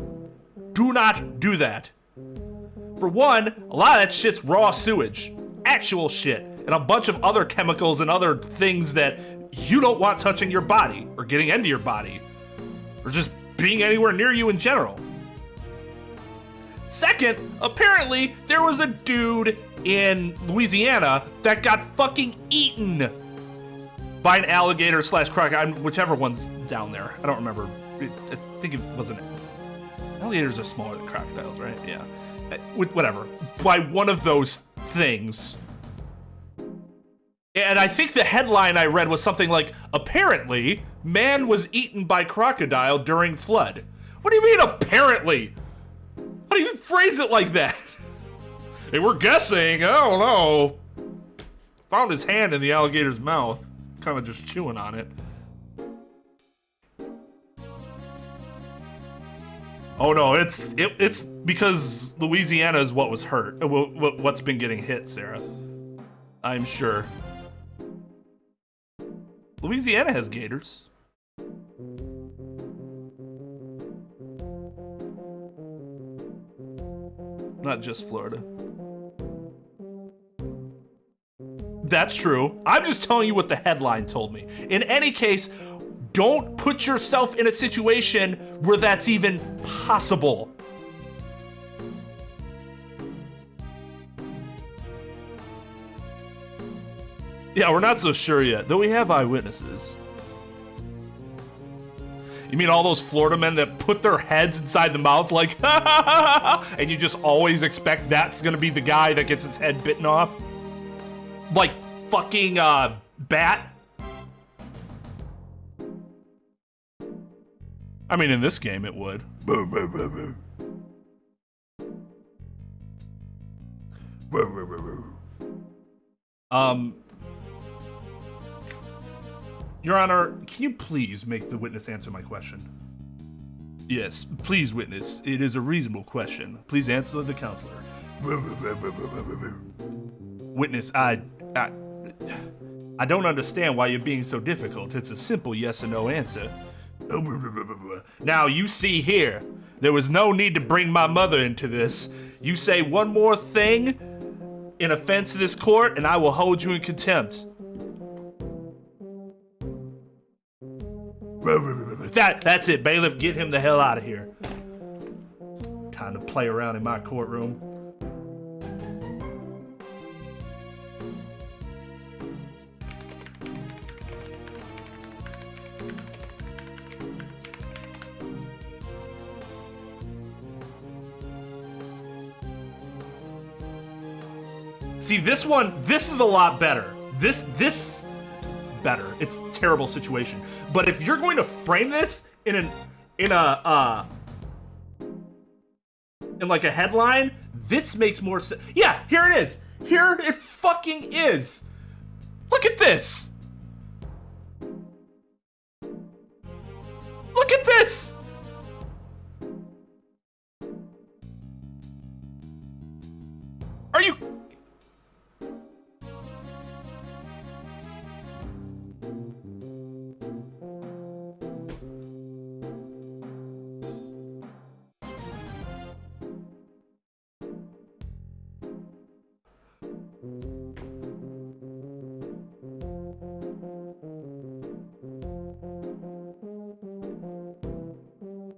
Do not do that. For one, a lot of that shit's raw sewage, actual shit, and a bunch of other chemicals and other things that you don't want touching your body or getting into your body or just being anywhere near you in general. Second, apparently there was a dude in Louisiana that got fucking eaten by an alligator slash crocodile, whichever one's down there. I don't remember. I think it wasn't. Alligators are smaller than crocodiles, right? Yeah. Whatever. By one of those things. And I think the headline I read was something like, apparently, man was eaten by crocodile during flood. What do you mean, apparently? How do you phrase it like that? Hey, we're guessing. I don't know. Found his hand in the alligator's mouth. Kind of just chewing on it. Oh no, it's because Louisiana is what was hurt. What's been getting hit, Sarah. I'm sure. Louisiana has gators. Not just Florida. That's true. I'm just telling you what the headline told me. In any case, don't put yourself in a situation where that's even possible. Yeah, we're not so sure yet, though we have eyewitnesses. You mean all those Florida men that put their heads inside the mouths like, ha ha ha ha, and you just always expect that's gonna be the guy that gets his head bitten off? Like fucking bat? I mean, in this game, it would. Your Honor, can you please make the witness answer my question? Yes, please, witness. It is a reasonable question. Please answer the counselor. Witness, I don't understand why you're being so difficult. It's a simple yes or no answer. Now, you see here, there was no need to bring my mother into this. You say one more thing in offense to this court, and I will hold you in contempt. That's it, bailiff. Get him the hell out of here. Time to play around in my courtroom. See, this is a lot better. This better. It's a terrible situation. But if you're going to frame this in like a headline, this makes more sense. Yeah, here it is. Here it fucking is. Look at this. Look at this. Are you...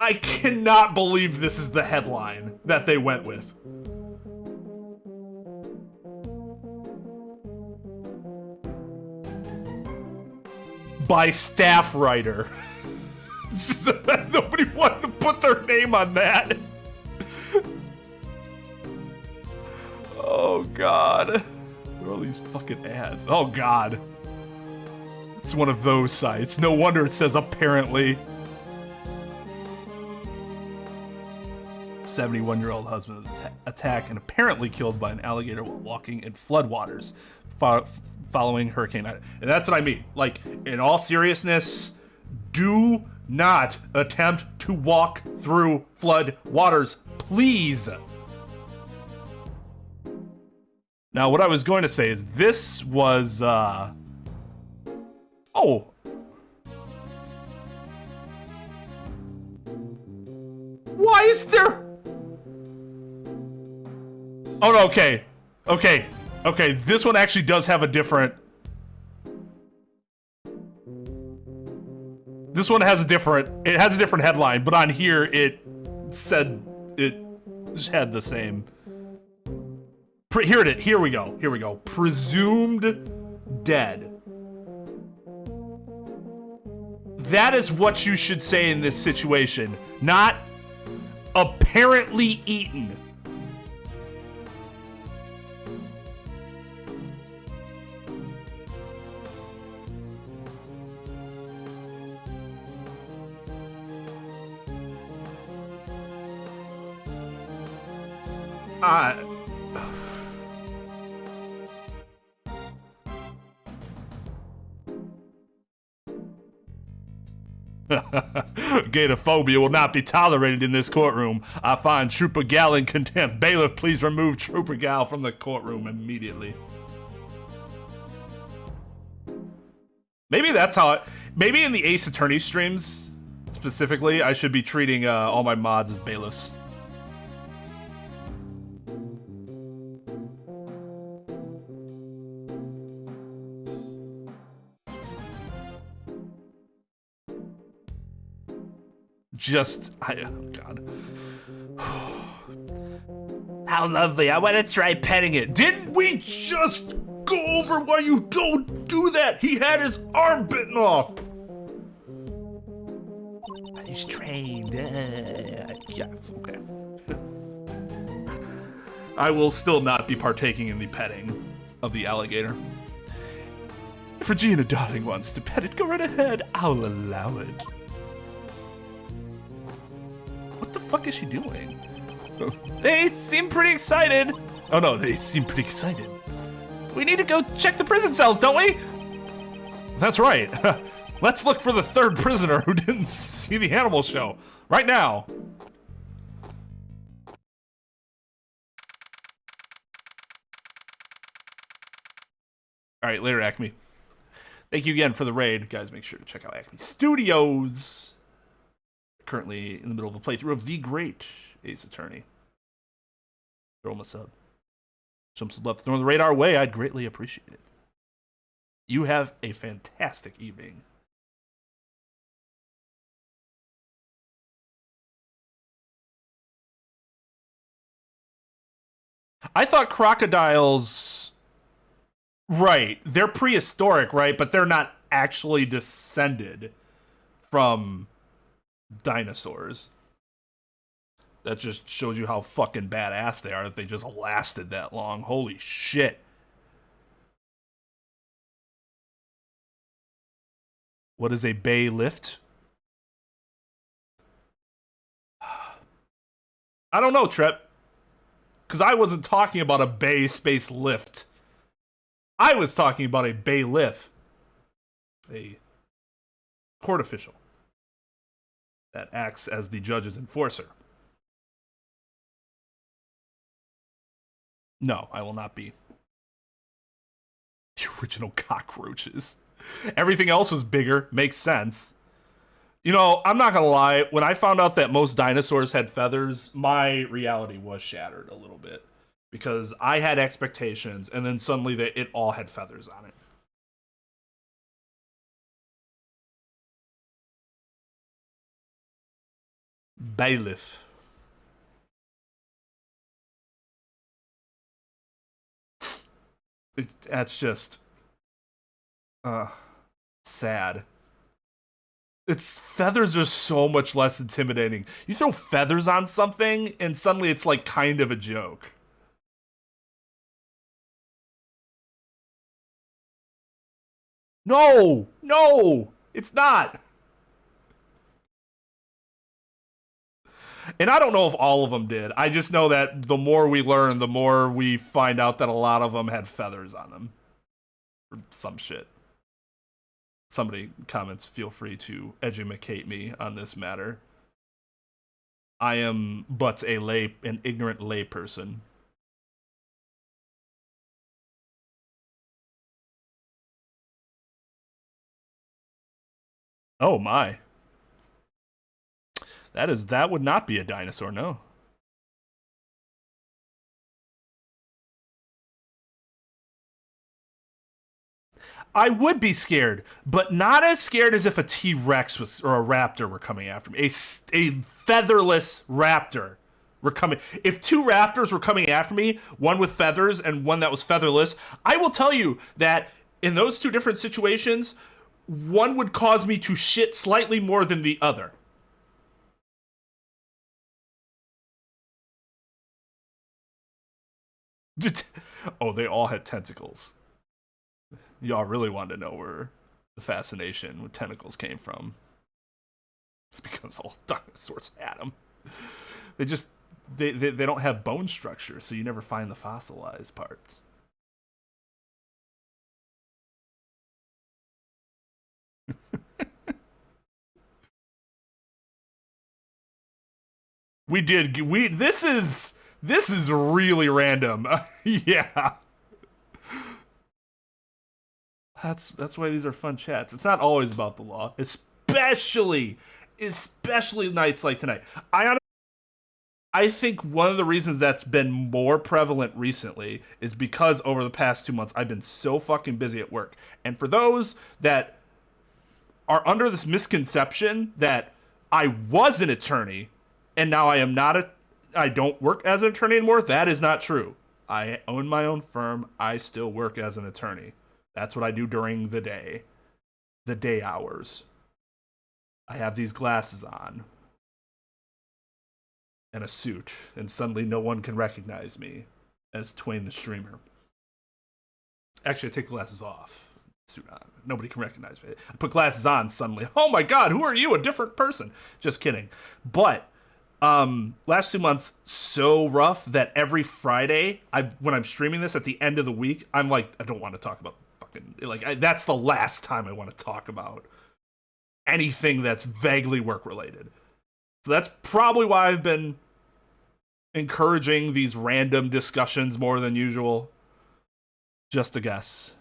I cannot believe this is the headline that they went with. By staff writer. Nobody wanted to put their name on that. Oh God. What are all these fucking ads? Oh God. It's one of those sites. No wonder it says apparently. 71-year-old husband was attacked and apparently killed by an alligator while walking in floodwaters following Hurricane Ida. And that's what I mean. Like, in all seriousness, do not attempt to walk through flood waters, please. Now, what I was going to say is this was, oh. Why is there... Oh, no, okay. Okay, this one actually does have a different... This one has a different... It has a different headline, but on here it said... It just had the same... Here we go. Presumed dead. That is what you should say in this situation. Not apparently eaten. Gatophobia will not be tolerated in this courtroom. I find Trooper Gal in contempt. Bailiff, please remove Trooper Gal from the courtroom immediately. Maybe that's how it... Maybe in the Ace Attorney streams, specifically, I should be treating all my mods as bailiffs. Oh God. How lovely. I want to try petting it. Didn't we just go over why you don't do that? He had his arm bitten off. He's trained. Yeah, okay. I will still not be partaking in the petting of the alligator. If Regina Darling wants to pet it, go right ahead. I'll allow it. What the fuck is she doing? They seem pretty excited. Oh no, they seem pretty excited. We need to go check the prison cells, don't we? That's right. Let's look for the third prisoner who didn't see the animal show. Right now. Alright, later, Acme. Thank you again for the raid. Guys, make sure to check out Acme Studios. Currently in the middle of a playthrough of The Great Ace Attorney. Throw him a sub. Show him some love. Throw the radar way. I'd greatly appreciate it. You have a fantastic evening. I thought crocodiles... Right. They're prehistoric, right? But they're not actually descended from... dinosaurs. That just shows you how fucking badass they are, that they just lasted that long. Holy shit. What is a bay lift? I don't know, Trep. Because I wasn't talking about a bay space lift. I was talking about a bailiff. A court official that acts as the judge's enforcer. No, I will not be. The original cockroaches. Everything else was bigger. Makes sense. You know, I'm not gonna lie. When I found out that most dinosaurs had feathers, my reality was shattered a little bit. Because I had expectations, and then suddenly it all had feathers on it. Bailiff. That's just sad. Its feathers are so much less intimidating. You throw feathers on something and suddenly it's like kind of a joke. No, it's not. And I don't know if all of them did. I just know that the more we learn, the more we find out that a lot of them had feathers on them. Or some shit. Somebody comments, feel free to edumacate me on this matter. I am but an ignorant lay person. Oh my. That would not be a dinosaur, no. I would be scared, but not as scared as if a T-Rex was or a raptor were coming after me. A featherless raptor were coming. If two raptors were coming after me, one with feathers and one that was featherless, I will tell you that in those two different situations, one would cause me to shit slightly more than the other. Oh, they all had tentacles. Y'all really wanted to know where the fascination with tentacles came from. It's because all dinosaurs had them. They just they don't have bone structure, so you never find the fossilized parts. This is really random. Yeah. That's why these are fun chats. It's not always about the law, especially nights like tonight. I think one of the reasons that's been more prevalent recently is because over the past 2 months I've been so fucking busy at work. And for those that are under this misconception that I was an attorney and now I am not I don't work as an attorney anymore, that is not true. I own my own firm. I still work as an attorney. That's what I do during the day hours. I have these glasses on and a suit, and suddenly no one can recognize me as Twain the streamer. Actually, I take the glasses off, suit on. Nobody can recognize me. I put glasses on, suddenly, oh my god, who are you? A different person. Just kidding. But last 2 months so rough that every Friday, when I'm streaming this at the end of the week, I'm like, I don't want to talk about that's the last time I want to talk about anything that's vaguely work related. So that's probably why I've been encouraging these random discussions more than usual. Just a guess.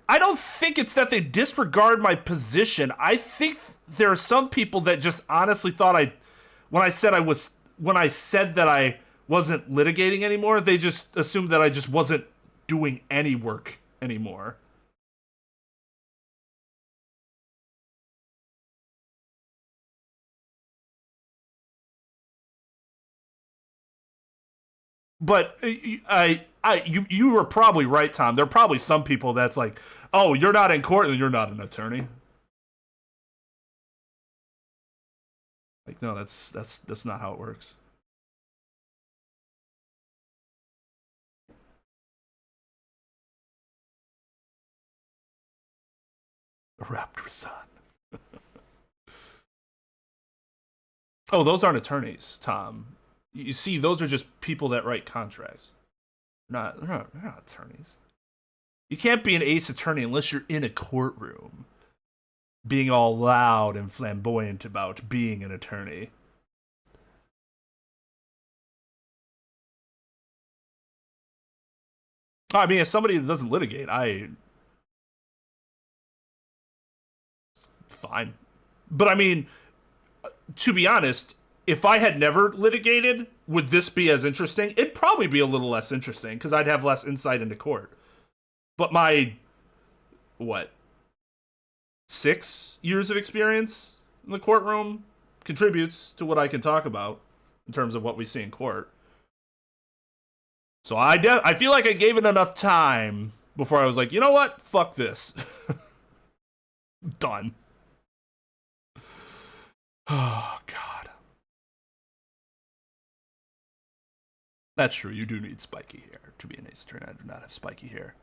I don't think it's that they disregard my position. I think there are some people that just honestly thought when I said that I wasn't litigating anymore, they just assumed that I just wasn't doing any work anymore. But you were probably right, Tom. There are probably some people that's like, oh, you're not in court and you're not an attorney. Like, no, that's not how it works. A raptor son. Oh, those aren't attorneys, Tom. You see, those are just people that write contracts. They're not attorneys. You can't be an ace attorney unless you're in a courtroom, being all loud and flamboyant about being an attorney. I mean, as somebody that doesn't litigate, fine. But I mean, to be honest, if I had never litigated, would this be as interesting? It'd probably be a little less interesting because I'd have less insight into court. But my, 6 years of experience in the courtroom contributes to what I can talk about in terms of what we see in court. So I feel like I gave it enough time before I was like, you know what? Fuck this. Done. Oh, God. That's true. You do need spiky hair to be an ace attorney. I do not have spiky hair.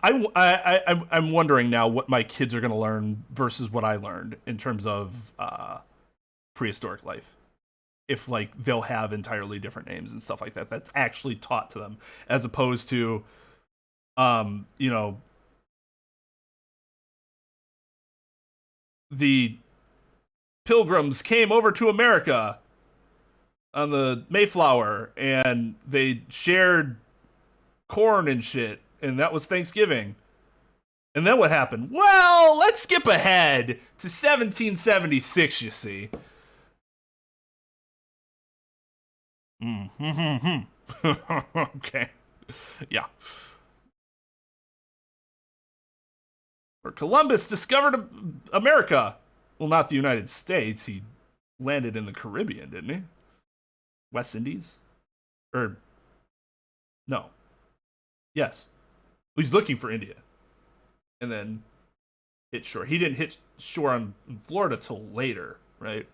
I'm wondering now what my kids are going to learn versus what I learned in terms of prehistoric life. If like they'll have entirely different names and stuff like that, that's actually taught to them, as opposed to, the Pilgrims came over to America on the Mayflower and they shared corn and shit, and that was Thanksgiving. And then what happened? Well, let's skip ahead to 1776, you see. Okay. Yeah. Where Columbus discovered America. Well, not the United States. He landed in the Caribbean, didn't he? West Indies? Or, no. Yes. He's looking for India. And then hit shore. He didn't hit shore on Florida till later, right?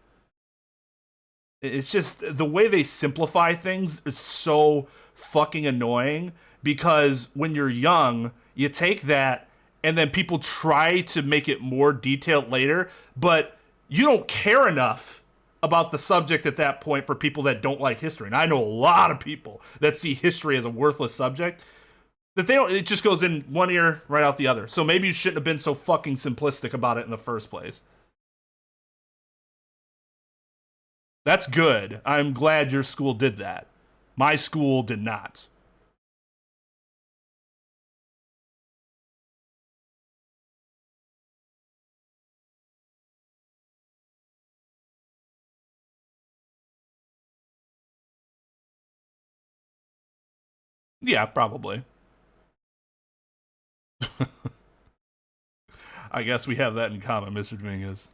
It's just the way they simplify things is so fucking annoying, because when you're young, you take that and then people try to make it more detailed later, but you don't care enough about the subject at that point for people that don't like history. And I know a lot of people that see history as a worthless subject, that they don't, it just goes in one ear right out the other. So maybe you shouldn't have been so fucking simplistic about it in the first place. That's good. I'm glad your school did that. My school did not. Yeah, probably. I guess we have that in common, Mr. Dominguez.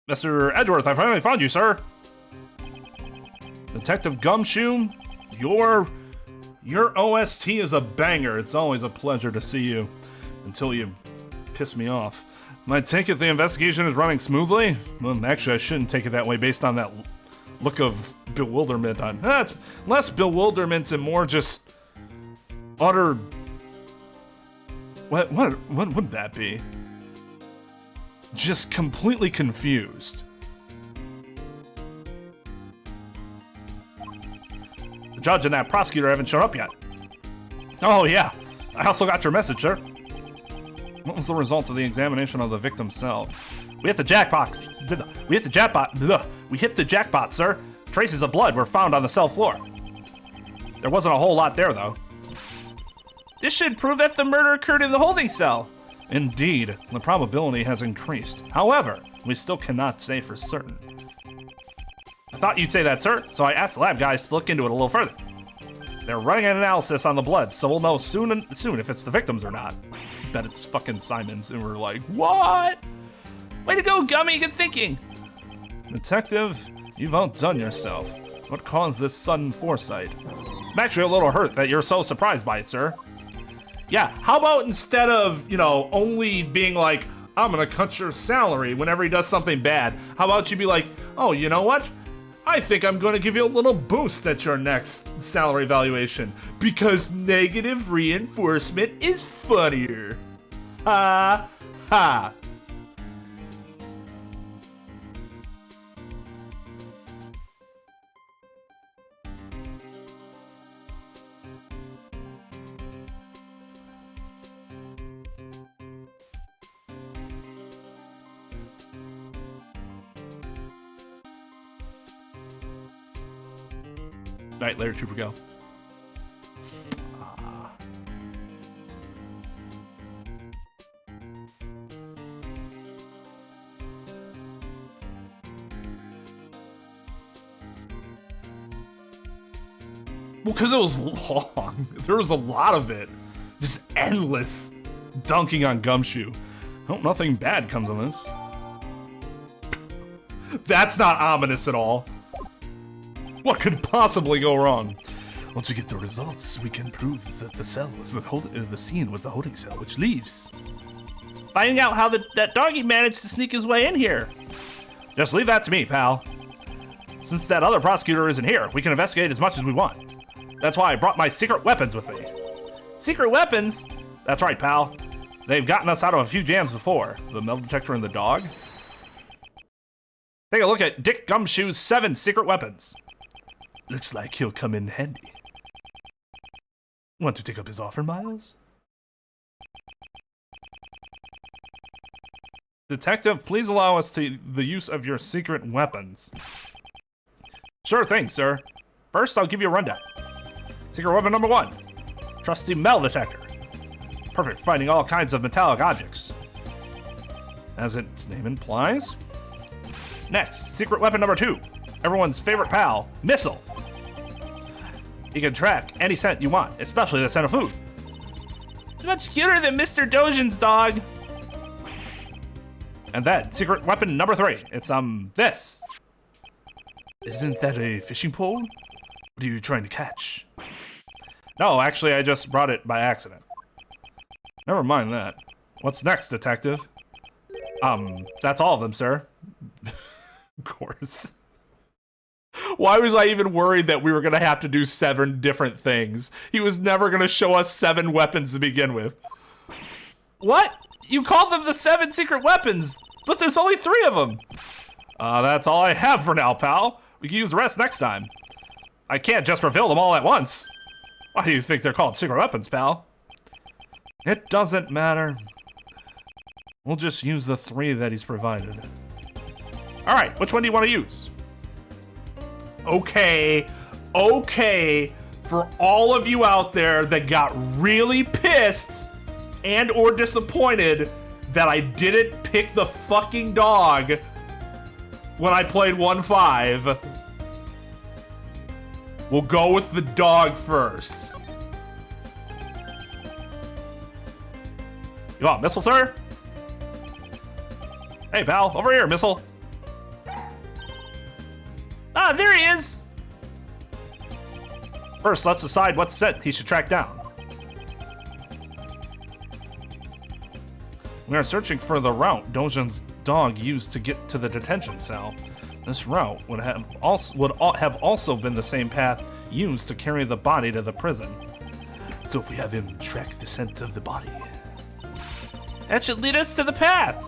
Mr. Edgeworth, I finally found you, sir. Detective Gumshoe, your OST is a banger. It's always a pleasure to see you, until you piss me off. I take it the investigation is running smoothly? Well, actually, I shouldn't take it that way based on that look of bewilderment on... It's less bewilderment and more just utter... What would that be? Just completely confused. The judge and that prosecutor haven't shown up yet. Oh yeah, I also got your message, sir. What was the result of the examination of the victim's cell? We hit the jackpot. We hit the jackpot, sir. Traces of blood were found on the cell floor. There wasn't a whole lot there, though. This should prove that the murder occurred in the holding cell. Indeed, the probability has increased. However, we still cannot say for certain. I thought you'd say that, sir, so I asked the lab guys to look into it a little further. They're running an analysis on the blood, so we'll know soon if it's the victims or not. Bet it's fucking Simon's, and we're like, what? Way to go, Gummy, good thinking. Detective, you've outdone yourself. What caused this sudden foresight? I'm actually a little hurt that you're so surprised by it, sir. Yeah, how about instead of, only being like, I'm gonna cut your salary whenever he does something bad, how about you be like, oh, you know what? I think I'm gonna give you a little boost at your next salary evaluation because negative reinforcement is funnier. Ha ha. Night later, Trooper, go. Well, because it was long. There was a lot of it. Just endless dunking on Gumshoe. Hope nothing bad comes of this. That's not ominous at all. What could possibly go wrong? Once we get the results, we can prove that the cell was the scene was the holding cell, which leaves. Finding out how that doggy managed to sneak his way in here. Just leave that to me, pal. Since that other prosecutor isn't here, we can investigate as much as we want. That's why I brought my secret weapons with me. Secret weapons? That's right, pal. They've gotten us out of a few jams before. The metal detector and the dog. Take a look at Dick Gumshoe's 7 secret weapons. Looks like he'll come in handy. Want to take up his offer, Miles? Detective, please allow us the use of your secret weapons. Sure thing, sir. First, I'll give you a rundown. Secret weapon number 1. Trusty metal detector. Perfect for finding all kinds of metallic objects. As its name implies. Next, secret weapon number 2. Everyone's favorite pal, Missile. You can track any scent you want, especially the scent of food. It's much cuter than Mr. Dojan's dog. And then, secret weapon number 3. It's, this. Isn't that a fishing pole? What are you trying to catch? No, actually, I just brought it by accident. Never mind that. What's next, detective? That's all of them, sir. Of course. Why was I even worried that we were gonna have to do 7 different things? He was never gonna show us 7 weapons to begin with. What? You called them the 7 secret weapons, but there's only 3 of them. That's all I have for now, pal. We can use the rest next time. I can't just reveal them all at once. Why do you think they're called secret weapons, pal? It doesn't matter. We'll just use the 3 that he's provided. All right, which one do you want to use? Okay, for all of you out there that got really pissed and or disappointed that I didn't pick the fucking dog when I played 1-5, we'll go with the dog first. You want Missile, sir? Hey, pal, over here, Missile. Ah, there he is! First, let's decide what scent he should track down. We are searching for the route Dojan's dog used to get to the detention cell. This route would have also been the same path used to carry the body to the prison. So if we have him track the scent of the body, that should lead us to the path.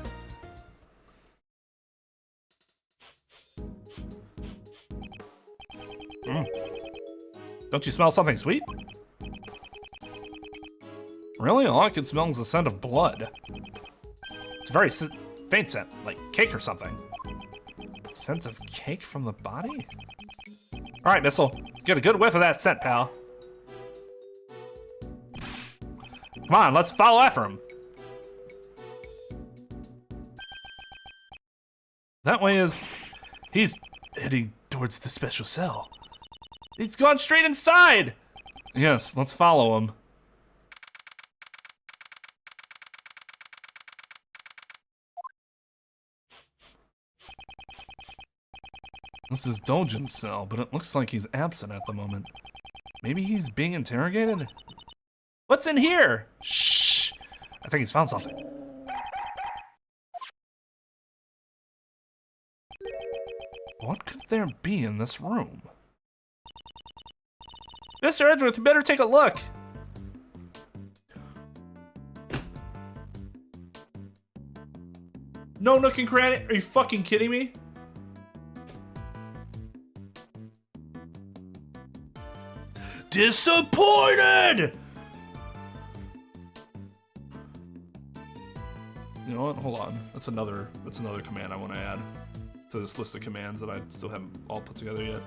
Don't you smell something sweet? Really? All I can smell is the scent of blood. It's a very faint scent, like cake or something. Scent of cake from the body? All right, Missile. Get a good whiff of that scent, pal. Come on, let's follow after him. That way he's heading towards the special cell. He's gone straight inside. Yes, let's follow him. This is Dojan's cell, but it looks like he's absent at the moment. Maybe he's being interrogated? What's in here? Shh! I think he's found something. What could there be in this room? Mr. Edgeworth, you better take a look. No nook and cranny? Are you fucking kidding me? Disappointed! You know what? Hold on. That's another command I want to add to this list of commands that I still haven't all put together yet.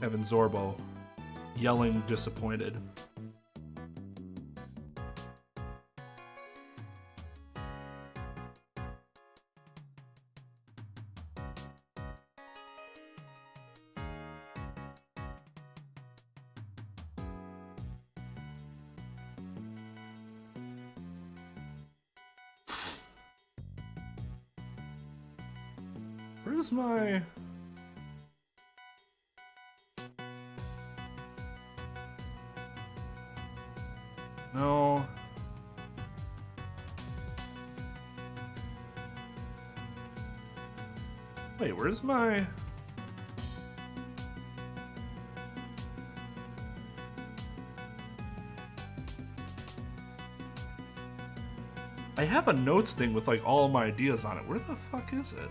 Evan Zorbo yelling disappointed. Where's my... No. Wait, where's my... I have a notes thing with like all of my ideas on it. Where the fuck is it?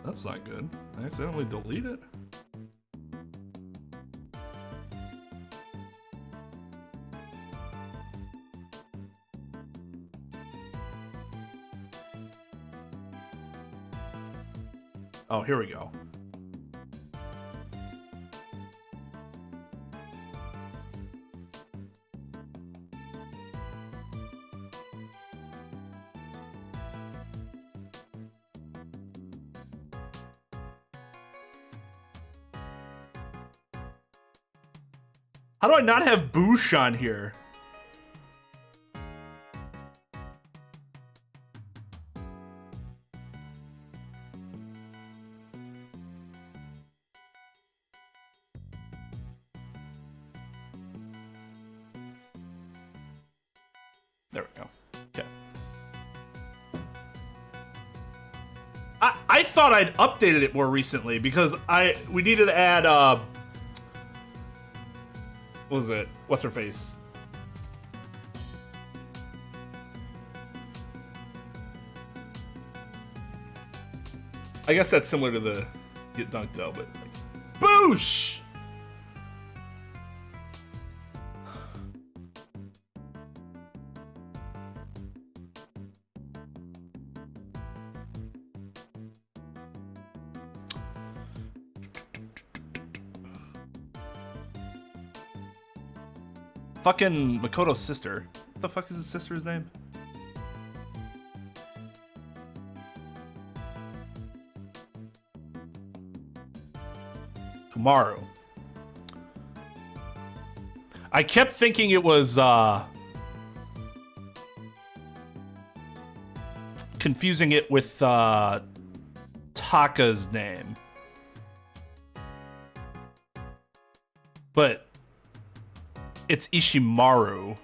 That's not good. I accidentally delete it. Oh, here we go. How do I not have Boosh on here? There we go. Okay. I thought I'd updated it more recently because we needed to add what was it? What's her face? I guess that's similar to the get dunked though, but like, boosh! Fucking Makoto's sister. What the fuck is his sister's name? Kumaru. I kept thinking it was confusing it with Taka's name. But it's Ishimaru.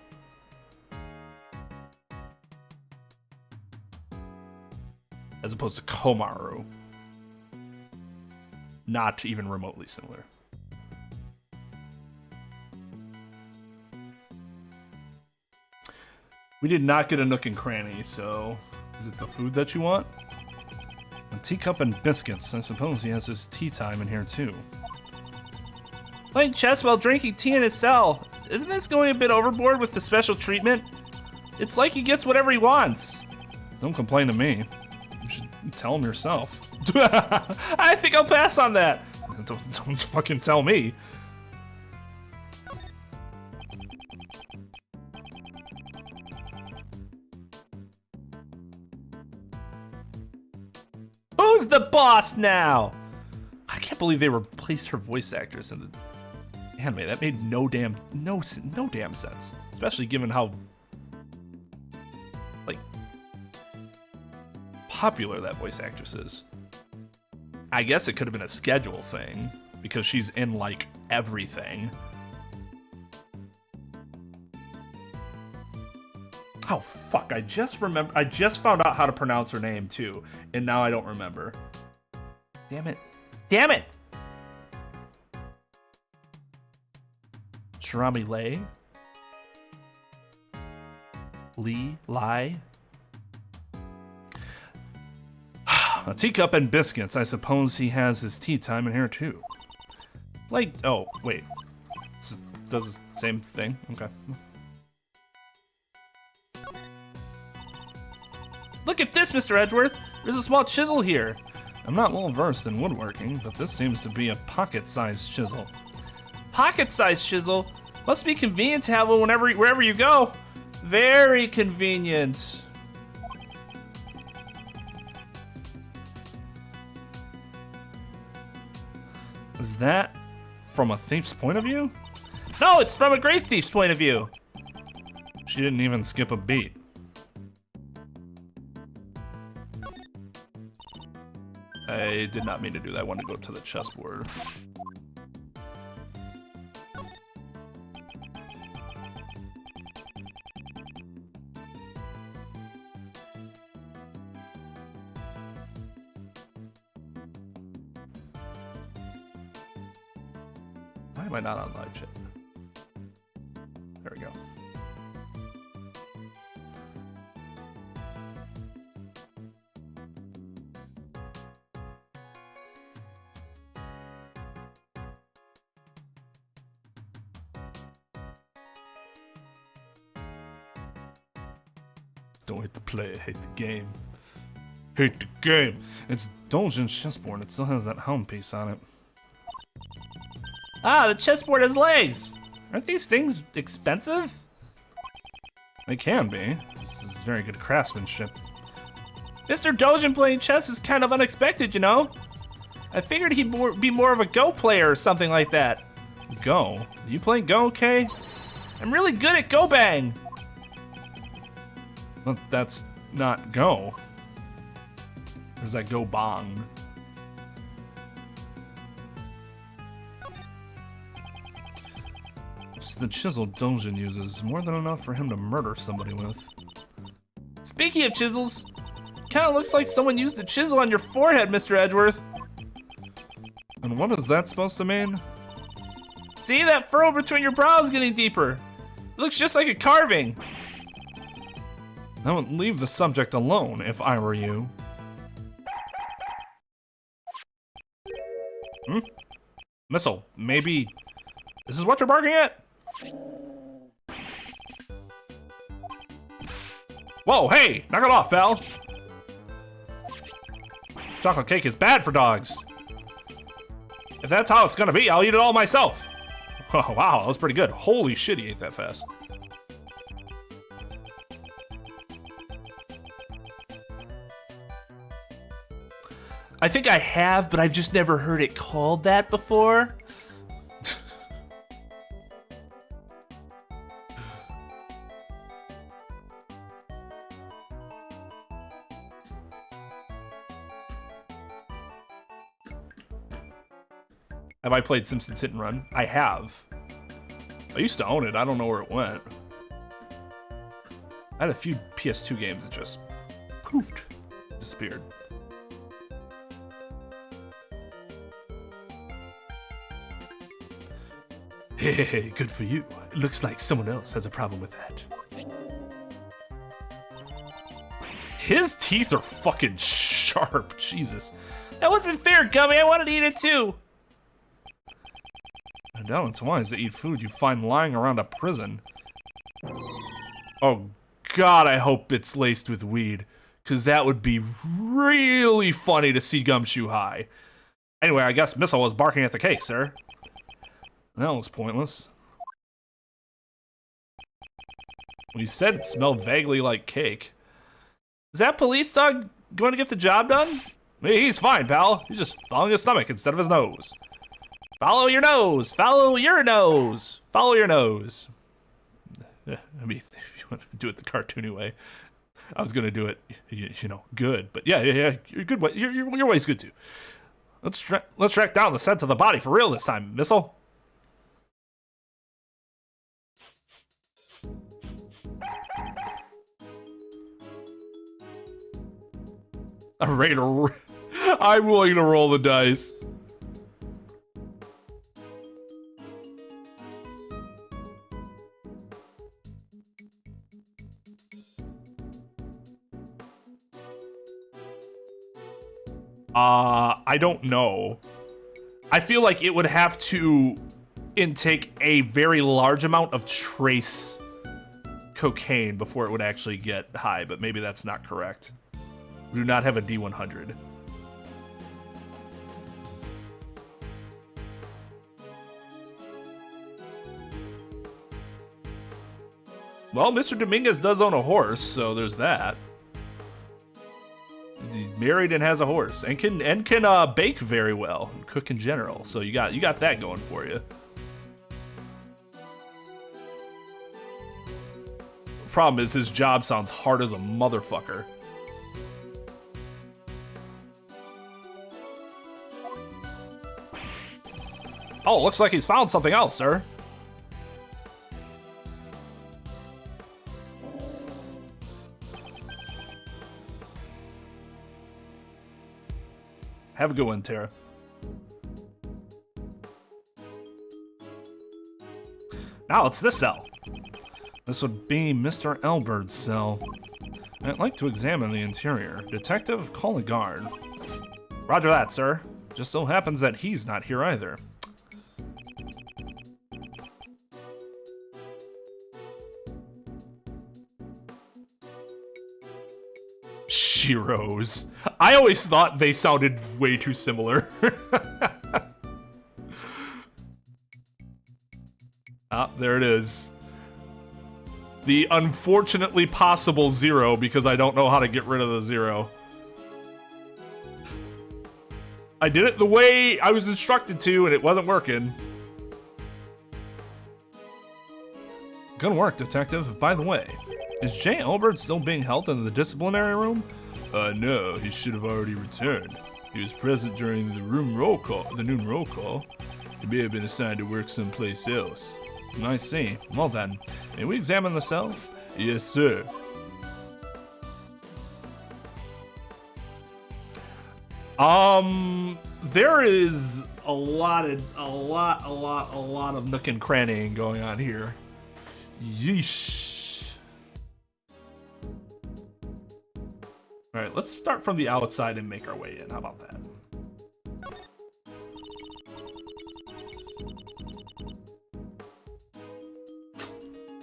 As opposed to Komaru. Not even remotely similar. We did not get a nook and cranny, so is it the food that you want? A teacup and biscuits. I suppose he has his tea time in here too. Playing chess while drinking tea in his cell. Isn't this going a bit overboard with the special treatment? It's like he gets whatever he wants. Don't complain to me. You should tell him yourself. I think I'll pass on that. Don't fucking tell me. Who's the boss now? I can't believe they replaced her voice actress in the anime. That made no damn sense. Especially given how, like, popular that voice actress is. I guess it could have been a schedule thing, because she's in, like, everything. Oh, fuck, I just found out how to pronounce her name, too, and now I don't remember. Damn it. Damn it! Shirami Lai? A teacup and biscuits. I suppose he has his tea time in here, too. Like, oh, wait. This does the same thing? Okay. Look at this, Mr. Edgeworth! There's a small chisel here. I'm not well versed in woodworking, but this seems to be a pocket-sized chisel. Pocket-sized chisel? Must be convenient to have one wherever you go. Very convenient. Is that from a thief's point of view? No, it's from a great thief's point of view. She didn't even skip a beat. I did not mean to do that. I wanted to go to the chessboard. Why am I not on live chat? There we go. Don't hate the play, hate the game. Hate the game. It's Doljin's chessboard. It still has that helm piece on it. Ah, the chessboard has legs. Aren't these things expensive? They can be. This is very good craftsmanship. Mr. Doljin playing chess is kind of unexpected, you know? I figured he'd be more of a Go player or something like that. Go? Are you playing Go, Kay? I'm really good at Go Bang. But that's not Go. There's that Go Bong. The chisel Doljin uses is more than enough for him to murder somebody with. Speaking of chisels, kinda looks like someone used a chisel on your forehead, Mr. Edgeworth. And what is that supposed to mean? See, that furrow between your brows getting deeper. It looks just like a carving. I would leave the subject alone if I were you. Missile, maybe this is what you're barking at? Whoa, hey, knock it off, Val. Chocolate cake is bad for dogs. If that's how it's gonna be, I'll eat it all myself. Oh, wow, that was pretty good. Holy shit, he ate that fast. I think I have, but I've just never heard it called that before. Have I played Simpsons Hit and Run? I have. I used to own it. I don't know where it went. I had a few PS2 games that just poofed, disappeared. Hey, good for you. It looks like someone else has a problem with that. His teeth are fucking sharp. Jesus. That wasn't fair, Gummy. I wanted to eat it too. I doubt it's wise to eat food you find lying around a prison. Oh God, I hope it's laced with weed, because that would be really funny to see Gumshoe high. Anyway, I guess Missile was barking at the cake, sir. That was pointless. When you said it smelled vaguely like cake. Is that police dog going to get the job done? He's fine, pal. He's just following his stomach instead of his nose. Follow your nose. Follow your nose. Follow your nose. I mean, if you want to do it the cartoony way, I was gonna do it, you know, good. But yeah, you're good. Your way's good too. Let's track down the scent of the body for real this time, Missile. I'm ready to. I'm willing to roll the dice. I don't know. I feel like it would have to intake a very large amount of trace cocaine before it would actually get high, but maybe that's not correct. We do not have a D100. Well, Mr. Dominguez does own a horse, so there's that. He's married and has a horse, and can bake very well, and cook in general. So you got that going for you. Problem is, his job sounds hard as a motherfucker. Oh, looks like he's found something else, sir. Have a good one, Tara. Now it's this cell. This would be Mr. Elbert's cell. I'd like to examine the interior. Detective, call a guard. Roger that, sir. Just so happens that he's not here either. Shiros. I always thought they sounded way too similar. Ah, there it is. The unfortunately possible 0, because I don't know how to get rid of the 0. I did it the way I was instructed to, and it wasn't working. Good work, detective. By the way, is Jay Albert still being held in the disciplinary room? No, he should have already returned. He was present during the noon roll call. He may have been assigned to work someplace else. I see. Well then, may we examine the cell? Yes, sir. There is a lot of nook and crannying going on here. Yeesh. All right, let's start from the outside and make our way in. How about that?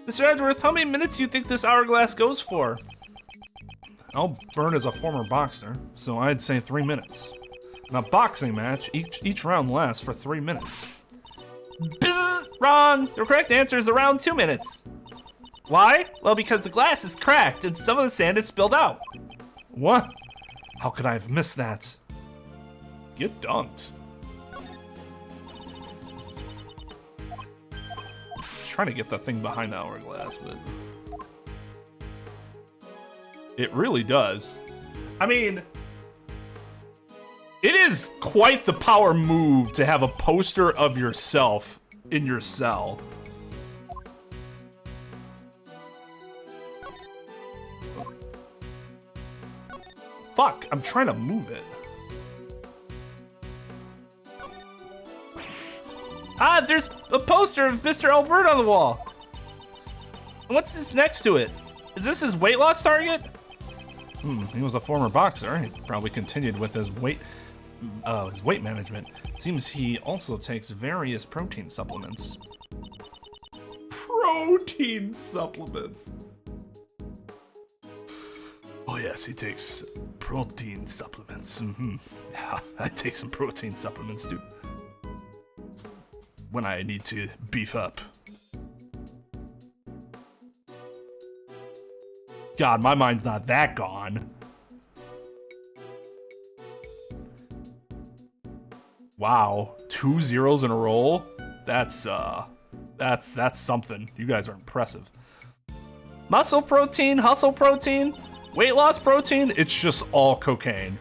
Mr. Edgeworth, how many minutes do you think this hourglass goes for? Byrne is a former boxer, so I'd say 3 minutes. In a boxing match, each round lasts for 3 minutes. Bzz, wrong! The correct answer is around 2 minutes. Why? Well, because the glass is cracked and some of the sand is spilled out. What? How could I have missed that? Get dunked. Trying to get that thing behind the hourglass, but it really does. I mean, it is quite the power move to have a poster of yourself in your cell. Fuck, I'm trying to move it. Ah, there's a poster of Mr. Albert on the wall. What's this next to it? Is this his weight loss target? He was a former boxer. He probably continued with his weight management. It seems he also takes various protein supplements. Protein supplements. Oh yes, he takes protein supplements. Yeah, I take some protein supplements too. When I need to beef up. God, my mind's not that gone. Wow, 2 zeros in a row. That's something. You guys are impressive. Muscle protein, hustle protein, weight loss protein. It's just all cocaine.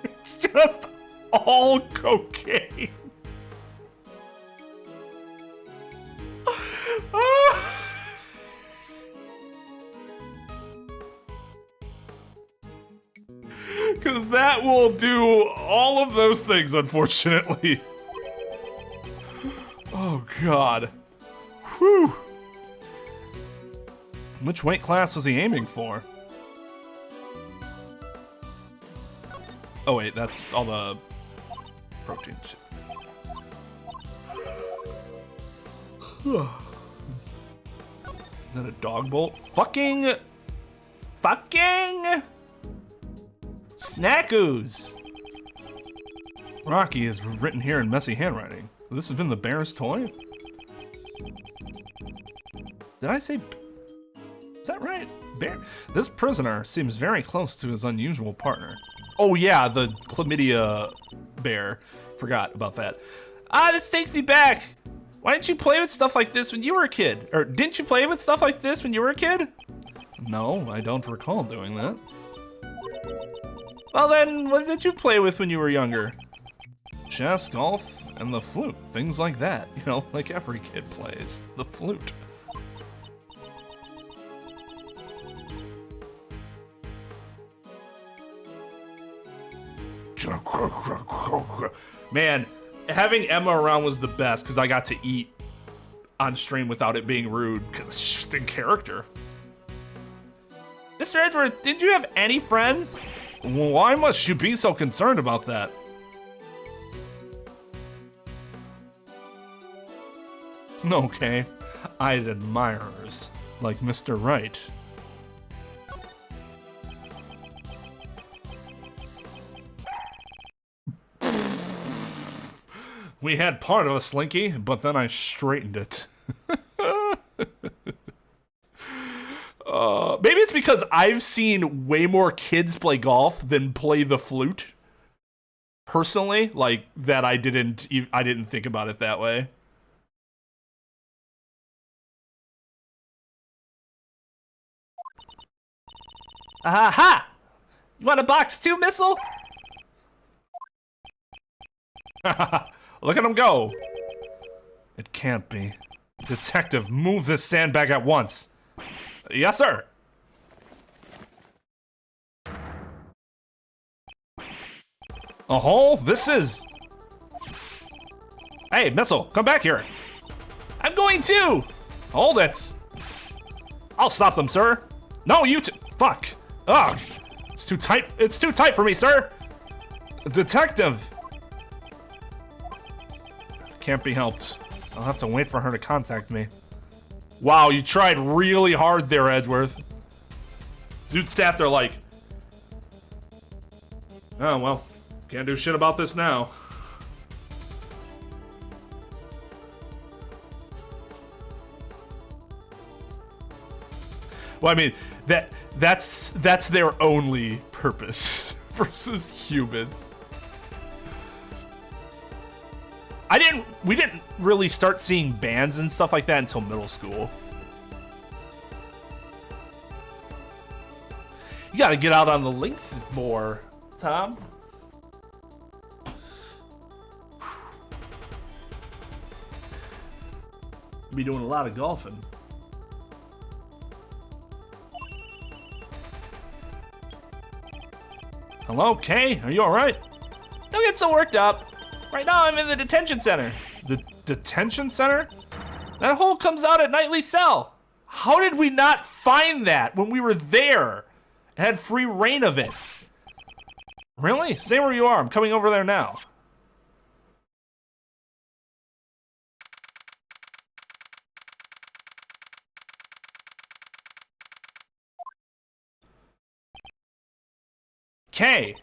It's just all cocaine. Because that will do all of those things, unfortunately. Oh, God. Whew. Which weight class was he aiming for? Oh, wait, that's all the protein shit. Is that a dog bolt? Fucking Snackoos! Rocky is written here in messy handwriting. This has been the bear's toy? Did I say... Is that right? Bear? This prisoner seems very close to his unusual partner. Oh yeah, the chlamydia bear. Forgot about that. Ah, this takes me back! Why didn't you play with stuff like this when you were a kid? Or didn't you play with stuff like this when you were a kid? No, I don't recall doing that. Well then, what did you play with when you were younger? Chess, golf, and the flute. Things like that. You know, like every kid plays. The flute. Man, having Emma around was the best because I got to eat on stream without it being rude because it's just in character. Mr. Edgeworth, did you have any friends? Why must you be so concerned about that? Okay, I had admirers, like Mr. Wright. We had part of a slinky, but then I straightened it. Maybe it's because I've seen way more kids play golf than play the flute. Personally, like that I didn't think about it that way. Aha! You want a box too, Missile? Look at him go! It can't be. Detective, move this sandbag at once. Yes, sir. A hole? This is... Hey, Missile, come back here. I'm going to! Hold it. I'll stop them, sir. No, you fuck. Ugh. It's too tight. It's too tight for me, sir. Detective. Can't be helped. I'll have to wait for her to contact me. Wow, you tried really hard there, Edgeworth. Dude sat there like... Oh, well. Can't do shit about this now. Well, I mean, that's their only purpose versus humans. We didn't really start seeing bands and stuff like that until middle school. You gotta get out on the links more, Tom. Be doing a lot of golfing. Hello, Kay? Are you alright? Don't get so worked up. Right now I'm in the detention center. The detention center? That hole comes out at Nightly Cell. How did we not find that when we were there? It had free reign of it. Really? Stay where you are. I'm coming over there now. Kay!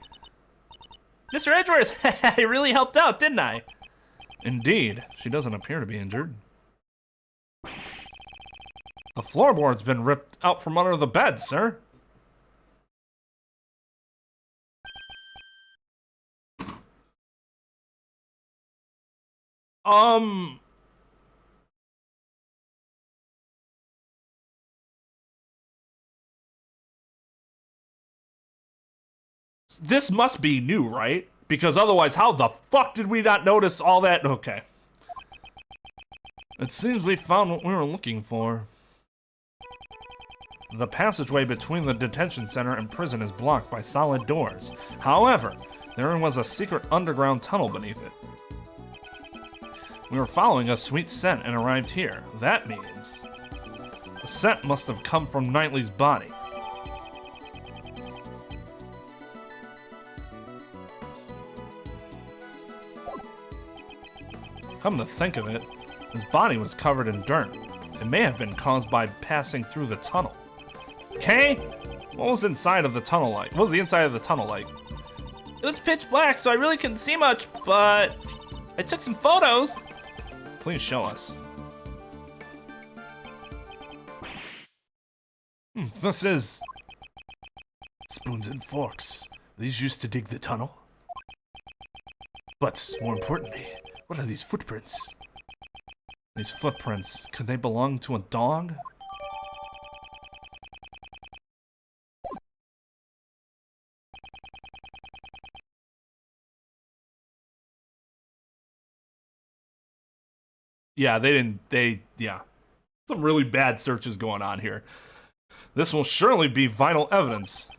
Mr. Edgeworth, I really helped out, didn't I? Indeed. She doesn't appear to be injured. The floorboard's been ripped out from under the bed, sir. This must be new, right? Because otherwise, how the fuck did we not notice all that? Okay. It seems we found what we were looking for. The passageway between the detention center and prison is blocked by solid doors. However, there was a secret underground tunnel beneath it. We were following a sweet scent and arrived here. That means the scent must have come from Knightley's body. Come to think of it, his body was covered in dirt. It may have been caused by passing through the tunnel. Okay? What was inside of the tunnel like? What was the inside of the tunnel like? It was pitch black, so I really couldn't see much, but I took some photos. Please show us. This is spoons and forks. These used to dig the tunnel. But more importantly, what are these footprints? These footprints, could they belong to a dog? Yeah, yeah. Some really bad searches going on here. This will surely be vital evidence.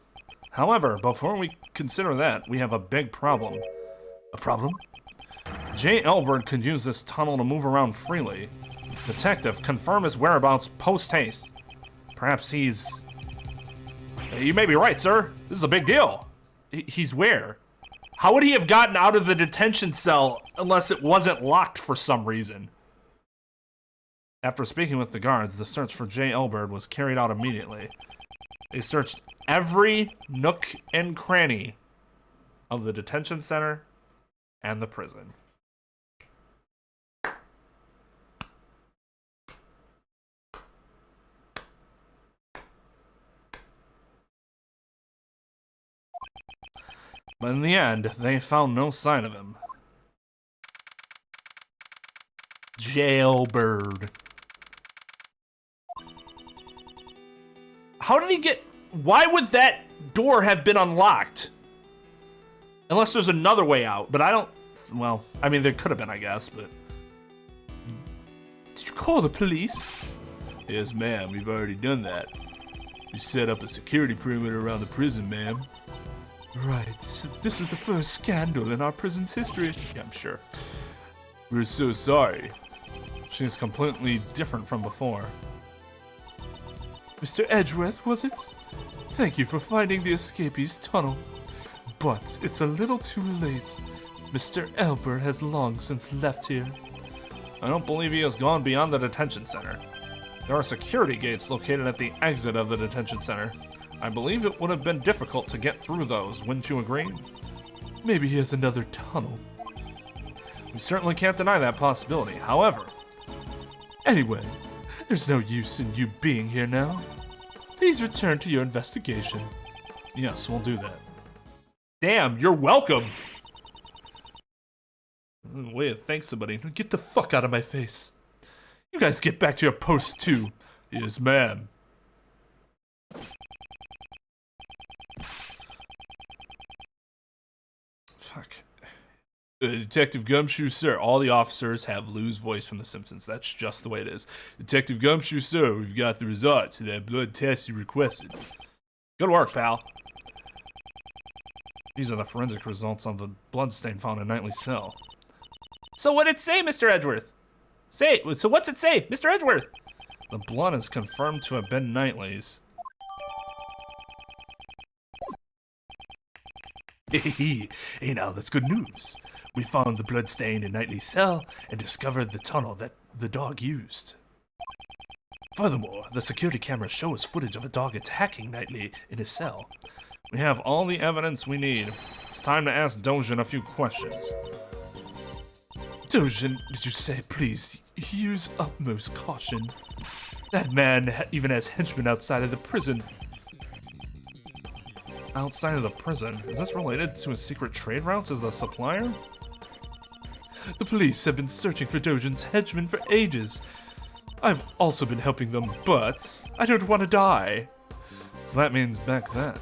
However, before we consider that, we have a big problem. A problem? J. Elbert could use this tunnel to move around freely. Detective, confirm his whereabouts post-haste. Perhaps he's... You may be right, sir. This is a big deal. He's where? How would he have gotten out of the detention cell unless it wasn't locked for some reason? After speaking with the guards, the search for J. Elbert was carried out immediately. They searched every nook and cranny of the detention center and the prison. But in the end, they found no sign of him. Jailbird. How did he get... Why would that door have been unlocked? Unless there's another way out, but I don't... Well, I mean, there could have been, I guess, but... Did you call the police? Yes, ma'am, we've already done that. We set up a security perimeter around the prison, ma'am. Right, so this is the first scandal in our prison's history. Yeah, I'm sure. We're so sorry. She's completely different from before. Mr. Edgeworth, was it? Thank you for finding the escapee's tunnel. But it's a little too late. Mr. Elbert has long since left here. I don't believe he has gone beyond the detention center. There are security gates located at the exit of the detention center. I believe it would have been difficult to get through those, wouldn't you agree? Maybe he has another tunnel. We certainly can't deny that possibility. However, anyway, there's no use in you being here now. Please return to your investigation. Yes, we'll do that. Damn, you're welcome. Wait, thanks somebody. Get the fuck out of my face. You guys get back to your post too. Yes, ma'am. Fuck. Detective Gumshoe, sir. All the officers have Lou's voice from The Simpsons. That's just the way it is. Detective Gumshoe, sir. We've got the results of that blood test you requested. Good work, pal. These are the forensic results on the bloodstain found in Knightley's cell. So what did it say, Mr. Edgeworth? So what's it say, Mr. Edgeworth? The blood is confirmed to have been Knightley's. Hey, now that's good news. We found the bloodstain in Knightley's cell and discovered the tunnel that the dog used. Furthermore, the security cameras show us footage of a dog attacking Knightley in his cell. We have all the evidence we need. It's time to ask Dojin a few questions. Dojin, did you say, please, use utmost caution? That man even has henchmen outside of the prison. Outside of the prison? Is this related to his secret trade routes as the supplier? The police have been searching for Dojin's henchmen for ages. I've also been helping them, but I don't want to die. So that means back then.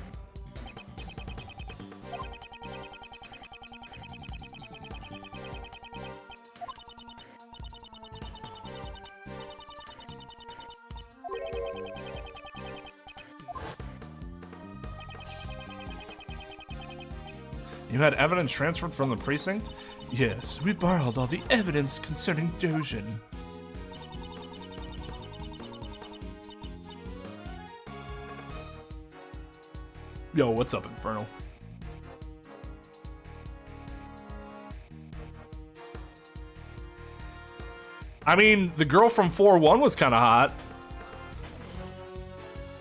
You had evidence transferred from the precinct? Yes, we borrowed all the evidence concerning Dojin. Yo, what's up, Infernal? I mean, the girl from 4-1 was kind of hot.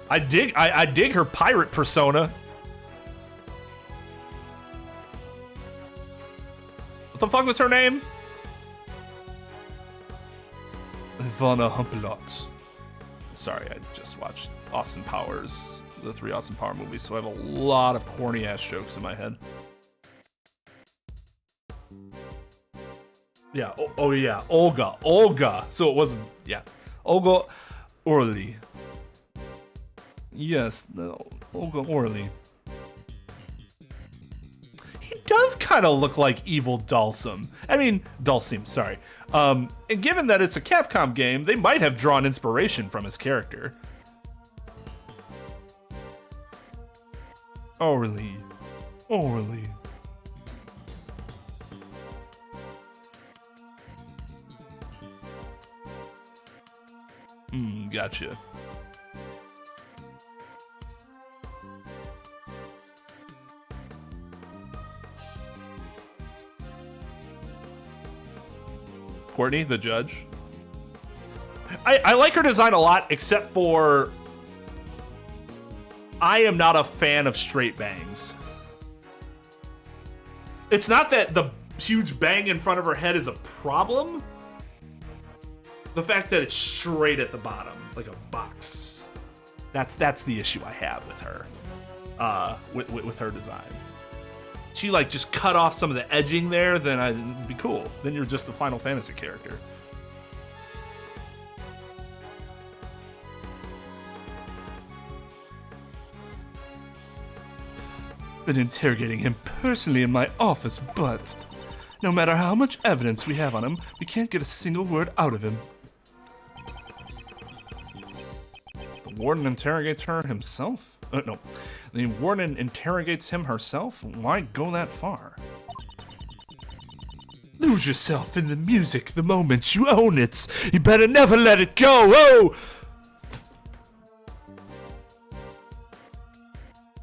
I dig her pirate persona. What the fuck was her name? Ivana Humpelot. Sorry, I just watched Austin Powers, the 3 Austin Power movies, so I have a lot of corny ass jokes in my head. Yeah, oh yeah, Olga. So it wasn't, yeah. Olga Orly. Yes, Olga Orly. He does kind of look like evil Dulcim. I mean, Dulcim, sorry. And given that it's a Capcom game, they might have drawn inspiration from his character. Orly. Gotcha. Courtney the Judge. I like her design a lot, except for I am not a fan of straight bangs. It's not that the huge bang in front of her head is a problem. The fact that it's straight at the bottom, like a box. That's the issue I have with her. With her design. She like just cut off some of the edging there, then I'd be cool. Then you're just a Final Fantasy character. Been interrogating him personally in my office, but no matter how much evidence we have on him, we can't get a single word out of him. The warden interrogates her himself? No. The warden interrogates him herself? Why go that far? Lose yourself in the music the moment you own it. You better never let it go. Oh!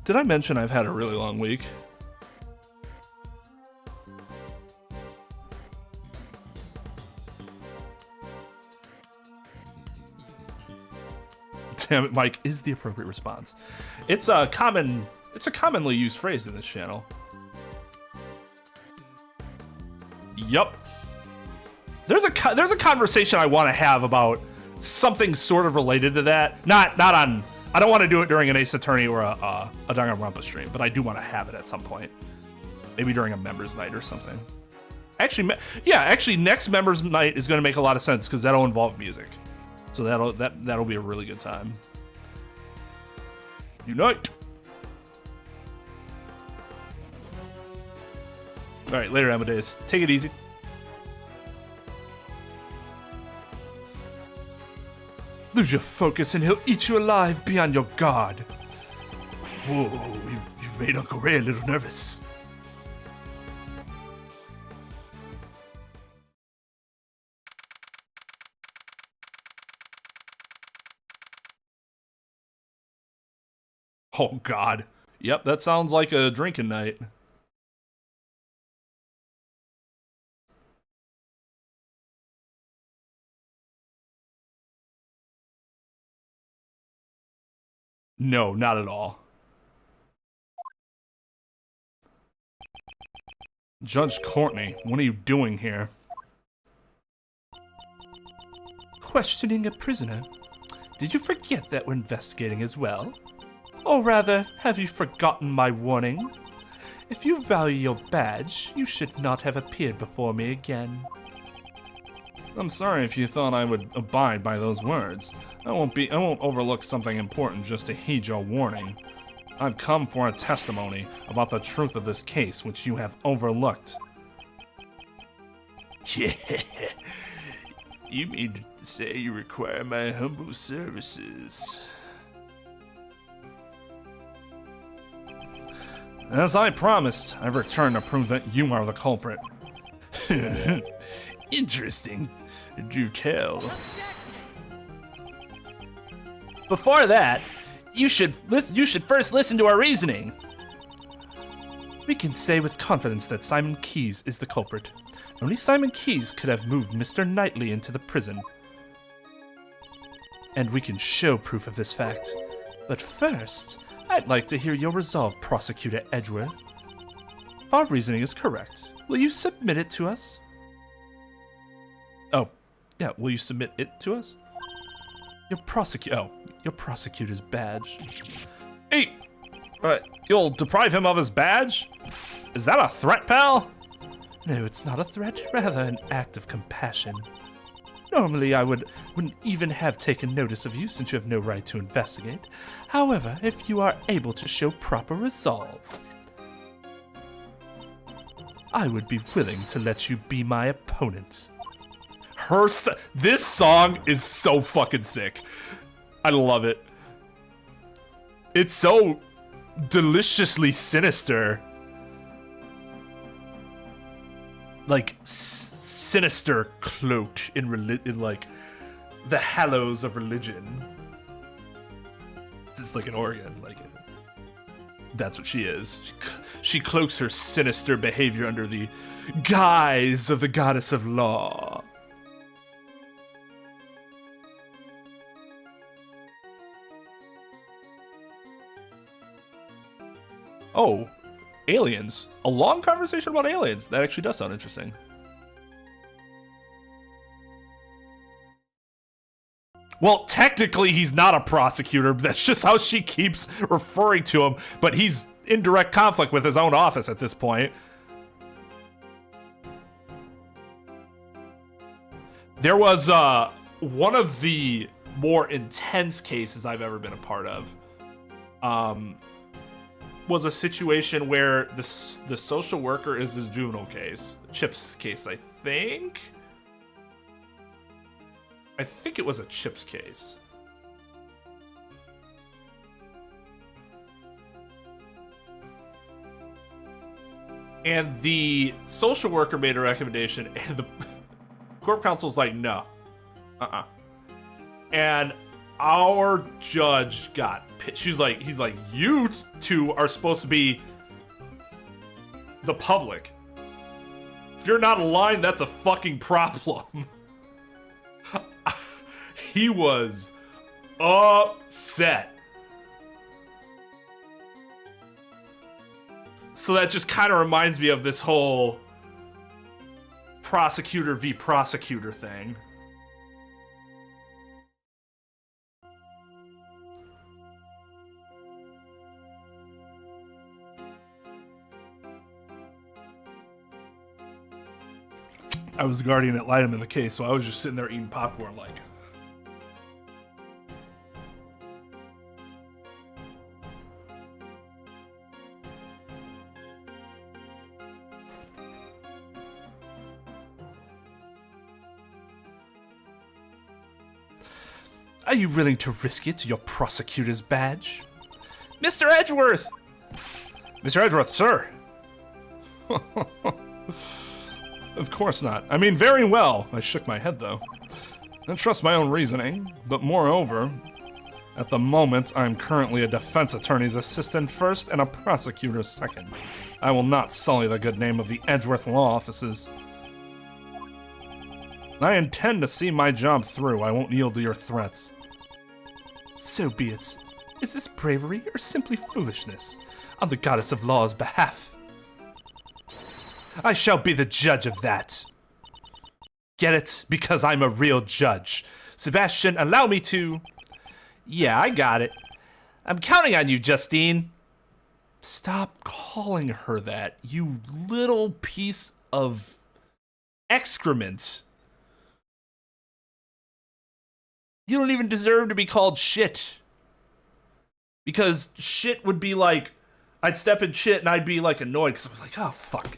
Did I mention I've had a really long week? Damn it, Mike is the appropriate response. It's a commonly used phrase in this channel. Yup. There's a conversation I want to have about something sort of related to that. Not on. I don't want to do it during an Ace Attorney or a Danganronpa stream, but I do want to have it at some point. Maybe during a members night or something. Actually, next members night is going to make a lot of sense because that'll involve music. So that'll be a really good time. Unite! Alright, later, Amadeus. Take it easy. Lose your focus and he'll eat you alive beyond your guard. Whoa, you've made Uncle Ray a little nervous. Oh, God. Yep, that sounds like a drinking night. No, not at all. Judge Courtney, what are you doing here? Questioning a prisoner. Did you forget that we're investigating as well? Or rather, have you forgotten my warning? If you value your badge, you should not have appeared before me again. I'm sorry if you thought I would abide by those words. I won't overlook something important just to heed your warning. I've come for a testimony about the truth of this case, which you have overlooked. Yeah. You mean to say you require my humble services? As I promised, I've returned to prove that you are the culprit. Interesting. Do tell. Before that, you should first listen to our reasoning. We can say with confidence that Simon Keyes is the culprit. Only Simon Keyes could have moved Mr. Knightley into the prison. And we can show proof of this fact. But first, I'd like to hear your resolve, Prosecutor Edgeworth. If our reasoning is correct, will you submit it to us? Oh, yeah, will you submit it to us? Your prosecutor's badge. Hey, you'll deprive him of his badge? Is that a threat, pal? No, it's not a threat, rather an act of compassion. Normally, I wouldn't even have taken notice of you since you have no right to investigate. However, if you are able to show proper resolve, I would be willing to let you be my opponent. This song is so fucking sick. I love it. It's so deliciously sinister. Like sinister cloaked in like the hallows of religion. It's like an organ, like that's what she is. She cloaks her sinister behavior under the guise of the goddess of law. Oh, aliens. A long conversation about aliens. That actually does sound interesting. Well, technically he's not a prosecutor. That's just how she keeps referring to him. But he's in direct conflict with his own office at this point. There was one of the more intense cases I've ever been a part of. Was a situation where the social worker is his juvenile case. Chip's case, I think. I think it was a Chip's case. And the social worker made a recommendation, and the Corp Council's like, no. And our judge got pissed. He's like, you two are supposed to be the public. If you're not aligned, that's a fucking problem. He was upset. So that just kind of reminds me of this whole prosecutor v. prosecutor thing. I was the guardian ad litem in the case, so I was just sitting there eating popcorn like... Are you willing to risk it, your prosecutor's badge? Mr. Edgeworth! Mr. Edgeworth, sir! Of course not. I mean, very well. I shook my head, though. I trust my own reasoning, but moreover, at the moment, I'm currently a defense attorney's assistant first and a prosecutor second. I will not sully the good name of the Edgeworth law offices. I intend to see my job through. I won't yield to your threats. So be it. Is this bravery or simply foolishness on the goddess of law's behalf? I shall be the judge of that. Get it? Because I'm a real judge. Sebastian, allow me to... Yeah, I got it. I'm counting on you, Justine. Stop calling her that, you little piece of excrement. You don't even deserve to be called shit. Because shit would be like, I'd step in shit and I'd be like annoyed because I was like, oh fuck.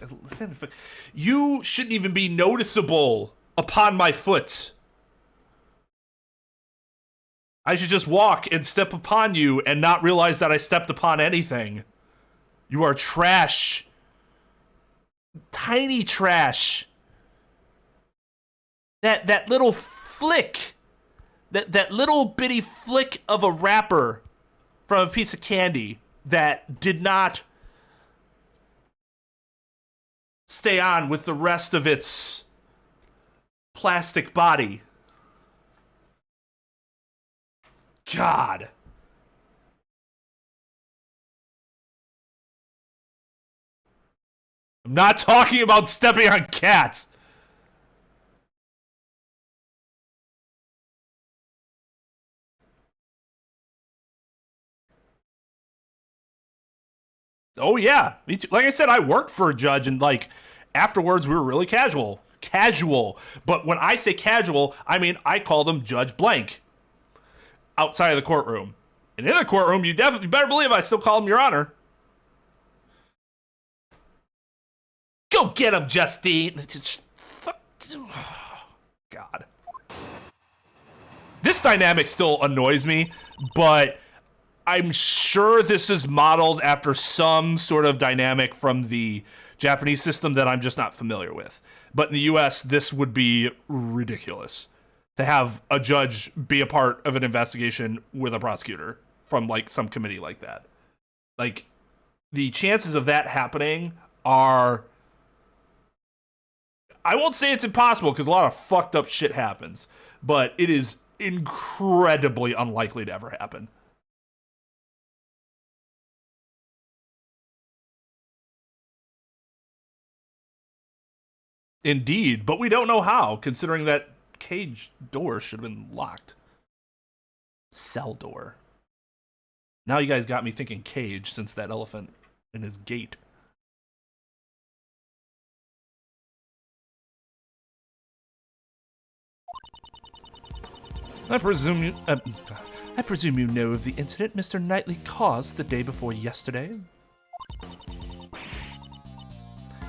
You shouldn't even be noticeable upon my foot. I should just walk and step upon you and not realize that I stepped upon anything. You are trash. Tiny trash. That little flick. That little bitty flick of a wrapper from a piece of candy that did not stay on with the rest of its plastic body. God. I'm not talking about stepping on cats. Oh yeah, me too. Like I said, I worked for a judge, and like afterwards we were really casual. But when I say casual, I mean I call them Judge Blank outside of the courtroom. And in the courtroom, you better believe I still call him Your Honor. Go get him, Justine. Fuck. God. This dynamic still annoys me, but I'm sure this is modeled after some sort of dynamic from the Japanese system that I'm just not familiar with. But in the US, this would be ridiculous to have a judge be a part of an investigation with a prosecutor from like some committee like that. Like, the chances of that happening are, I won't say it's impossible because a lot of fucked up shit happens, but it is incredibly unlikely to ever happen. Indeed, but we don't know how, considering that cage door should have been locked. Cell door. Now you guys got me thinking cage since that elephant in his gate. I presume you know of the incident Mr. Knightley caused the day before yesterday.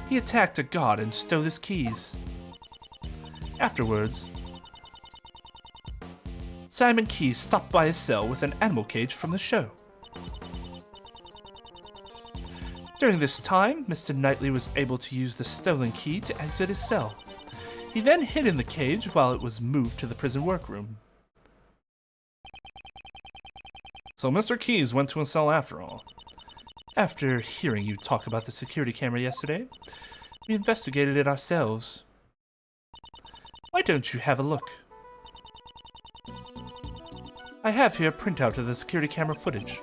He attacked a guard and stole his keys. Afterwards, Simon Keyes stopped by his cell with an animal cage from the show. During this time, Mr. Knightley was able to use the stolen key to exit his cell. He then hid in the cage while it was moved to the prison workroom. So Mr. Keyes went to his cell after all. After hearing you talk about the security camera yesterday, we investigated it ourselves. Why don't you have a look? I have here a printout of the security camera footage.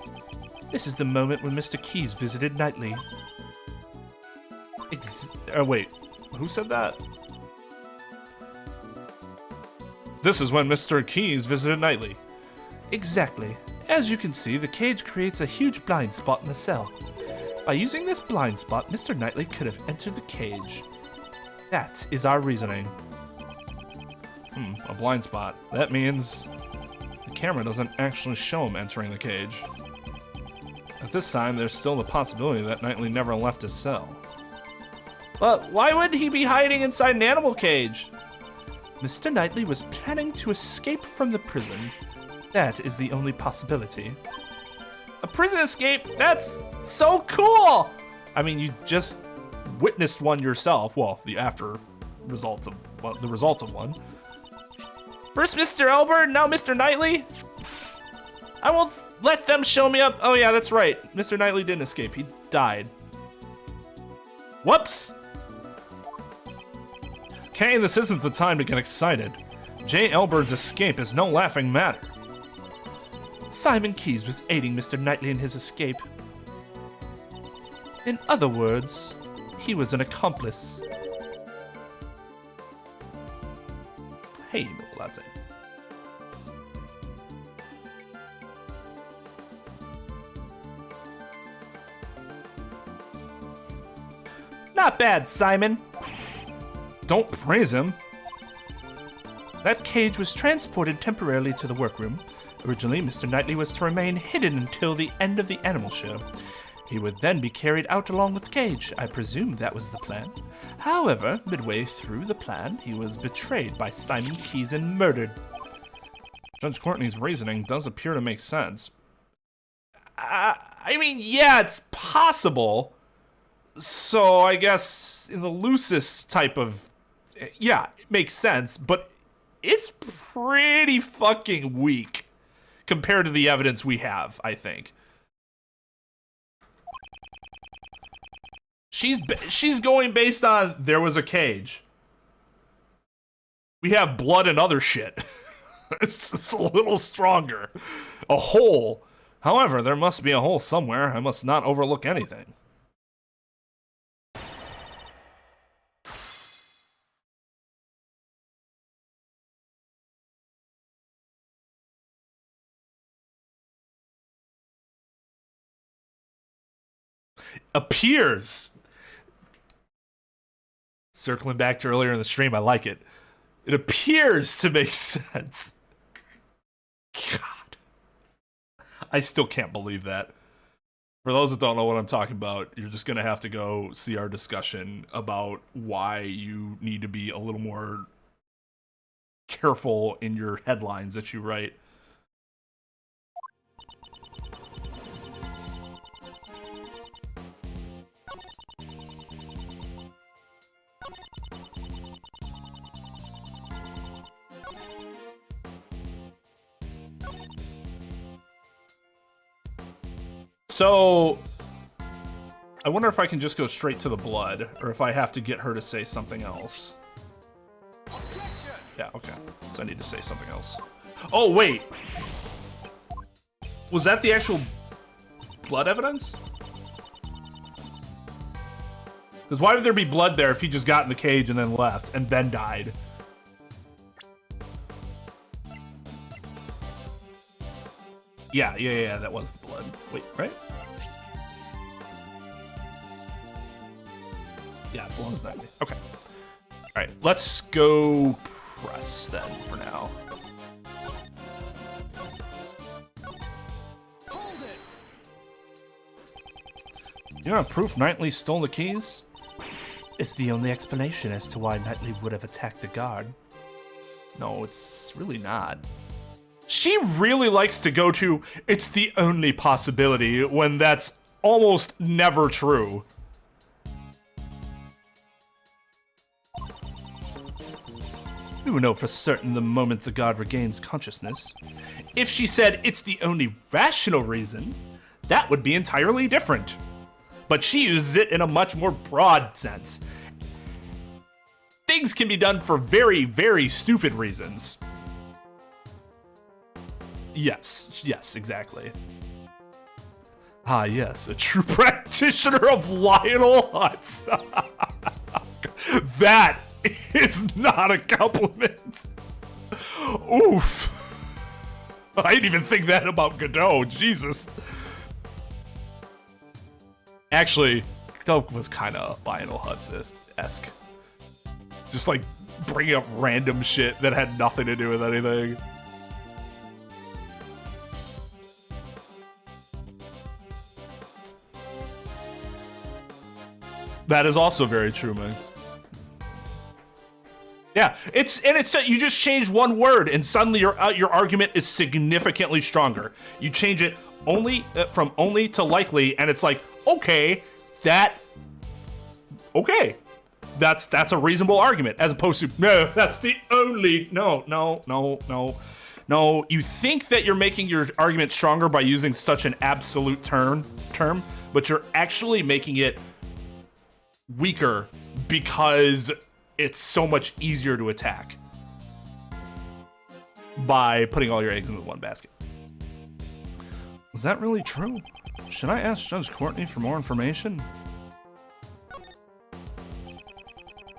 This is the moment when Mr. Keyes visited Knightley. Wait, who said that? This is when Mr. Keyes visited Knightley. Exactly. As you can see, the cage creates a huge blind spot in the cell. By using this blind spot, Mr. Knightley could have entered the cage. That is our reasoning. A blind spot. That means the camera doesn't actually show him entering the cage. At this time, there's still the possibility that Knightley never left his cell. But why would he be hiding inside an animal cage? Mr. Knightley was planning to escape from the prison. That is the only possibility. A prison escape? That's so cool! I mean, you just witnessed one yourself. Well, the results of one. First Mr. Elbert, now Mr. Knightley? I won't let them show me up. Oh yeah, that's right. Mr. Knightley didn't escape. He died. Whoops! Okay, this isn't the time to get excited. J. Elbert's escape is no laughing matter. Simon Keyes was aiding Mr. Knightley in his escape. In other words, he was an accomplice. Hey, milk latte. Not bad, Simon. Don't praise him. That cage was transported temporarily to the workroom. Originally, Mr. Knightley was to remain hidden until the end of the animal show. He would then be carried out along with the cage. I presumed that was the plan. However, midway through the plan, he was betrayed by Simon Keyes and murdered. Judge Courtney's reasoning does appear to make sense. I mean, yeah, it's possible. So I guess in the loosest type of... Yeah, it makes sense, but it's pretty fucking weak compared to the evidence we have, I think. She's going based on there was a cage. We have blood and other shit. It's a little stronger. A hole. However, there must be a hole somewhere. I must not overlook anything. Appears. Circling back to earlier in the stream, I like it. It appears to make sense. God. I still can't believe that. For those that don't know what I'm talking about, you're just going to have to go see our discussion about why you need to be a little more careful in your headlines that you write. So, I wonder if I can just go straight to the blood, or if I have to get her to say something else. Yeah, okay. So I need to say something else. Oh, wait! Was that the actual blood evidence? Because why would there be blood there if he just got in the cage and then left, and then died? Yeah, that was the blood. Wait, right? Yeah, it belongs 90. Okay. Alright, let's go press then for now. You have proof Knightley stole the keys? It's the only explanation as to why Knightley would have attacked the guard. No, it's really not. She really likes to go to, it's the only possibility, when that's almost never true. We will know for certain the moment the guard regains consciousness. If she said it's the only rational reason, that would be entirely different. But she uses it in a much more broad sense. Things can be done for very, very stupid reasons. Yes, exactly. Ah, yes, a true practitioner of Lionel Hutz. That is not a compliment. Oof. I didn't even think that about Godot, Jesus. Actually, Godot was kind of Lionel Hutz-esque. Just like bringing up random shit that had nothing to do with anything. That is also very true, man. Yeah, it's you just change one word and suddenly your argument is significantly stronger. You change it only from only to likely, and it's like, okay, that's a reasonable argument, as opposed to no, that's the only no. You think that you're making your argument stronger by using such an absolute term, but you're actually making it weaker because it's so much easier to attack by putting all your eggs into one basket. Is that really true? Should I ask Judge Courtney for more information?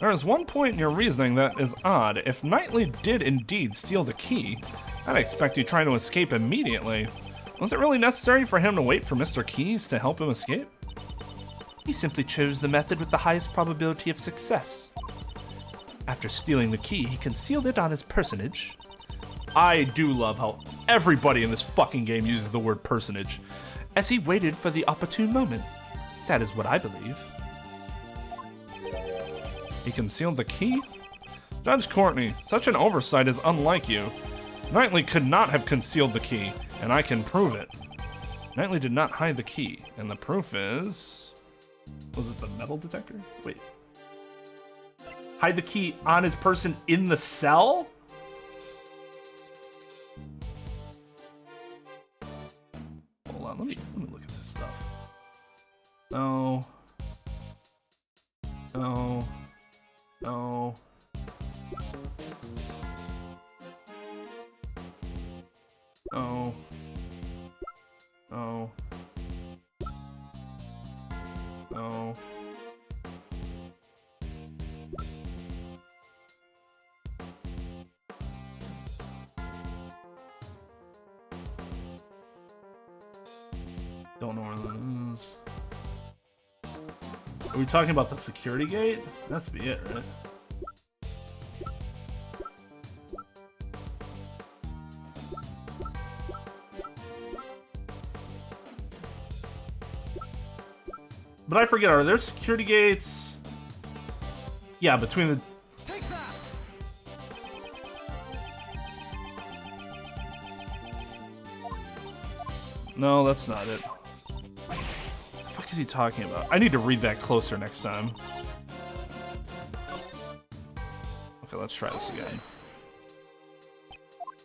There is one point in your reasoning that is odd. If Knightley did indeed steal the key, I'd expect you trying to escape immediately. Was it really necessary for him to wait for Mr. Keyes to help him escape? He simply chose the method with the highest probability of success. After stealing the key, he concealed it on his personage. I do love how everybody in this fucking game uses the word personage. As he waited for the opportune moment. That is what I believe. He concealed the key? Judge Courtney, such an oversight is unlike you. Knightley could not have concealed the key, and I can prove it. Knightley did not hide the key, and the proof is... Was it the metal detector? Wait. Hide the key on his person in the cell? Hold on, let me look at this stuff. No. No. No. No. No. No. Don't know where that is. Are we talking about the security gate? That's be it, right? But I forget, are there security gates? Yeah, between the... Take that! No, that's not it. What the fuck is he talking about? I need to read that closer next time. Okay, let's try this again. I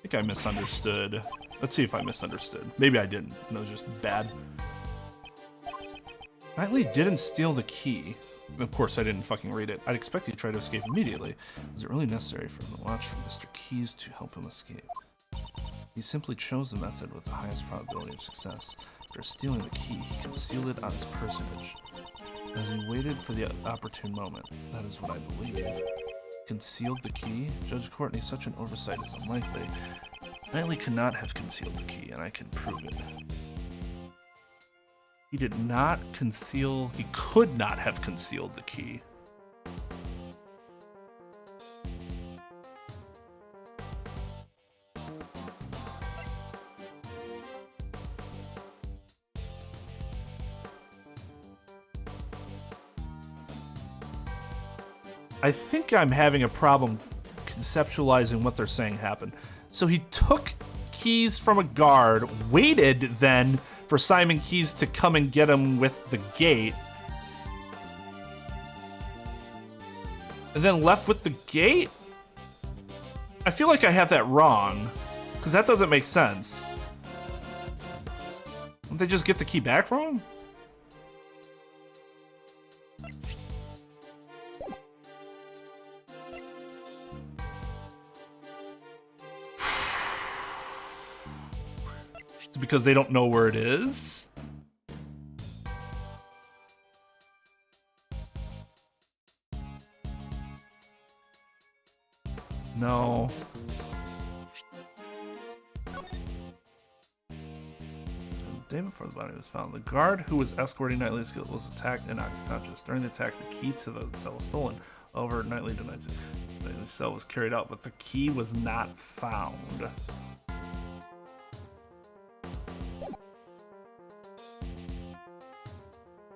think I misunderstood. Let's see if I misunderstood. Maybe I didn't. That was just bad. Knightley didn't steal the key. Of course, I didn't fucking read it. I'd expect he'd try to escape immediately. Was it really necessary for him to watch for Mr. Keys to help him escape? He simply chose the method with the highest probability of success. After stealing the key, he concealed it on his personage. As he waited for the opportune moment, that is what I believe. Concealed the key? Judge Courtney, such an oversight is unlikely. Knightley could not have concealed the key, and I can prove it. He did not conceal... He could not have concealed the key. I think I'm having a problem conceptualizing what they're saying happened. So he took keys from a guard, waited then for Simon Keys to come and get him with the gate, and then left with the gate? I feel like I have that wrong, because that doesn't make sense. Didn't they just get the key back from him? It's because they don't know where it is? No. The day before the body was found, the guard who was escorting Knightley was attacked and knocked unconscious. During the attack, the key to the cell was stolen. However, Knightley denied it. The cell was carried out, but the key was not found.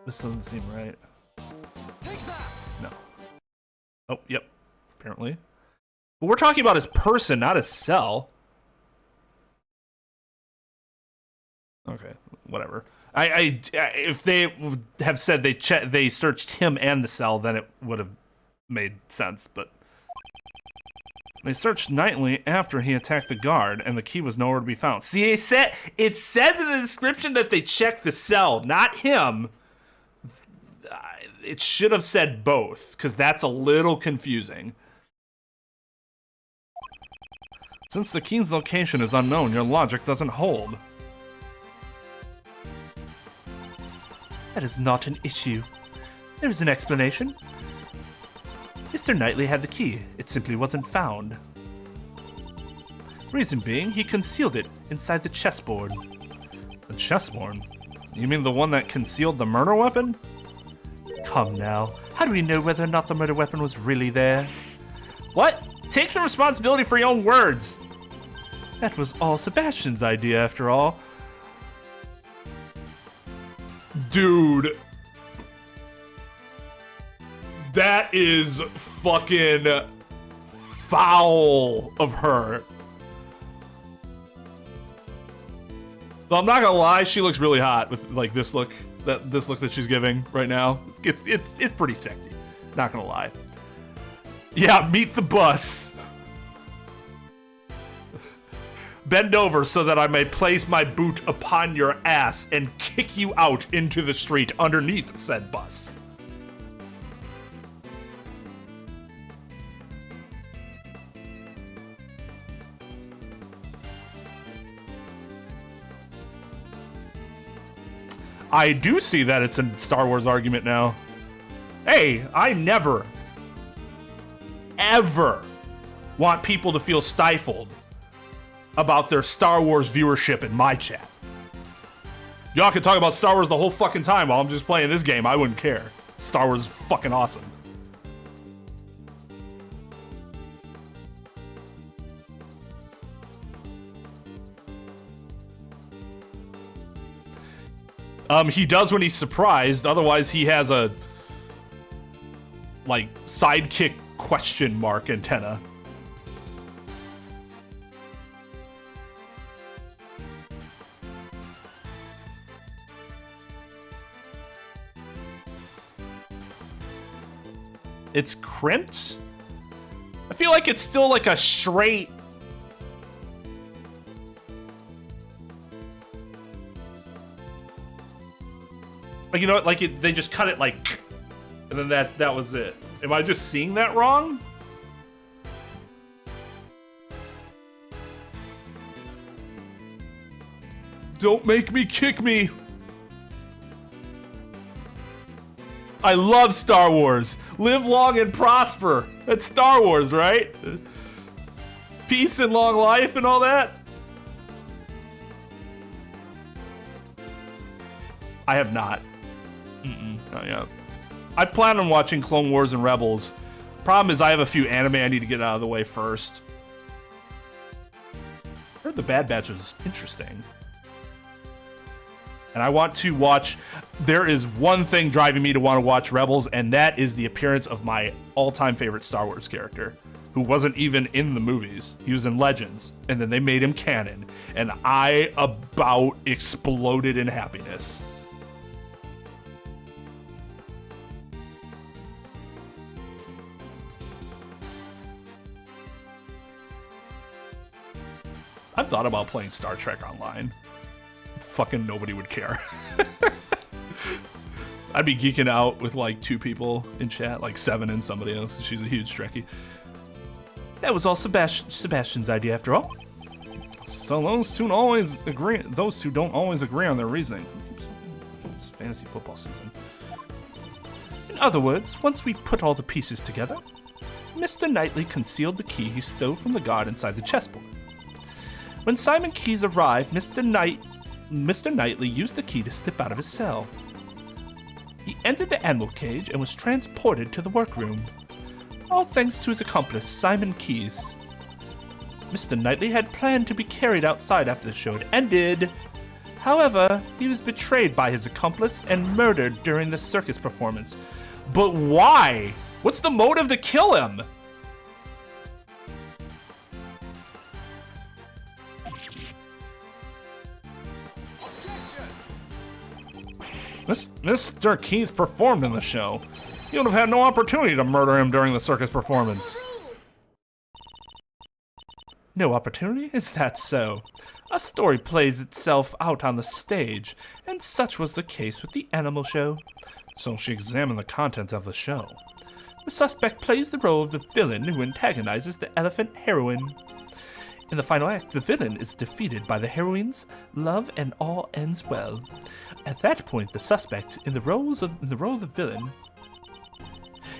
This doesn't seem right. Take that! No. Oh, yep. Apparently. But we're talking about his person, not his cell. Okay, whatever. If they have said they searched him and the cell, then it would have made sense. But they searched Knightley after he attacked the guard, and the key was nowhere to be found. See, it says in the description that they checked the cell, not him. It should have said both, because that's a little confusing. Since the key's location is unknown, your logic doesn't hold. That is not an issue. There is an explanation. Mr. Knightley had the key. It simply wasn't found. Reason being, he concealed it inside the chessboard. The chessboard? You mean the one that concealed the murder weapon? Come now, how do we know whether or not the murder weapon was really there? What? Take some responsibility for your own words. That was all Sebastian's idea, after all. Dude. That is fucking foul of her. Though I'm not gonna lie, she looks really hot with like this look that she's giving right now. It's pretty sexy. Not gonna lie. Yeah, meet the bus. Bend over so that I may place my boot upon your ass and kick you out into the street underneath said bus. I do see that it's a Star Wars argument now. Hey, I never, ever want people to feel stifled about their Star Wars viewership in my chat. Y'all can talk about Star Wars the whole fucking time while I'm just playing this game. I wouldn't care. Star Wars is fucking awesome. He does when he's surprised. Otherwise, he has a like sidekick question mark antenna. It's crimped? I feel like it's still like a straight. Like, you know, like they just cut it like, and then that was it. Am I just seeing that wrong? Don't make me kick me. I love Star Wars. Live long and prosper. That's Star Wars, right? Peace and long life and all that. I have not. Not yet. I plan on watching Clone Wars and Rebels. Problem is I have a few anime I need to get out of the way first. I heard the Bad Batch was interesting. And I want to watch... There is one thing driving me to want to watch Rebels, and that is the appearance of my all-time favorite Star Wars character, who wasn't even in the movies. He was in Legends, and then they made him canon, and I about exploded in happiness. I've thought about playing Star Trek Online. Fucking nobody would care. I'd be geeking out with like 2 people in chat, like 7 and somebody else. She's a huge Trekkie. That was all Sebastian's idea, after all. So those two don't always agree. Those two don't always agree on their reasoning. It's fantasy football season. In other words, once we put all the pieces together, Mr. Knightley concealed the key he stole from the guard inside the chessboard. When Simon Keyes arrived, Mr. Knightley used the key to slip out of his cell. He entered the animal cage and was transported to the workroom, all thanks to his accomplice, Simon Keyes. Mr. Knightley had planned to be carried outside after the show had ended. However, he was betrayed by his accomplice and murdered during the circus performance. But why? What's the motive to kill him? Mr. Keyes performed in the show. You would have had no opportunity to murder him during the circus performance. No opportunity? Is that so? A story plays itself out on the stage, and such was the case with the animal show. So she examined the content of the show. The suspect plays the role of the villain who antagonizes the elephant heroine. In the final act, the villain is defeated by the heroine's love and all ends well. At that point, the suspect, in the role of the villain,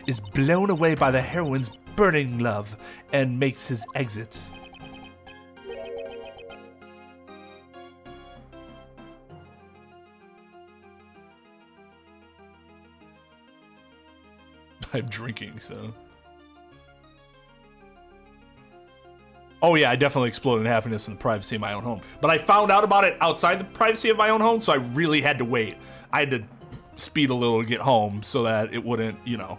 is blown away by the heroine's burning love and makes his exit. I'm drinking, so. Oh yeah, I definitely exploded in happiness in the privacy of my own home. But I found out about it outside the privacy of my own home, so I really had to wait. I had to speed a little to get home so that it wouldn't, you know.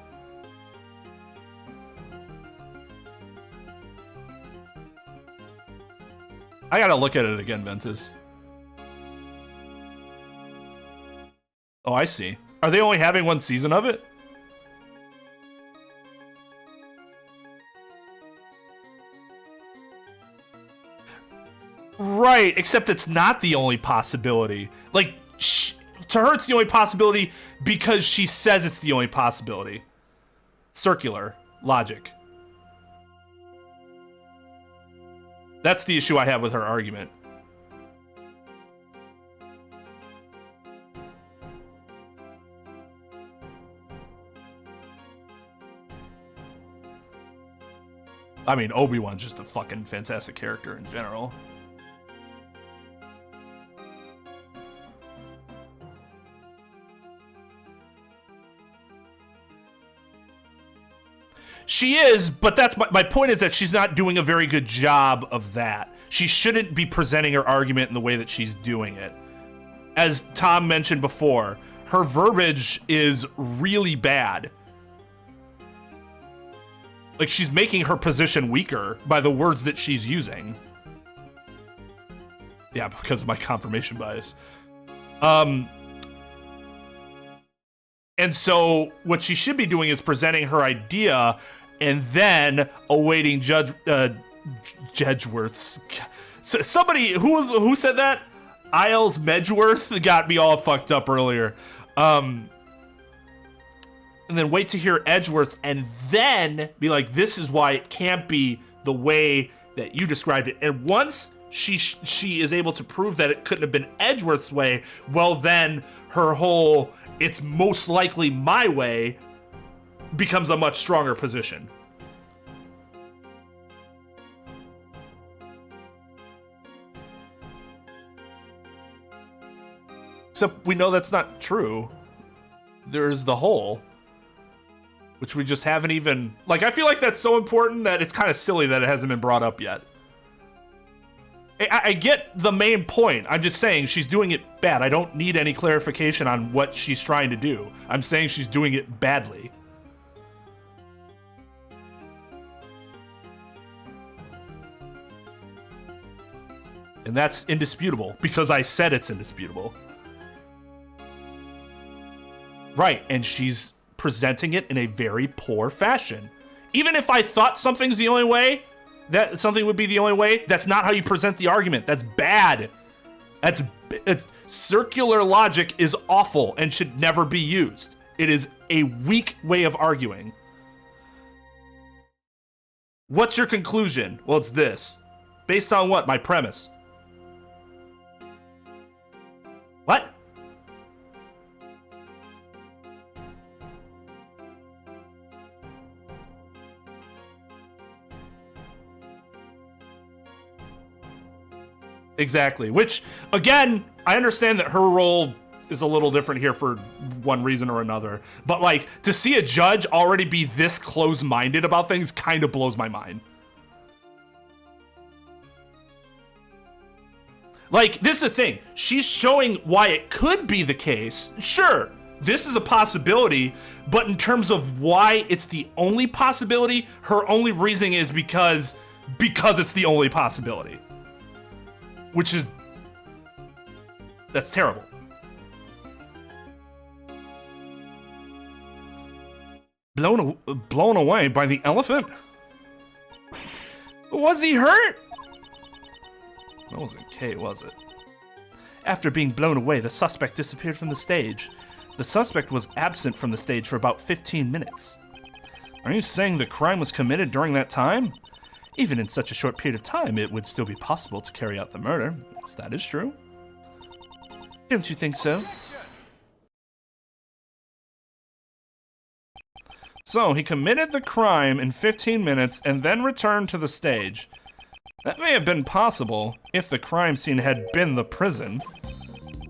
I gotta look at it again, Ventus. Oh, I see. Are they only having one season of it? Right, except it's not the only possibility. Like, to her, it's the only possibility because she says it's the only possibility. Circular logic. That's the issue I have with her argument. I mean, Obi-Wan's just a fucking fantastic character in general. She is, but that's my point is that she's not doing a very good job of that. She shouldn't be presenting her argument in the way that she's doing it. As Tom mentioned before, her verbiage is really bad. Like, she's making her position weaker by the words that she's using. Yeah, because of my confirmation bias. And so what she should be doing is presenting her idea and then awaiting Jedgeworth's. Somebody who said that? Isles Medgeworth got me all fucked up earlier. And then wait to hear Edgeworth and then be like, this is why it can't be the way that you described it. And once she is able to prove that it couldn't have been Edgeworth's way, well then her whole it's most likely my way becomes a much stronger position. Except we know that's not true. There's the whole, which we just haven't even, like, I feel like that's so important that it's kind of silly that it hasn't been brought up yet. I get the main point. I'm just saying she's doing it bad. I don't need any clarification on what she's trying to do. I'm saying she's doing it badly. And that's indisputable because I said it's indisputable. Right, and she's presenting it in a very poor fashion. Even if I thought something's the only way, that something would be the only way, that's not how you present the argument. That's bad. It's circular logic is awful and should never be used. It is a weak way of arguing. What's your conclusion? Well, it's this. Based on what? My premise. What? Exactly. Which, again, I understand that her role is a little different here for one reason or another. But, like, to see a judge already be this close-minded about things kind of blows my mind. Like, this is the thing. She's showing why it could be the case. Sure, this is a possibility, but in terms of why it's the only possibility, her only reasoning is because it's the only possibility. Which is, that's terrible. Blown away by the elephant? Was he hurt? That wasn't K, was it? After being blown away, the suspect disappeared from the stage. The suspect was absent from the stage for about 15 minutes. Are you saying the crime was committed during that time? Even in such a short period of time, it would still be possible to carry out the murder. Yes, that is true. Don't you think so? So, he committed the crime in 15 minutes and then returned to the stage. That may have been possible if the crime scene had been the prison.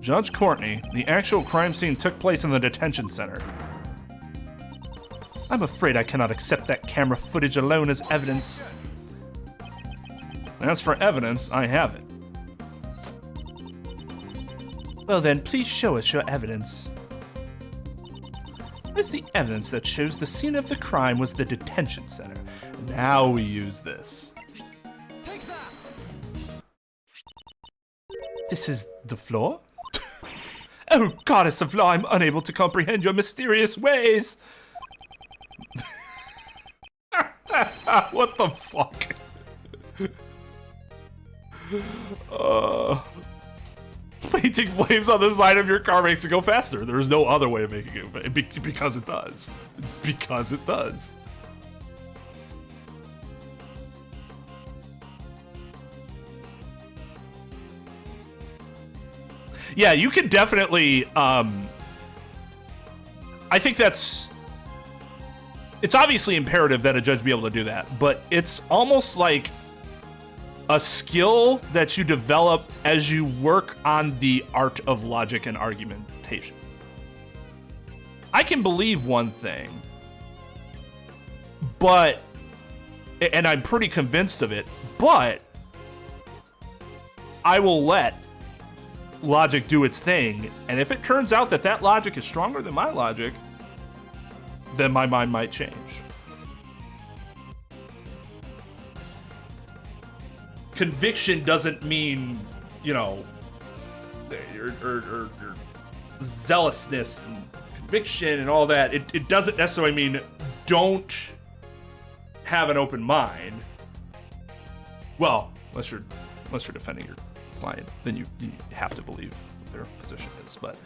Judge Courtney, the actual crime scene took place in the detention center. I'm afraid I cannot accept that camera footage alone as evidence. As for evidence, I have it. Well then, please show us your evidence. Where's the evidence that shows the scene of the crime was the detention center? Now we use this. Take that! This is the floor? Oh, goddess of law, I'm unable to comprehend your mysterious ways. What the fuck? Painting flames on the side of your car makes it go faster. There's no other way of making it, because it does. Because it does. Yeah, you can definitely, I think it's obviously imperative that a judge be able to do that, but it's almost like a skill that you develop as you work on the art of logic and argumentation. I can believe one thing, but, and I'm pretty convinced of it, but I will let logic do its thing, and if it turns out that that logic is stronger than my logic, then my mind might change. Conviction doesn't mean, you know, or zealousness and conviction and all that. It doesn't necessarily mean don't have an open mind. Well, unless you're defending your client, then you have to believe what their position is. But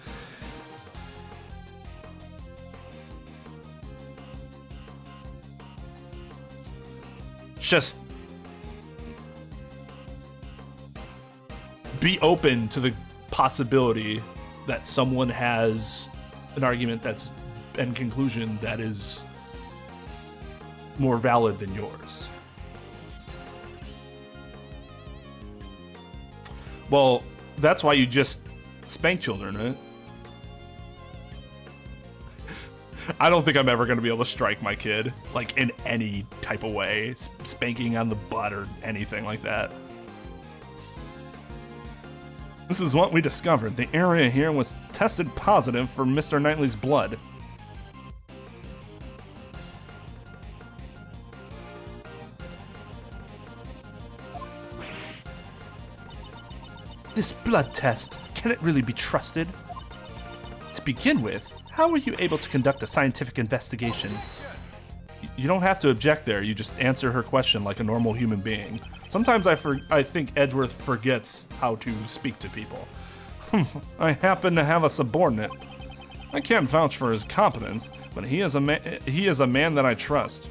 just be open to the possibility that someone has an argument that's and conclusion that is more valid than yours. Well, that's why you just spank children, right? I don't think I'm ever going to be able to strike my kid, like, in any type of way. Spanking on the butt or anything like that. This is what we discovered. The area here was tested positive for Mr. Knightley's blood. This blood test, can it really be trusted? To begin with, how were you able to conduct a scientific investigation? You don't have to object there. You just answer her question like a normal human being. Sometimes I think Edgeworth forgets how to speak to people. I happen to have a subordinate. I can't vouch for his competence, but he is a man that I trust.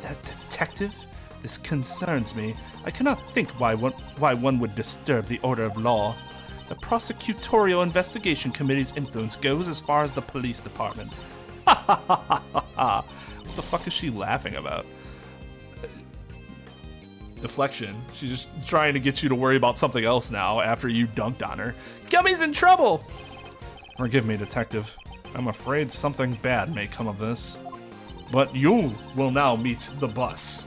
That detective? This concerns me. I cannot think why one would disturb the order of law. The Prosecutorial Investigation Committee's influence goes as far as the police department. Ha ha ha ha ha ha! What the fuck is she laughing about? Deflection. She's just trying to get you to worry about something else now after you dunked on her. Gummy's in trouble! Forgive me, detective. I'm afraid something bad may come of this. But you will now meet the bus.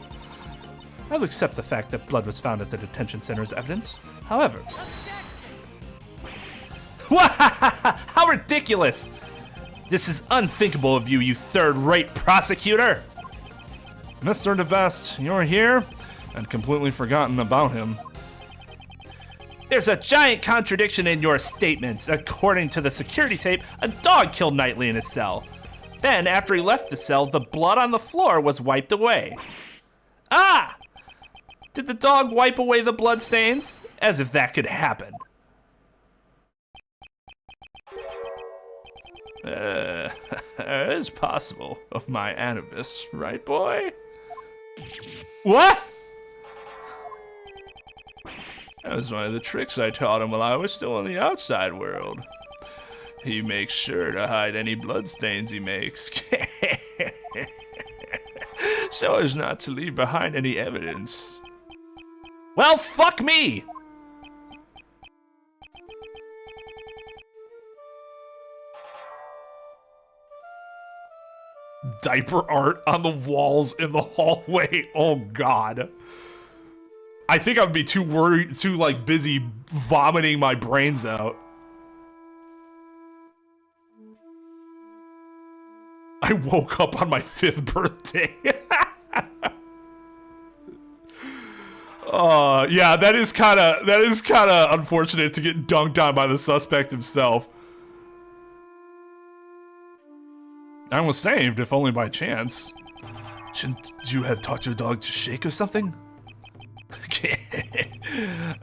I'll accept the fact that blood was found at the detention center as evidence. However... How ridiculous! This is unthinkable of you, you third-rate prosecutor! Mr. DeBest, you're here and completely forgotten about him. There's a giant contradiction in your statements. According to the security tape, a dog killed Knightley in his cell. Then, after he left the cell, the blood on the floor was wiped away. Ah! Did the dog wipe away the blood stains? As if that could happen. It's possible of my animus, right, boy? What? That was one of the tricks I taught him while I was still in the outside world. He makes sure to hide any bloodstains he makes, so as not to leave behind any evidence. Well, fuck me! diaper art on the walls in the hallway. Oh God. I think I'd be too worried, too like busy vomiting my brains out. I woke up on my 5th birthday. Yeah, that is kind of unfortunate to get dunked on by the suspect himself. I was saved, if only by chance. Shouldn't you have taught your dog to shake or something?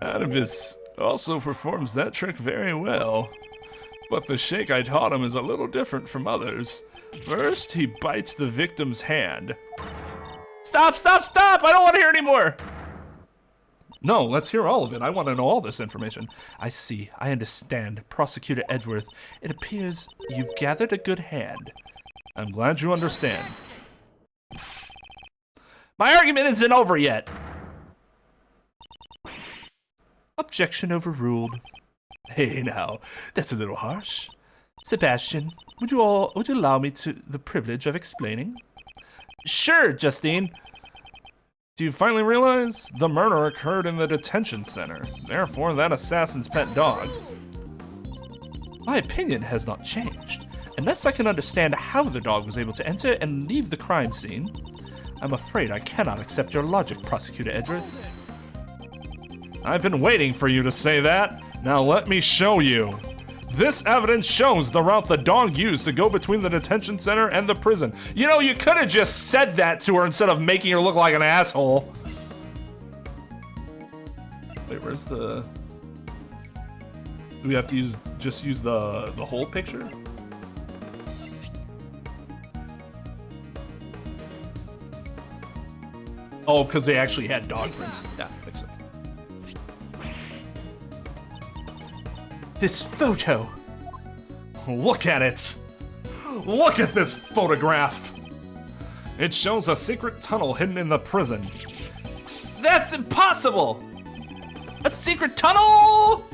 Oedipus also performs that trick very well. But the shake I taught him is a little different from others. First, he bites the victim's hand. Stop, stop, stop! I don't want to hear anymore! No, let's hear all of it. I want to know all this information. I see. I understand. Prosecutor Edgeworth, it appears you've gathered a good hand. I'm glad you understand. My argument isn't over yet. Objection overruled. Hey now, that's a little harsh. Sebastian, would you allow me the privilege of explaining? Sure, Justine. Do you finally realize the murder occurred in the detention center? Therefore, that assassin's pet dog. My opinion has not changed. Unless I can understand how the dog was able to enter and leave the crime scene, I'm afraid I cannot accept your logic, Prosecutor Edgeworth. I've been waiting for you to say that. Now let me show you. This evidence shows the route the dog used to go between the detention center and the prison. You know, you could have just said that to her instead of making her look like an asshole. Wait, where's the... Do we have to just use the whole picture? Oh, because they actually had dog prints. Yeah, makes sense. This photo! Look at it! Look at this photograph! It shows a secret tunnel hidden in the prison. That's impossible! A secret tunnel?!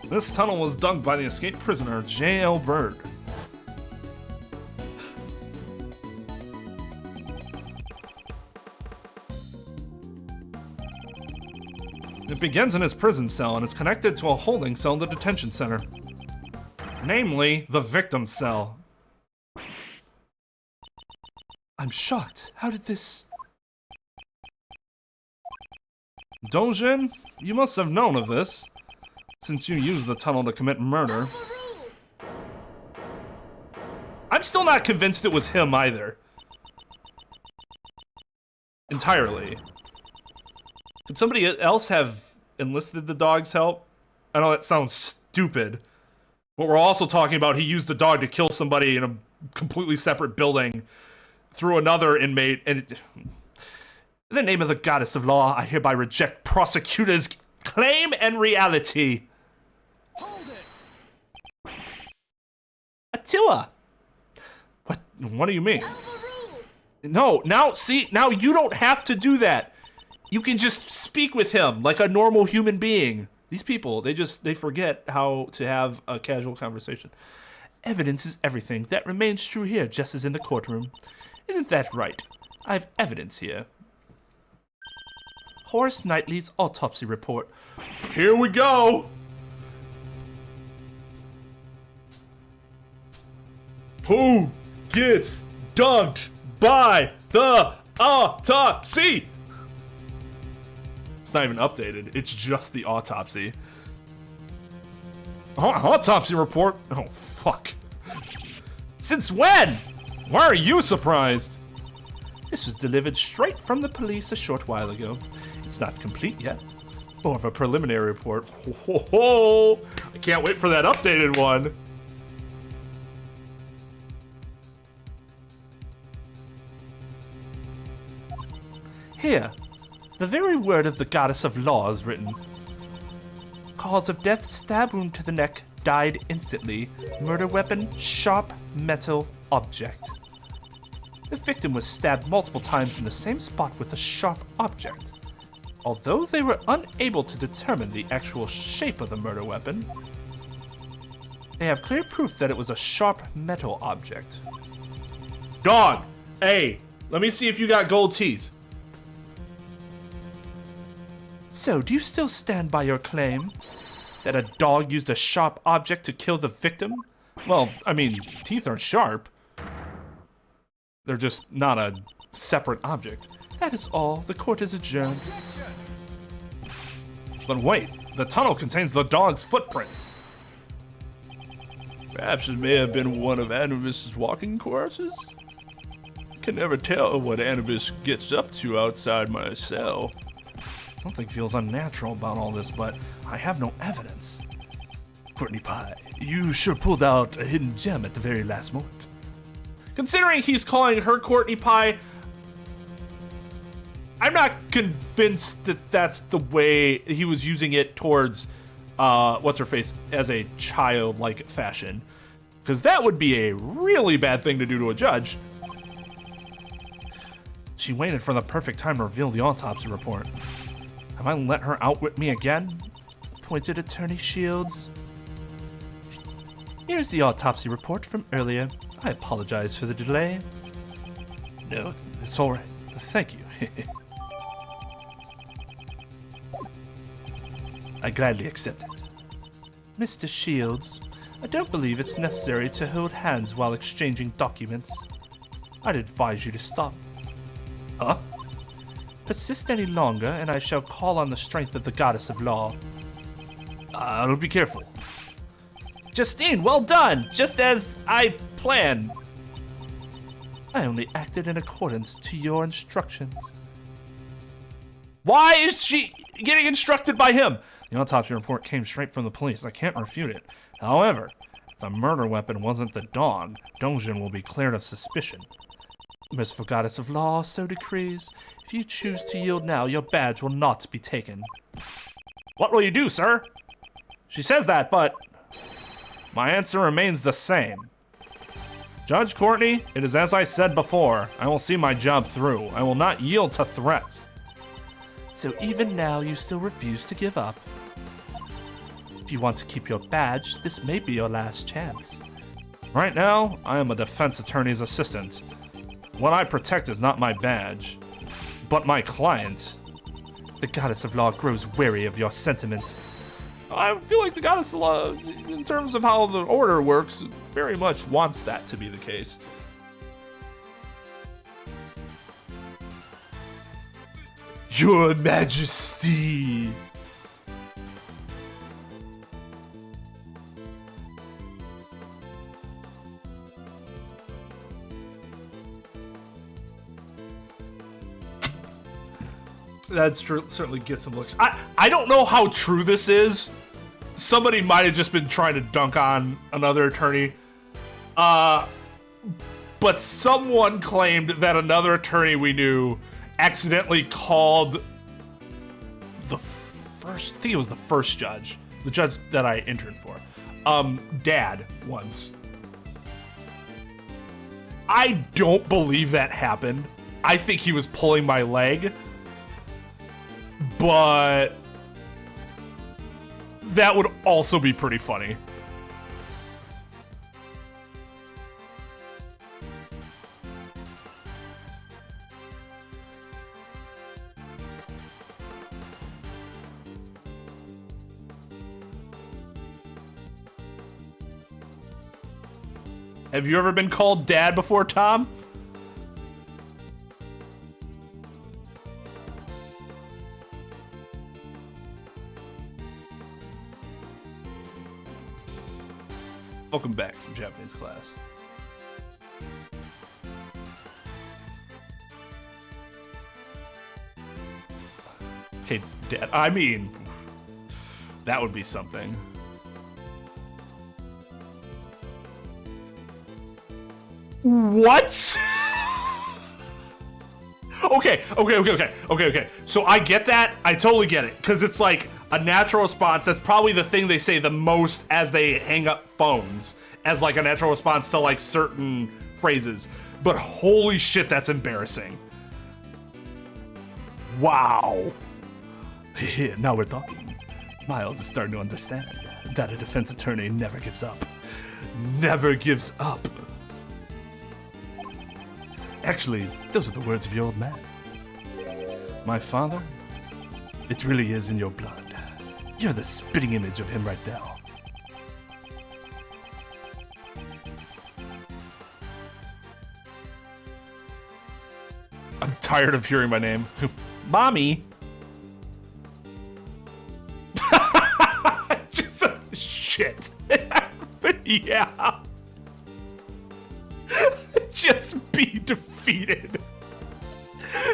This tunnel was dug by the escaped prisoner, J.L. Bird. It begins in his prison cell and is connected to a holding cell in the detention center. Namely, the victim's cell. I'm shocked. How did this... Dojin, you must have known of this, since you used the tunnel to commit murder. I'm still not convinced it was him either. Entirely. Could somebody else have enlisted the dog's help? I know that sounds stupid, but we're also talking about he used the dog to kill somebody in a completely separate building through another inmate, and in the name of the goddess of law, I hereby reject prosecutor's claim and reality. Hold it! Atua! What do you mean? No, now you don't have to do that. You can just speak with him like a normal human being. These people, they forget how to have a casual conversation. Evidence is everything. That remains true here, just as in the courtroom. Isn't that right? I have evidence here. Horace Knightley's autopsy report. Here we go! Who gets dunked by the autopsy? It's not even updated. It's just the autopsy. Autopsy report? Oh, fuck. Since when? Why are you surprised? This was delivered straight from the police a short while ago. It's not complete yet. More of a preliminary report. Ho, ho, ho. I can't wait for that updated one. Here, the very word of the goddess of law is written. Cause of death, stab wound to the neck, died instantly. Murder weapon, sharp metal object. The victim was stabbed multiple times in the same spot with a sharp object. Although they were unable to determine the actual shape of the murder weapon, They have clear proof that it was a sharp metal object. Dog, hey, let me see if you got gold teeth. So, do you still stand by your claim that a dog used a sharp object to kill the victim? Well, I mean, teeth are sharp. They're just not a separate object. That is all. The court is adjourned. But wait, the tunnel contains the dog's footprints. Perhaps it may have been one of Anubis' walking courses? Can never tell what Anubis gets up to outside my cell. Something feels unnatural about all this, but I have no evidence. Courtney Pie, you sure pulled out a hidden gem at the very last moment. Considering he's calling her Courtney Pie, I'm not convinced that that's the way he was using it towards what's-her-face as a childlike fashion. Because that would be a really bad thing to do to a judge. She waited for the perfect time to reveal the autopsy report. Have I let her outwit me again? Pointed Attorney Shields. Here's the autopsy report from earlier. I apologize for the delay. No, it's all right. Thank you. I gladly accept it. Mr. Shields, I don't believe it's necessary to hold hands while exchanging documents. I'd advise you to stop. Huh? Persist any longer, and I shall call on the strength of the goddess of law. I'll be careful. Justine, well done! Just as I planned. I only acted in accordance to your instructions. Why is she getting instructed by him? The autopsy report came straight from the police. I can't refute it. However, if the murder weapon wasn't the dog, Dongjin will be cleared of suspicion. Merciful goddess of law so decrees. If you choose to yield now, your badge will not be taken. What will you do, sir? She says that, but my answer remains the same. Judge Courtney, it is as I said before. I will see my job through. I will not yield to threats. So even now, you still refuse to give up. If you want to keep your badge, this may be your last chance. Right now, I am a defense attorney's assistant. What I protect is not my badge, but my client. The goddess of law grows wary of your sentiment. I feel like the goddess of law, in terms of how the order works, very much wants that to be the case. Your Majesty. That certainly gets some looks. I don't know how true this is. Somebody might have just been trying to dunk on another attorney. But someone claimed that another attorney we knew accidentally called the first, I think it was the first judge, the judge that I interned for, dad once. I don't believe that happened. I think he was pulling my leg. But that would also be pretty funny. Have you ever been called dad before, Tom? Welcome back from Japanese class. Okay, Dad, I mean, that would be something. What? Okay. So I get that. I totally get it. Because it's like a natural response. That's probably the thing they say the most as they hang up phones. As like a natural response to like certain phrases. But holy shit, that's embarrassing. Wow. Now we're talking. Miles is starting to understand that a defense attorney never gives up. never gives up. Actually, those are the words of your old man. My father, it really is in your blood. You're the spitting image of him right now. I'm tired of hearing my name. Mommy. Just shit. Yeah. Just be defeated.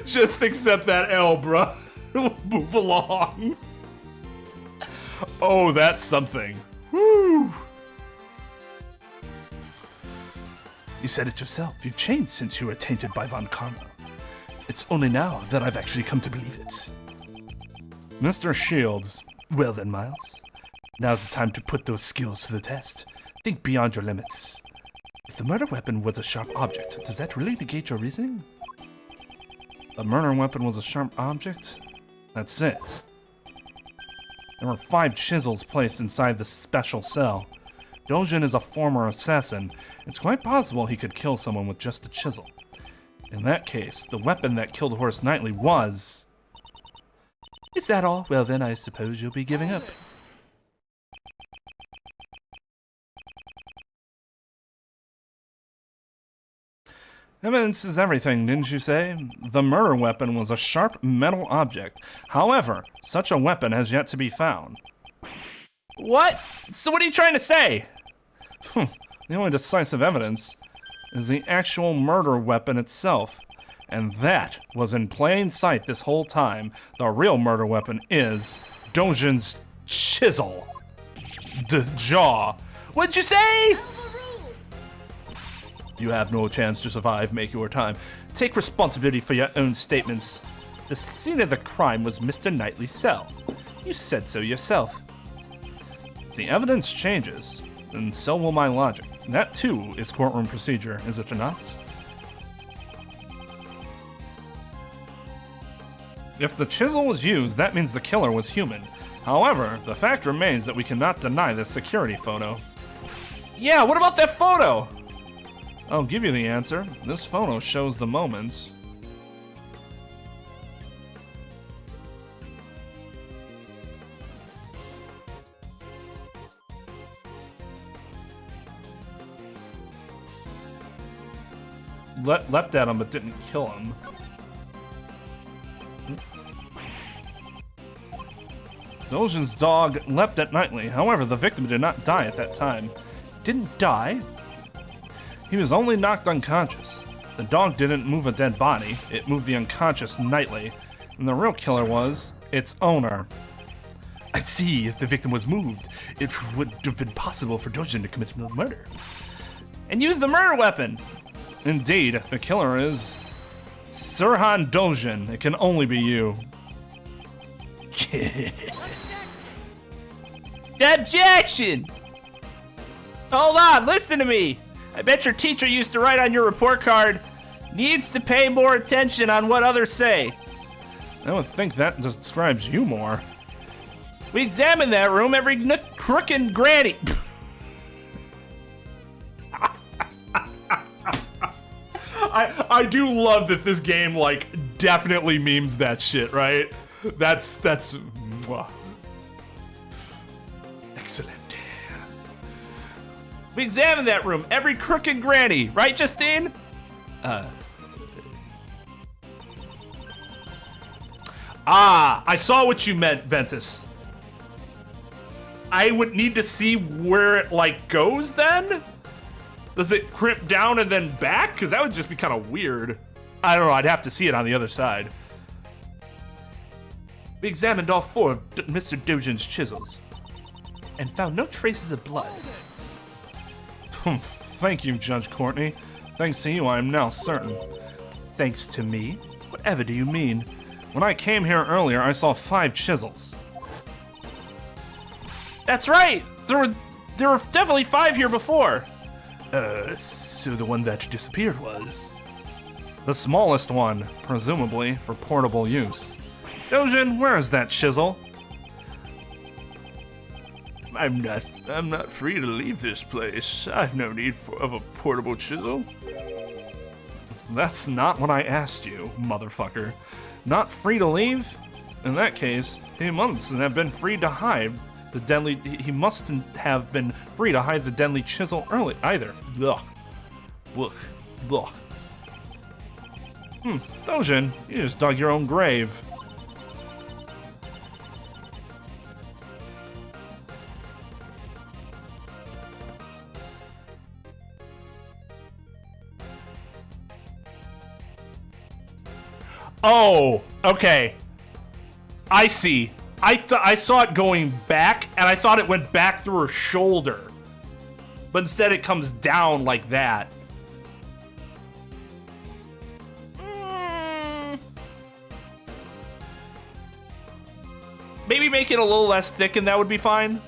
Just accept that L, bruh. Move along. Oh, that's something. Woo. You said it yourself. You've changed since you were tainted by Von Karma. It's only now that I've actually come to believe it. Mr. Shields. Well then, Miles. Now's the time to put those skills to the test. Think beyond your limits. If the murder weapon was a sharp object, does that really negate your reasoning? The murder weapon was a sharp object? That's it. There were 5 chisels placed inside the special cell. Dojin is a former assassin. It's quite possible he could kill someone with just a chisel. In that case, the weapon that killed Horace Knightley was... Is that all? Well then, I suppose you'll be giving up. Evidence is everything, didn't you say? The murder weapon was a sharp metal object. However, such a weapon has yet to be found. What? So what are you trying to say? The only decisive evidence is the actual murder weapon itself. And that was in plain sight this whole time. The real murder weapon is Dojin's chisel. Jaw. What'd you say? You have no chance to survive, make your time. Take responsibility for your own statements. The scene of the crime was Mr. Knightley's cell. You said so yourself. If the evidence changes, then so will my logic. That too is courtroom procedure, is it not? If the chisel was used, that means the killer was human. However, the fact remains that we cannot deny this security photo. Yeah, what about that photo? I'll give you the answer. This photo shows the moments. Leapt at him but didn't kill him. Dojin's dog leapt at Knightley. However, the victim did not die at that time. Didn't die? He was only knocked unconscious. The dog didn't move a dead body, it moved the unconscious Knightley. And the real killer was its owner. I see. If the victim was moved, it would have been possible for Dojin to commit murder. And use the murder weapon. Indeed, the killer is Sirhan Dojin. It can only be you. Objection! Hold on, listen to me. I bet your teacher used to write on your report card, needs to pay more attention on what others say. I would think that describes you more. We examine that room every nook, crook, and granny. I do love that this game, like, definitely memes that shit, right? That's mwah. Excellent. We examine that room every crook and granny, right, Justine? I saw what you meant, Ventus. I would need to see where it, like, goes then? Does it crimp down and then back? Because that would just be kind of weird. I don't know, I'd have to see it on the other side. We examined all 4 of Mr. Dojin's chisels and found no traces of blood. Thank you, Judge Courtney. Thanks to you, I am now certain. Thanks to me? Whatever do you mean? When I came here earlier, I saw 5 chisels. That's right! There were definitely 5 here before. So the one that disappeared was... The smallest one, presumably for portable use. Dojin, where is that chisel? I'm not free to leave this place. I've no need of a portable chisel. That's not what I asked you, motherfucker. Not free to leave? In that case, he mustn't have been free to hide the deadly. He mustn't have been free to hide the deadly chisel early either. Ugh. Ugh. Ugh. Dojin, you just dug your own grave. Oh, okay. I see. I saw it going back, and I thought it went back through her shoulder. But instead it comes down like that. Maybe make it a little less thick and that would be fine.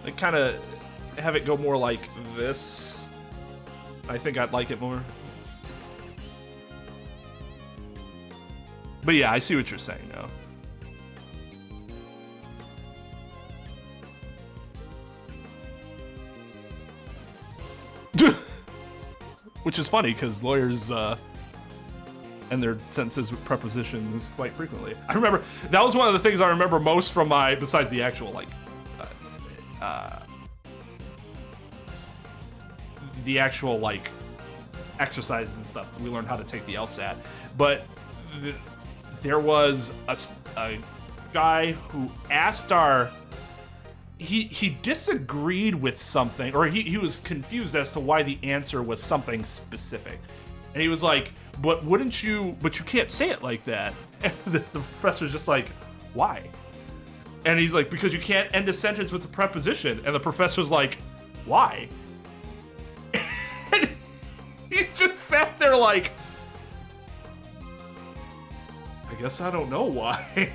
Like kind of have it go more like this. I think I'd like it more. But yeah, I see what you're saying now. Which is funny because lawyers and their sentences with prepositions quite frequently. I remember that was one of the things I remember most from my, besides the actual like, the actual like exercises and stuff. We learned how to take the LSAT, but there was a guy who asked our. He disagreed with something, or he was confused as to why the answer was something specific. And he was like, but you can't say it like that. And the professor's just like, why? And he's like, because you can't end a sentence with a preposition. And the professor's like, why? And he just sat there like, I guess I don't know why.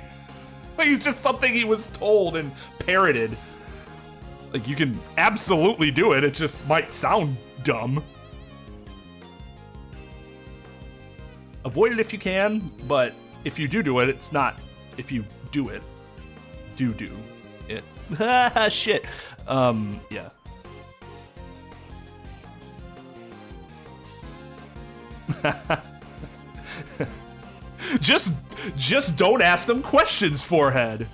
Like, it's just something he was told and parroted. Like, you can absolutely do it, it just might sound dumb. Avoid it if you can, but if you do it, it's not if you do it. Do it. Shit. Yeah. Just don't ask them questions, forehead.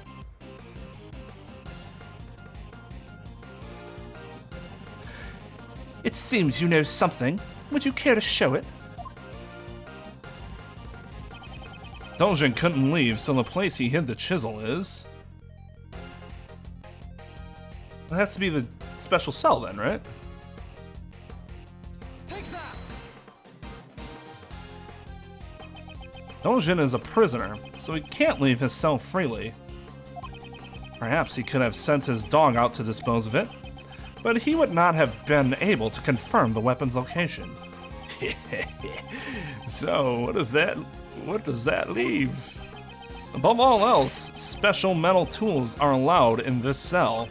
It seems you know something. Would you care to show it? Dojin couldn't leave, so the place he hid the chisel is... It has to be the special cell then, right? Take that! Dojin is a prisoner, so he can't leave his cell freely. Perhaps he could have sent his dog out to dispose of it, but he would not have been able to confirm the weapon's location. So, what does that leave? Above all else, special metal tools are allowed in this cell.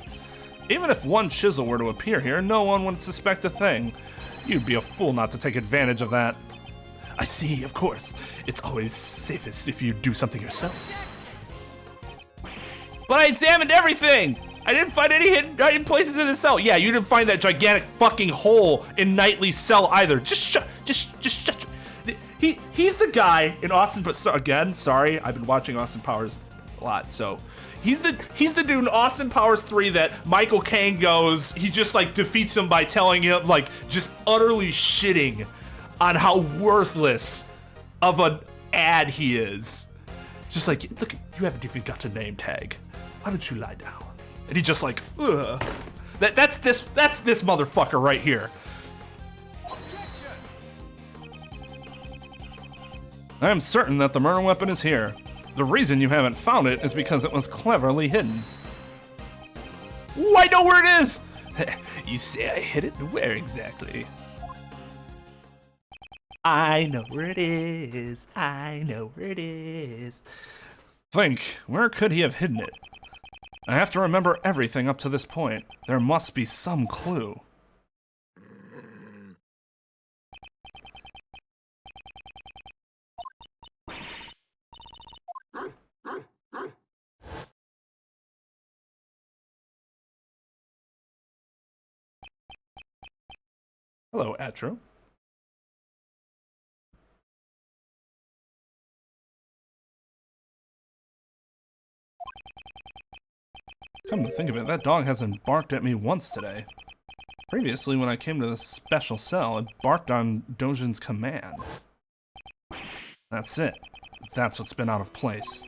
Even if one chisel were to appear here, no one would suspect a thing. You'd be a fool not to take advantage of that. I see, of course. It's always safest if you do something yourself. But I examined everything! I didn't find any hidden places in the cell. Yeah, you didn't find that gigantic fucking hole in Knightley's cell either. Just shut. He's the guy in Austin, but again, sorry, I've been watching Austin Powers a lot, so he's the dude in Austin Powers 3 that Michael Caine goes, he just like defeats him by telling him, like, just utterly shitting on how worthless of an ad he is. Just like, look, you haven't even got a name tag. Why don't you lie down? And he just like, ugh. That's this motherfucker right here. I am certain that the murder weapon is here. The reason you haven't found it is because it was cleverly hidden. Ooh, I know where it is! You say I hid it? Where exactly? I know where it is. I know where it is. Think, where could he have hidden it? I have to remember everything up to this point. There must be some clue. Hello, Atro. Come to think of it, that dog hasn't barked at me once today. Previously, when I came to this special cell, it barked on Dojin's command. That's it. That's what's been out of place.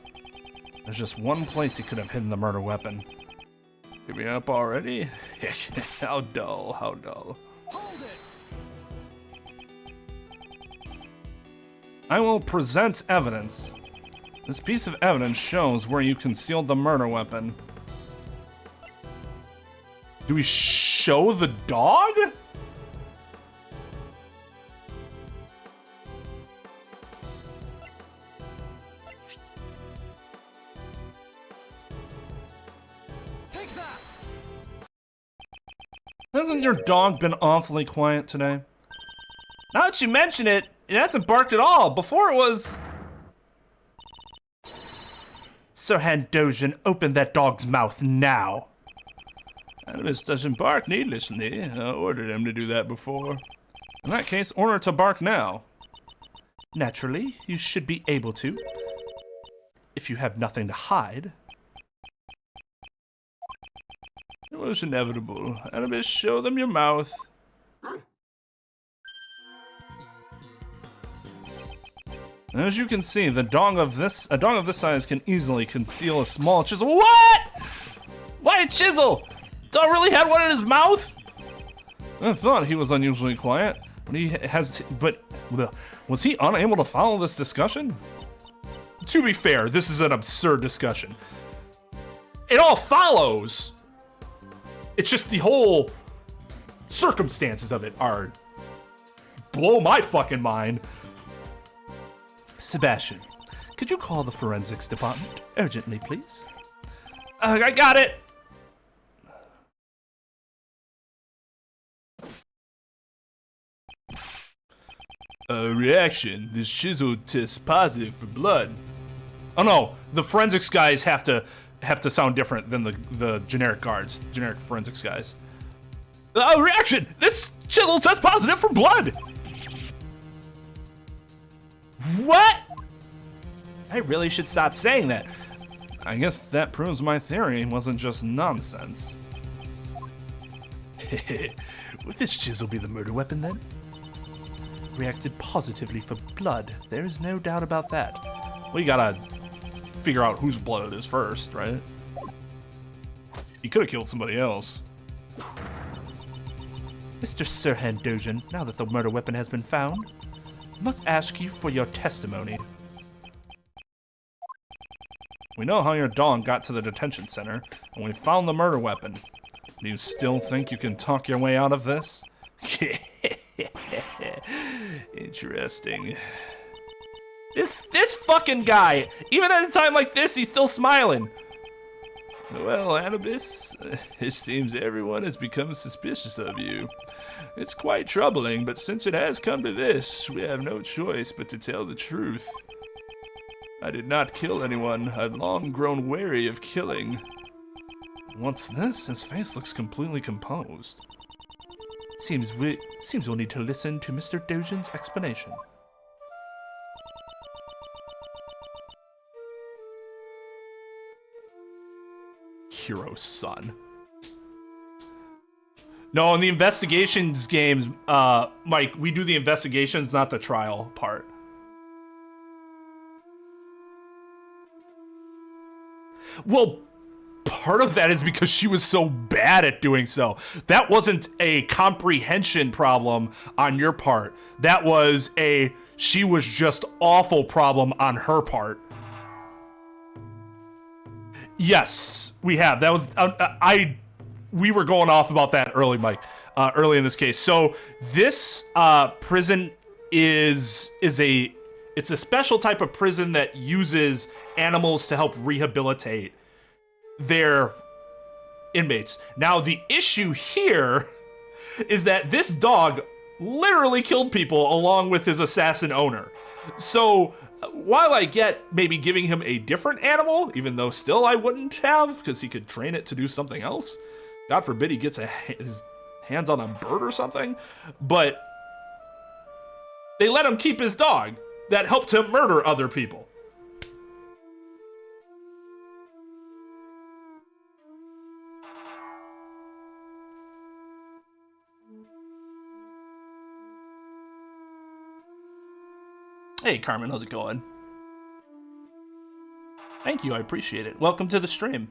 There's just one place he could have hidden the murder weapon. Give me up already? How dull, how dull. Hold it. I will present evidence. This piece of evidence shows where you concealed the murder weapon. Do we show the dog? Take that. Hasn't your dog been awfully quiet today? Now that you mention it, it hasn't barked at all. Before it was... Sirhan Dojin, open that dog's mouth now. Animus doesn't bark needlessly. I ordered him to do that before. In that case, order it to bark now. Naturally, you should be able to. If you have nothing to hide. It was inevitable. Animus, show them your mouth. As you can see, a dog of this size can easily conceal a small chisel. What? Why a chisel? Dog really had one in his mouth? I thought he was unusually quiet, but was he unable to follow this discussion? To be fair, this is an absurd discussion. It all follows. It's just the whole circumstances of it are blow my fucking mind. Sebastian, could you call the forensics department urgently, please? I got it. Reaction. This chisel tests positive for blood. Oh no, the forensics guys have to sound different than the generic guards, generic forensics guys. Reaction. This chisel tests positive for blood. What? I really should stop saying that. I guess that proves my theory wasn't just nonsense. Would this chisel be the murder weapon then? Reacted positively for blood. There's no doubt about that. We gotta figure out whose blood it is first, right? He could have killed somebody else. Mr. Sirhan Dojin, now that the murder weapon has been found, I must ask you for your testimony. We know how your dog got to the detention center, and we found the murder weapon. Do you still think you can talk your way out of this? Interesting. This fucking guy, even at a time like this, he's still smiling. Well, Anubis, it seems everyone has become suspicious of you. It's quite troubling, but since it has come to this, we have no choice but to tell the truth. I did not kill anyone. I've long grown wary of killing. What's this? His face looks completely composed. Seems we'll need to listen to Mr. Dojin's explanation. Hero's son. No, in the investigations games, Mike, we do the investigations, not the trial part. Well, part of that is because she was so bad at doing so. That wasn't a comprehension problem on your part. That was she was just awful problem on her part. Yes, we have. That was we were going off about that early, Mike. Early in this case. So this prison is a special type of prison that uses animals to help rehabilitate their inmates. Now the issue here is that this dog literally killed people along with his assassin owner. So while I get maybe giving him a different animal, even though still I wouldn't have, because he could train it to do something else. God forbid he gets his hands on a bird or something, but they let him keep his dog that helped him murder other people. Hey, Carmen, how's it going? Thank you, I appreciate it. Welcome to the stream.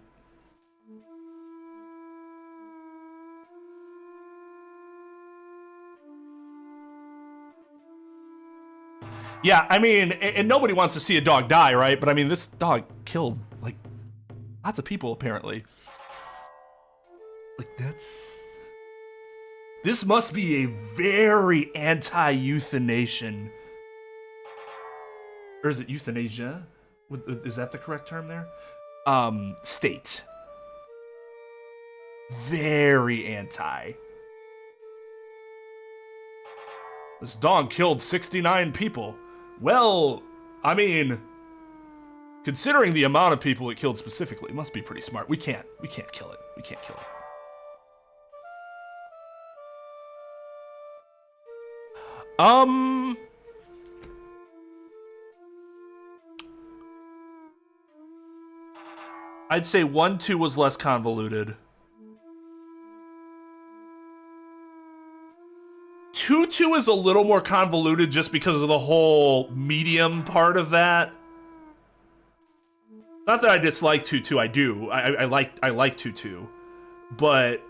Yeah, I mean, and nobody wants to see a dog die, right? But I mean, this dog killed, like, lots of people, apparently. Like, this must be a very anti-euthanation. Or is it euthanasia? Is that the correct term there? State. Very anti. This dog killed 69 people. Well, I mean, considering the amount of people it killed specifically, it must be pretty smart. We can't kill it. We can't kill it. I'd say 1-2 was less convoluted. 2-2 is a little more convoluted just because of the whole medium part of that. Not that I dislike 2-2, I do. I like 2-2. But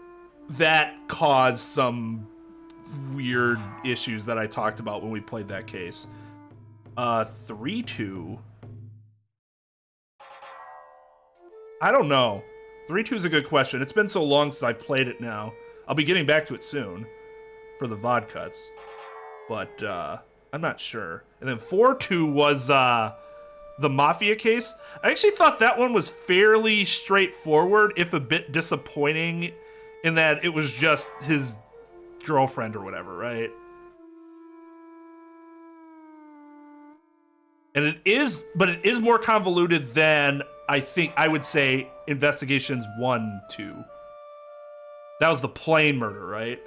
that caused some weird issues that I talked about when we played that case. 3-2. I don't know. 3-2 is a good question. It's been so long since I've played it now. I'll be getting back to it soon for the VOD cuts. But I'm not sure. And then 4-2 was the Mafia case. I actually thought that one was fairly straightforward, if a bit disappointing, in that it was just his girlfriend or whatever, right? And it is more convoluted than I would say Investigations 1-2. That was the plane murder, right?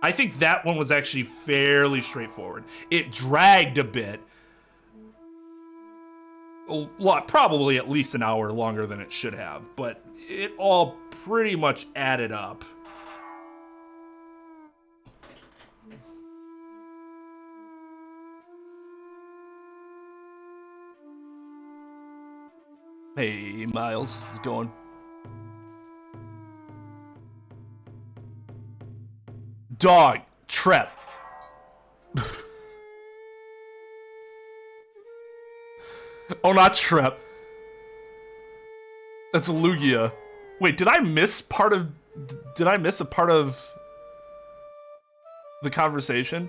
I think that one was actually fairly straightforward. It dragged a bit. A lot, probably at least an hour longer than it should have, but it all pretty much added up. Hey, Miles, how's it going? Dog, Trep. Oh, not Trep. That's Lugia. Wait, did I miss a part of the conversation?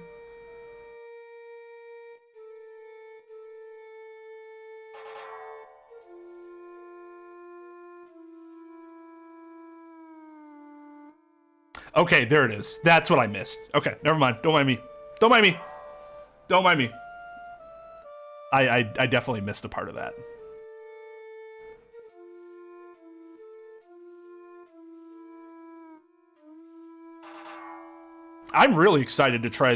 Okay, there it is. That's what I missed. Okay, never mind. Don't mind me. Don't mind me. Don't mind me. I definitely missed a part of that. I'm really excited to try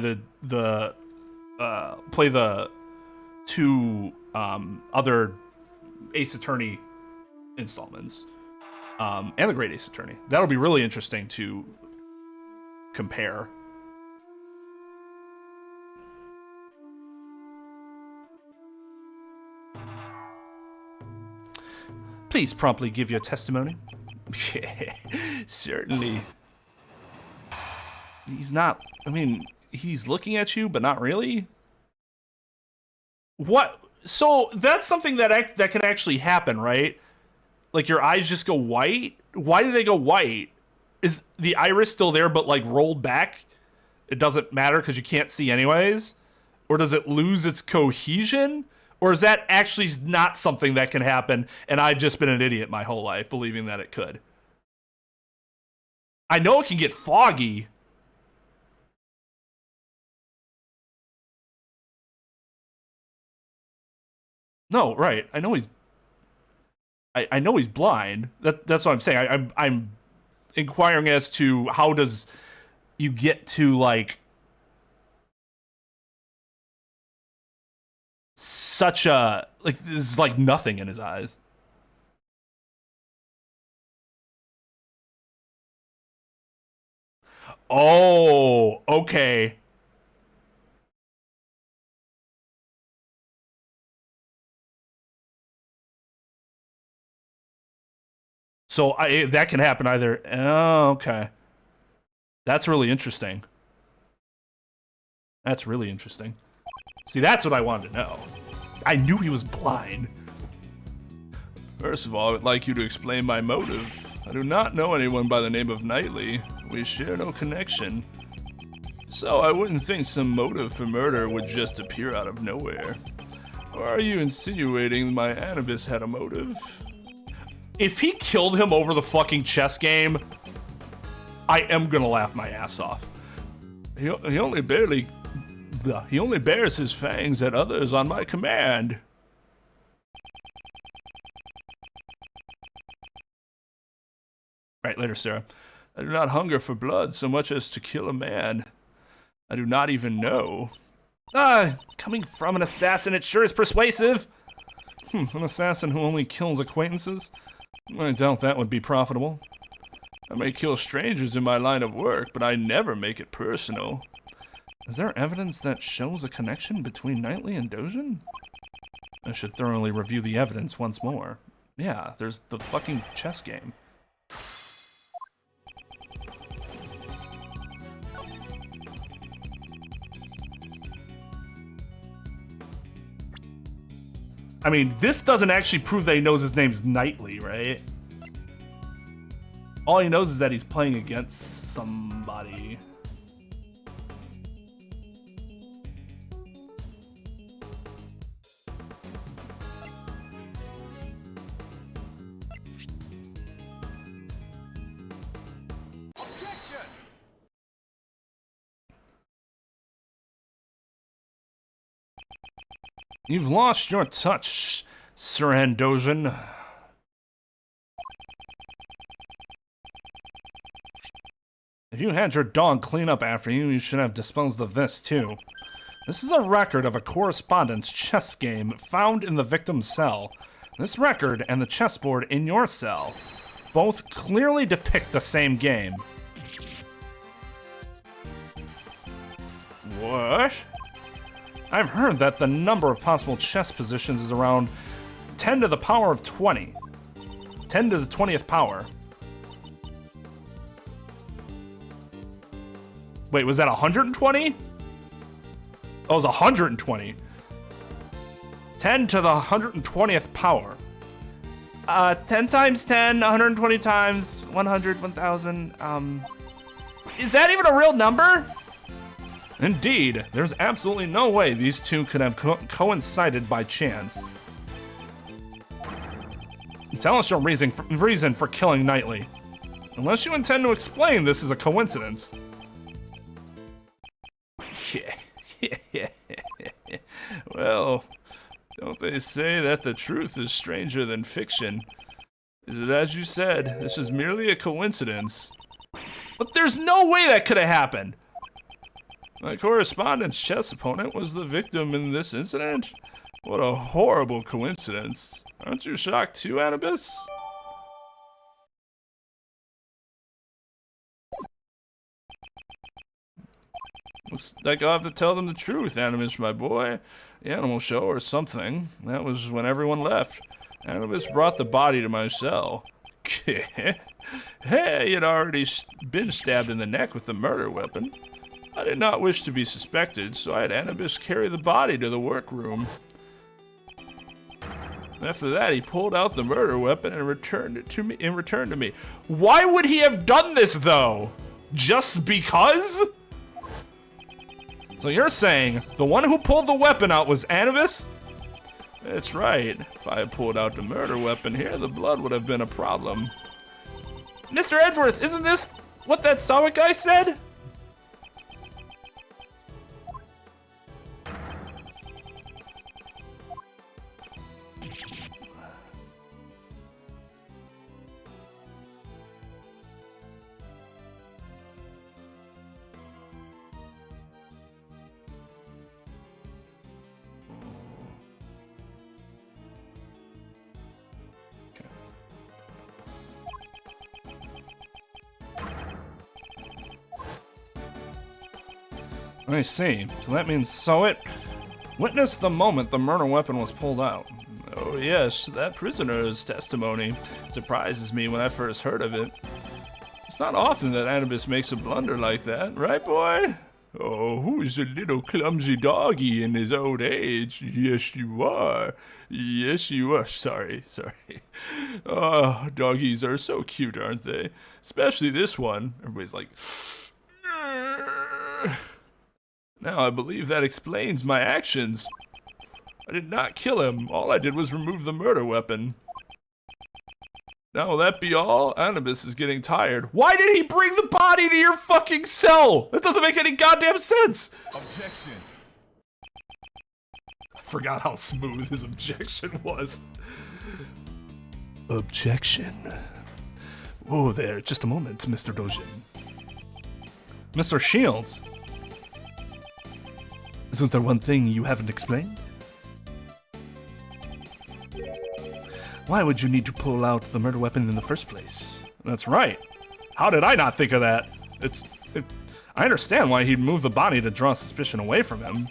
play the two other Ace Attorney installments, and the Great Ace Attorney. That'll be really interesting to compare. Please promptly give your testimony. Certainly. He's not, I mean, he's looking at you, but not really. What? So that's something that can actually happen, right? Like your eyes just go white? Why do they go white? Is the iris still there but like rolled back? It doesn't matter because you can't see anyways? Or does it lose its cohesion? Or is that actually not something that can happen and I've just been an idiot my whole life believing that it could? I know it can get foggy. No, right. I know I know he's blind. That's what I'm saying. I'm inquiring as to how does you get to like such a like there's like nothing in his eyes. Oh, okay. So that can happen either. Oh, okay. That's really interesting. That's really interesting. See, that's what I wanted to know. I knew he was blind. First of all, I would like you to explain my motive. I do not know anyone by the name of Knightley. We share no connection. So I wouldn't think some motive for murder would just appear out of nowhere. Or are you insinuating my Anubis had a motive? If he killed him over the fucking chess game, I am gonna laugh my ass off. He only bears his fangs at others on my command. Right, later, Sarah. I do not hunger for blood so much as to kill a man I do not even know. Coming from an assassin, it sure is persuasive. An assassin who only kills acquaintances? I doubt that would be profitable. I may kill strangers in my line of work, but I never make it personal. Is there evidence that shows a connection between Knightley and Dojin? I should thoroughly review the evidence once more. Yeah, there's the fucking chess game. I mean, this doesn't actually prove that he knows his name's Knightley, right? All he knows is that he's playing against somebody. Objection! You've lost your touch, Sir Andosian. If you had your dog clean up after you, you should have disposed of this too. This is a record of a correspondence chess game found in the victim's cell. This record and the chessboard in your cell both clearly depict the same game. What? I've heard that the number of possible chess positions is around 10 to the power of 20. 10 to the 20th power. Wait, was that 120? Oh, it was 120. 10 to the 120th power. 10 times 10, 120 times 100, 1000. Is that even a real number? Indeed, there's absolutely no way these two could have coincided by chance. Tell us your reason for killing Knightley. Unless you intend to explain this as a coincidence. Well, don't they say that the truth is stranger than fiction? Is it as you said, this is merely a coincidence? But there's no way that could have happened. My correspondence chess opponent was the victim in this incident? What a horrible coincidence. Aren't you shocked too, Anubis? Looks like I'll have to tell them the truth, Anubis, my boy. The animal show or something. That was when everyone left. Anubis brought the body to my cell. Hey, he had already been stabbed in the neck with the murder weapon. I did not wish to be suspected, so I had Anubis carry the body to the workroom. After that, he pulled out the murder weapon and returned it to me. Why would he have done this, though? Just because? So you're saying the one who pulled the weapon out was Anubis? That's right. If I had pulled out the murder weapon here, the blood would have been a problem. Mr. Edgeworth, isn't this what that Sawit guy said? I see. So that means Soet witnessed the moment the murder weapon was pulled out. Oh yes, that prisoner's testimony surprises me when I first heard of it. It's not often that Anubis makes a blunder like that, right boy? Oh, who's a little clumsy doggy in his old age? Yes, you are. Yes, you are. Sorry. Oh, doggies are so cute, aren't they? Especially this one. Everybody's like... Now I believe that explains my actions. I did not kill him. All I did was remove the murder weapon. Now will that be all? Anubis is getting tired. Why did he bring the body to your fucking cell? That doesn't make any goddamn sense. Objection. I forgot how smooth his objection was. Objection. Whoa there, just a moment, Mr. Dojin. Mr. Shields. Isn't there one thing you haven't explained? Why would you need to pull out the murder weapon in the first place? That's right. How did I not think of that? I understand why he'd move the body to draw suspicion away from him.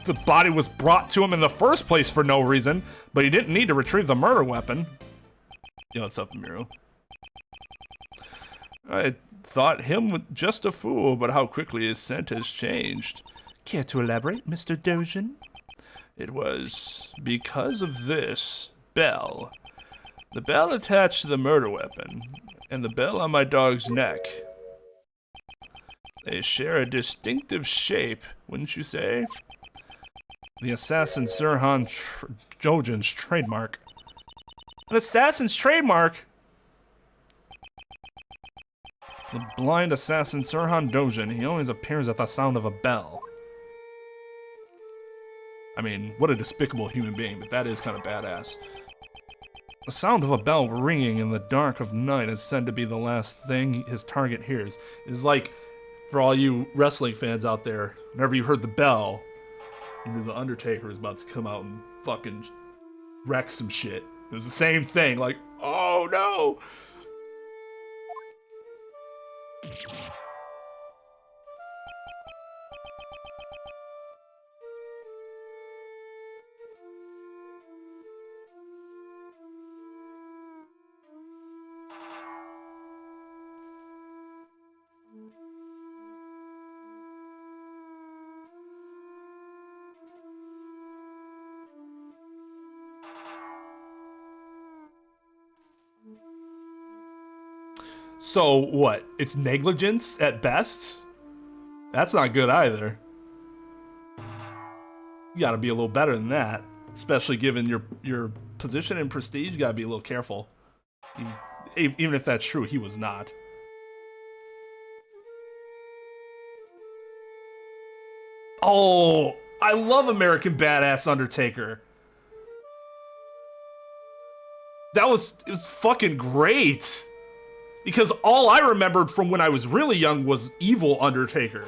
The body was brought to him in the first place for no reason, but he didn't need to retrieve the murder weapon. Yo, what's up, Miru? I thought him just a fool, but how quickly his scent has changed. Care to elaborate, Mr. Dojin? It was because of this bell. The bell attached to the murder weapon, and the bell on my dog's neck. They share a distinctive shape, wouldn't you say? The assassin Sirhan Dojin's trademark. An assassin's trademark? The blind assassin Sirhan Dojin, he always appears at the sound of a bell. I mean, what a despicable human being, but that is kind of badass. The sound of a bell ringing in the dark of night is said to be the last thing his target hears. It is like, for all you wrestling fans out there, whenever you heard the bell, you knew the Undertaker was about to come out and fucking wreck some shit. It was the same thing, like, oh no! So what? It's negligence at best? That's not good either. You gotta be a little better than that. Especially given your position and prestige, you gotta be a little careful. Even if that's true, he was not. Oh, I love American Badass Undertaker. It was fucking great. Because all I remembered from when I was really young was evil Undertaker.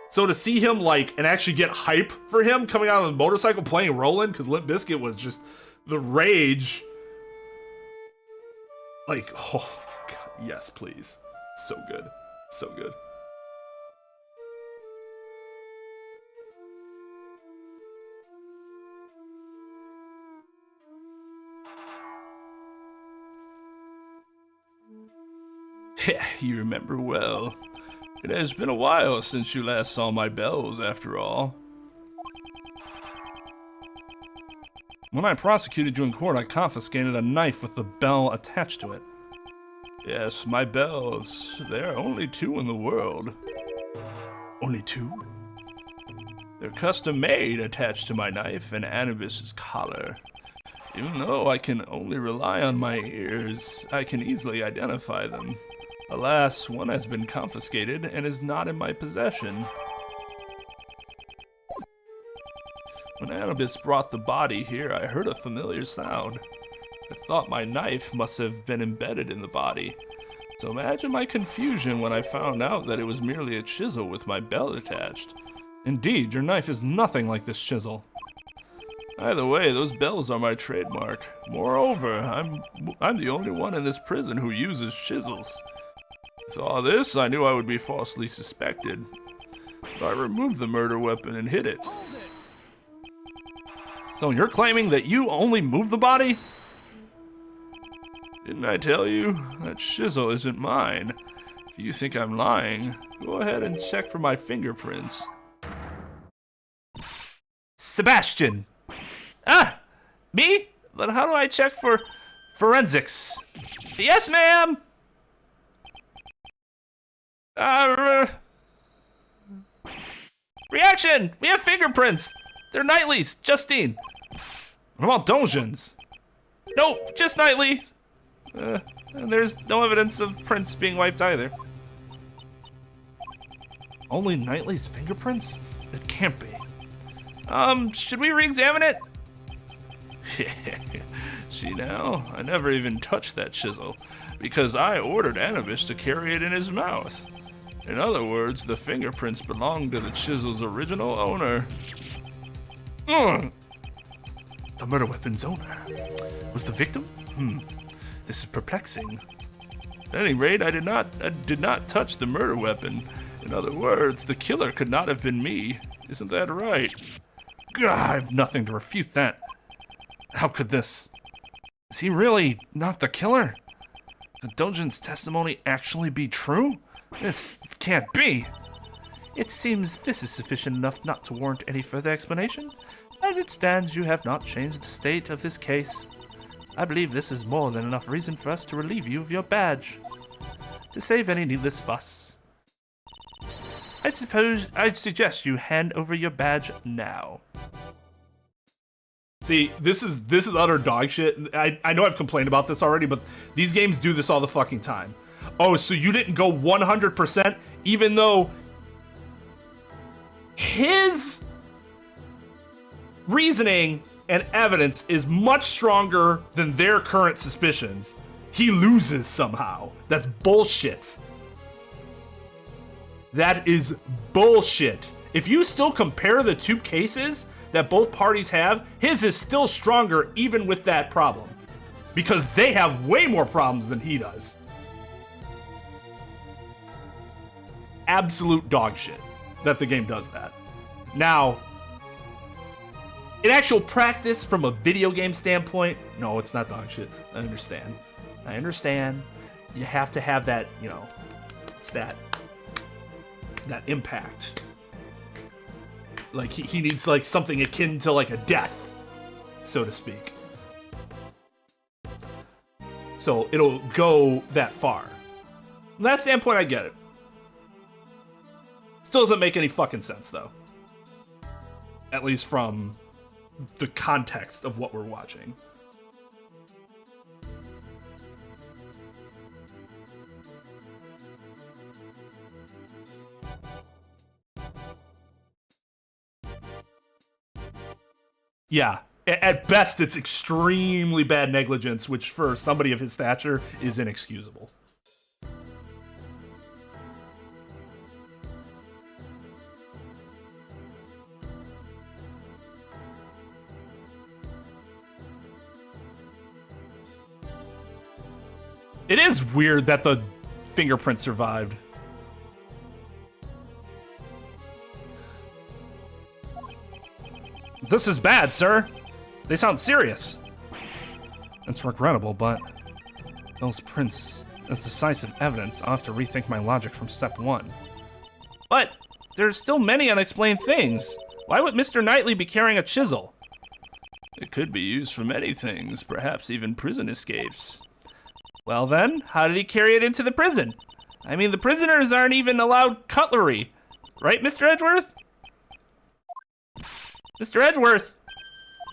So to see him like, and actually get hype for him coming out on the motorcycle playing Roland, because Limp Bizkit was just the rage. Like, oh, God, yes, please. So good. So good. You remember well. It has been a while since you last saw my bells, after all. When I prosecuted you in court, I confiscated a knife with the bell attached to it. Yes, my bells. There are only 2 in the world. Only 2? They're custom-made, attached to my knife and Anubis's collar. Even though I can only rely on my ears, I can easily identify them. Alas, one has been confiscated and is not in my possession. When Anubis brought the body here, I heard a familiar sound. I thought my knife must have been embedded in the body. So imagine my confusion when I found out that it was merely a chisel with my bell attached. Indeed, your knife is nothing like this chisel. Either way, those bells are my trademark. Moreover, I'm the only one in this prison who uses chisels. With all this, I knew I would be falsely suspected. I removed the murder weapon and hid it. Hold it. So you're claiming that you only moved the body? Didn't I tell you? That chisel isn't mine. If you think I'm lying, go ahead and check for my fingerprints. Sebastian! Ah! Me? But how do I check for forensics? Yes, ma'am! Reaction! We have fingerprints! They're Knightley's, Justine. What about Donjan's? Nope, just Knightley's. And there's no evidence of prints being wiped either. Only Knightley's fingerprints? It can't be. Should we re-examine it? See now? I never even touched that chisel because I ordered Anubis to carry it in his mouth. In other words, the fingerprints belong to the chisel's original owner. The murder weapon's owner was the victim? This is perplexing. At any rate, I did not touch the murder weapon. In other words, the killer could not have been me. Isn't that right? God, I have nothing to refute that. How could this? Is he really not the killer? Could Donjan's testimony actually be true? This can't be. It seems this is sufficient enough not to warrant any further explanation. As it stands, you have not changed the state of this case. I believe this is more than enough reason for us to relieve you of your badge, to save any needless fuss. I'd suggest you hand over your badge now. See, this is utter dog shit. I know I've complained about this already, but these games do this all the fucking time. Oh, so you didn't go 100%, even though his reasoning and evidence is much stronger than their current suspicions. He loses somehow. That's bullshit. That is bullshit. If you still compare the two cases that both parties have, his is still stronger even with that problem. Because they have way more problems than he does. Absolute dog shit that the game does that. Now, in actual practice, from a video game standpoint, no, it's not dog shit. I understand. You have to have that, it's that impact. Like, he needs, like, something akin to, like, a death, so to speak. So it'll go that far. From that standpoint, I get it. Still doesn't make any fucking sense, though. At least from the context of what we're watching. Yeah, at best, it's extremely bad negligence, which for somebody of his stature is inexcusable. It is weird that the fingerprint survived. This is bad, sir. They sound serious. It's regrettable, but those prints as decisive evidence, I'll have to rethink my logic from step one. But there's still many unexplained things. Why would Mr. Knightley be carrying a chisel? It could be used for many things, perhaps even prison escapes. Well then, how did he carry it into the prison? I mean, the prisoners aren't even allowed cutlery. Right, Mr. Edgeworth? Mr. Edgeworth!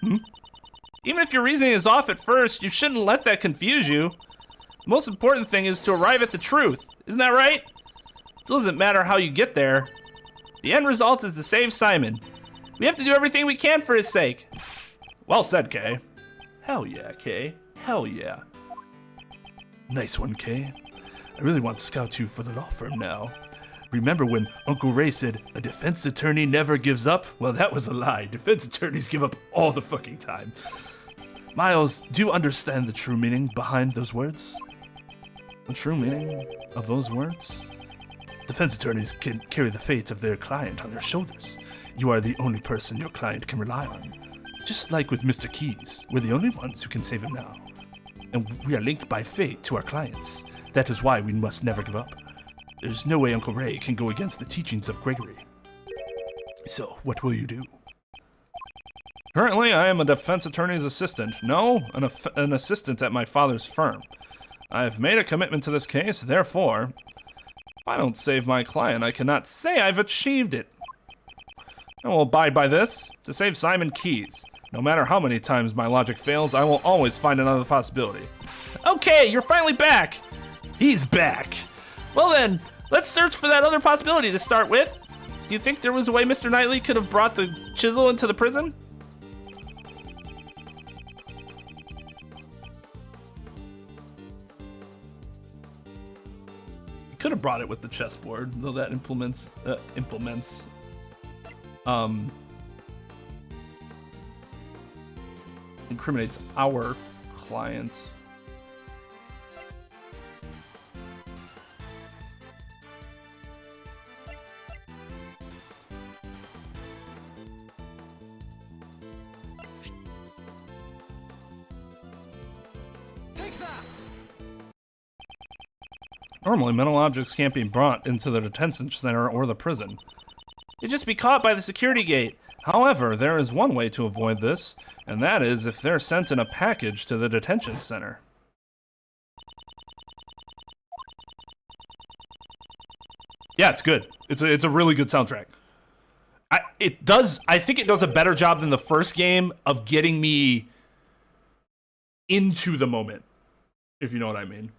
Even if your reasoning is off at first, you shouldn't let that confuse you. The most important thing is to arrive at the truth. Isn't that right? It still doesn't matter how you get there. The end result is to save Simon. We have to do everything we can for his sake. Well said, Kay. Hell yeah, Kay. Hell yeah. Nice one, Kay. I really want to scout you for the law firm now. Remember when Uncle Ray said, a defense attorney never gives up? Well, that was a lie. Defense attorneys give up all the fucking time. Miles, do you understand the true meaning behind those words? The true meaning of those words? Defense attorneys can carry the fate of their client on their shoulders. You are the only person your client can rely on. Just like with Mr. Keys, we're the only ones who can save him now. And we are linked by fate to our clients. That is why we must never give up. There's no way Uncle Ray can go against the teachings of Gregory. So, what will you do? Currently, I am a defense attorney's assistant. No, an assistant at my father's firm. I've made a commitment to this case, therefore, if I don't save my client, I cannot say I've achieved it. I will abide by this to save Simon Keys. No matter how many times my logic fails, I will always find another possibility. Okay, you're finally back. He's back. Well then, let's search for that other possibility to start with. Do you think there was a way Mr. Knightley could have brought the chisel into the prison? You could have brought it with the chessboard, though that implements incriminates our client. Normally, mental objects can't be brought into the detention center or the prison. You'd just be caught by the security gate. However, there is one way to avoid this, and that is if they're sent in a package to the detention center. Yeah, it's good. It's a really good soundtrack. I think it does a better job than the first game of getting me into the moment, if you know what I mean.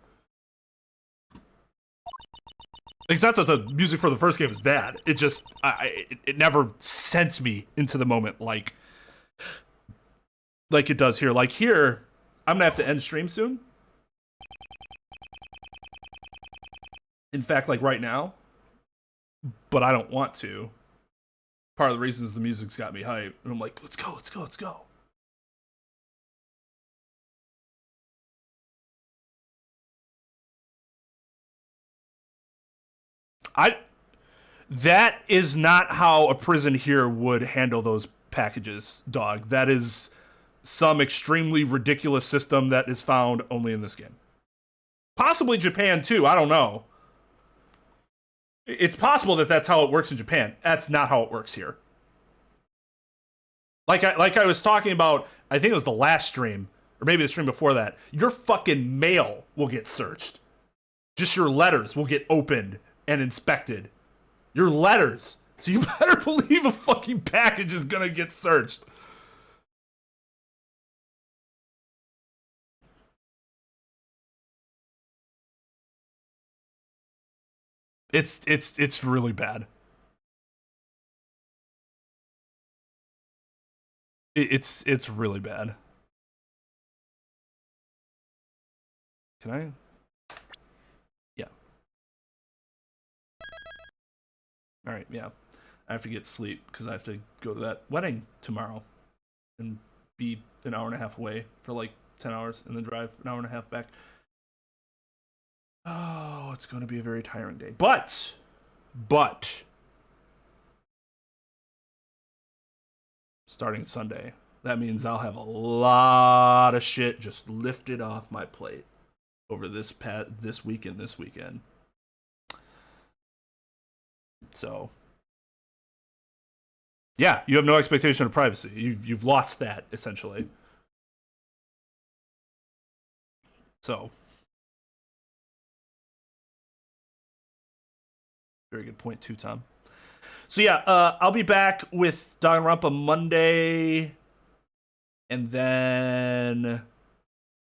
It's not that the music for the first game is bad. It just, it never sent me into the moment like it does here. Like here, I'm gonna have to end stream soon. In fact, like right now. But I don't want to. Part of the reason is the music's got me hyped. And I'm like, let's go, let's go, let's go. That is not how a prison here would handle those packages, dog. That is some extremely ridiculous system that is found only in this game. Possibly Japan too, I don't know. It's possible that that's how it works in Japan. That's not how it works here. Like I was talking about, I think it was the last stream, or maybe the stream before that, your fucking mail will get searched. Just your letters will get opened and inspected. Your letters. So you better believe a fucking package is gonna get searched. It's really bad. It's really bad. Can I? Yeah. All right, yeah. I have to get sleep because I have to go to that wedding tomorrow and be an hour and a half away for like 10 hours and then drive an hour and a half back. Oh, it's going to be a very tiring day. But starting Sunday, that means I'll have a lot of shit just lifted off my plate over this weekend. So, yeah, you have no expectation of privacy. You've lost that essentially. So, very good point too, Tom. So yeah, I'll be back with Danganronpa Monday, and then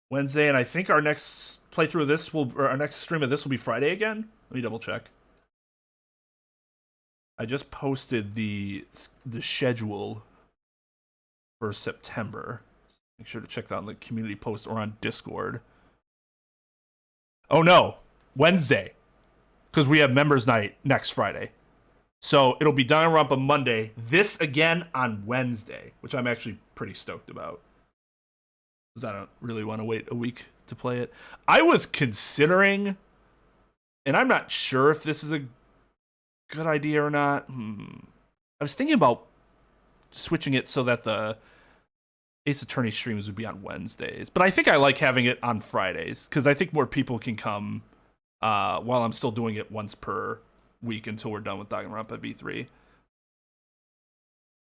Wednesday, and I think our next playthrough of this or our next stream of this will be Friday again. Let me double check. I just posted the schedule for September. Make sure to check that on the community post or on Discord. Oh no, Wednesday, because we have members night next Friday. So it'll be Danganronpa Monday, this again on Wednesday, which I'm actually pretty stoked about. Because I don't really want to wait a week to play it. I was considering, and I'm not sure if this is a good idea or not. I was thinking about switching it so that the Ace Attorney streams would be on Wednesdays, but I think I like having it on Fridays because I think more people can come while I'm still doing it once per week until we're done with Danganronpa V3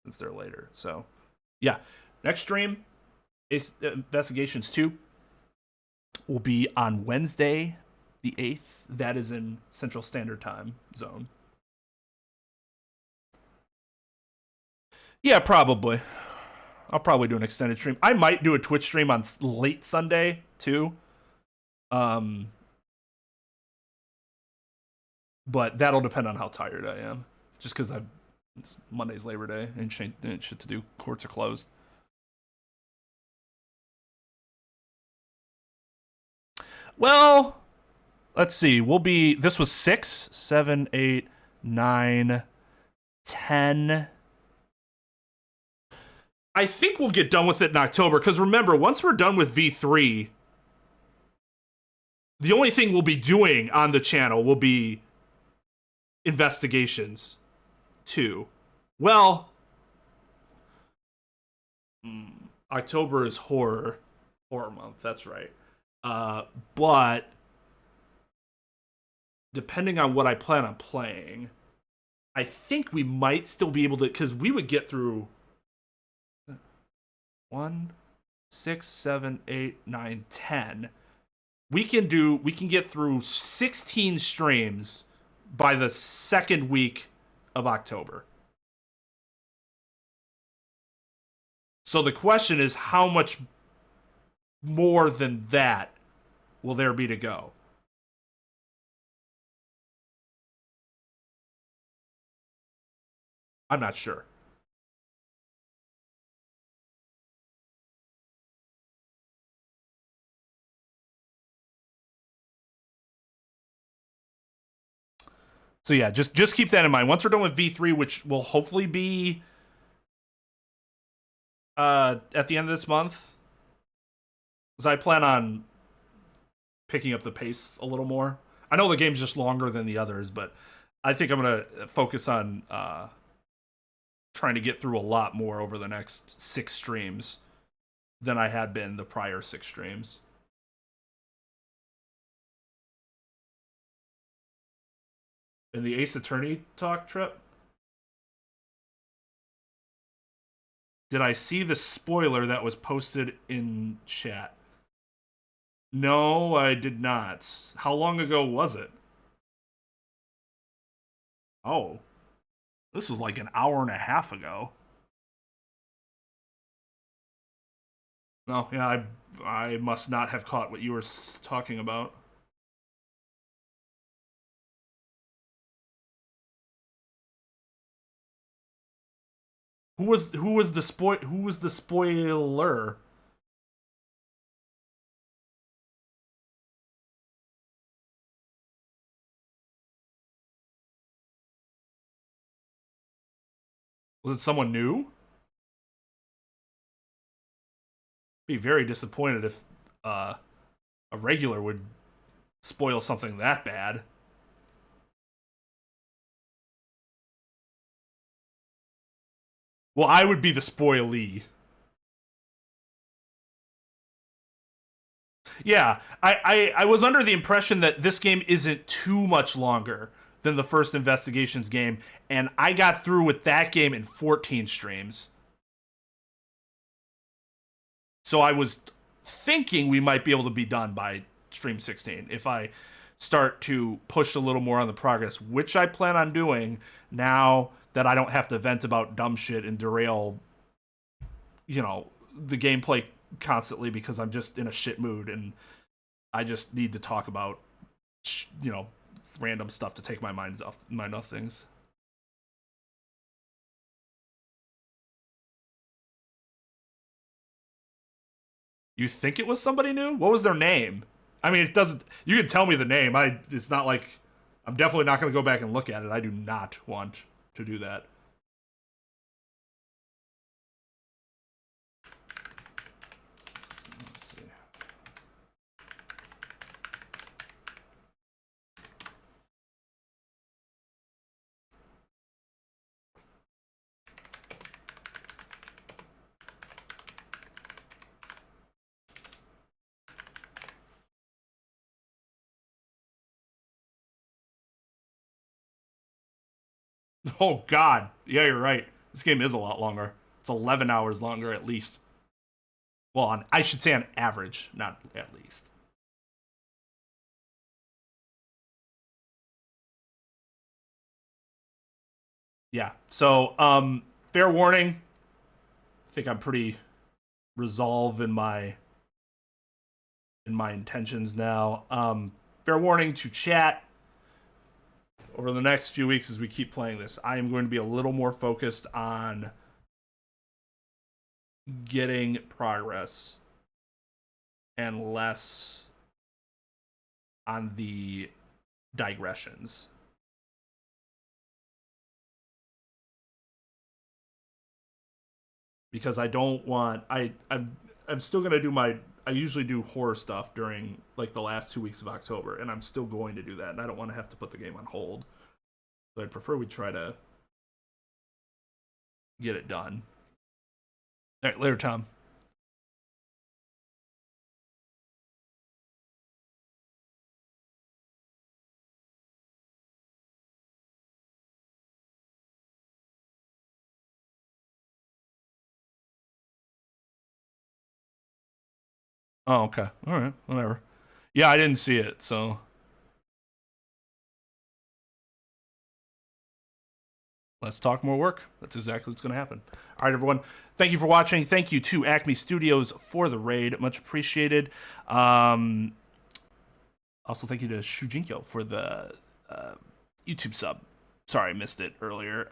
since they're later. So, yeah, next stream, Ace Investigations 2, will be on Wednesday, the 8th. That is in Central Standard Time zone. Yeah, probably. I'll probably do an extended stream. I might do a Twitch stream on late Sunday, too. But that'll depend on how tired I am. Just because it's Monday's Labor Day and shit to do. Courts are closed. Well, let's see. This was 6, 7, 8, 9, 10. I think we'll get done with it in October, because remember, once we're done with V3, the only thing we'll be doing on the channel will be Investigations 2. Well, October is horror month, that's right. But depending on what I plan on playing, I think we might still be able to, because we would get through 1, 6, 7, 8, 9, 10. We can get through 16 streams by the second week of October. So the question is, how much more than that will there be to go? I'm not sure. So yeah, just keep that in mind. Once we're done with V3, which will hopefully be at the end of this month, because I plan on picking up the pace a little more. I know the game's just longer than the others, but I think I'm going to focus on trying to get through a lot more over the next 6 streams than I had been the prior 6 streams. In the Ace Attorney talk, Trep? Did I see the spoiler that was posted in chat? No, I did not. How long ago was it? Oh. This was like an hour and a half ago. No, yeah, I must not have caught what you were talking about. Who was the spoiler? Was it someone new? Be very disappointed if a regular would spoil something that bad. Well, I would be the spoilee. Yeah, I was under the impression that this game isn't too much longer than the first Investigations game, and I got through with that game in 14 streams. So I was thinking we might be able to be done by stream 16 if I start to push a little more on the progress, which I plan on doing now that I don't have to vent about dumb shit and derail, the gameplay constantly because I'm just in a shit mood and I just need to talk about, random stuff to take my mind off things. You think it was somebody new? What was their name? I mean, it doesn't. You can tell me the name. It's not like I'm definitely not going to go back and look at it. I do not want to do that. Let's see. Oh, God. Yeah, you're right. This game is a lot longer. It's 11 hours longer at least. Well, I should say on average, not at least. Yeah. So, fair warning. I think I'm pretty resolved in my intentions now. Fair warning to chat. Over the next few weeks as we keep playing this, I am going to be a little more focused on getting progress and less on the digressions. Because I don't want I'm still gonna do I usually do horror stuff during like the last 2 weeks of October, and I'm still going to do that, and I don't want to have to put the game on hold. So I'd prefer we try to get it done. All right, later, Tom. Oh, okay. All right, whatever. Yeah, I didn't see it, so let's talk more work. That's exactly what's going to happen. All right, everyone. Thank you for watching. Thank you to Acme Studios for the raid. Much appreciated. Also, thank you to Shujinkyo for the YouTube sub. Sorry, I missed it earlier.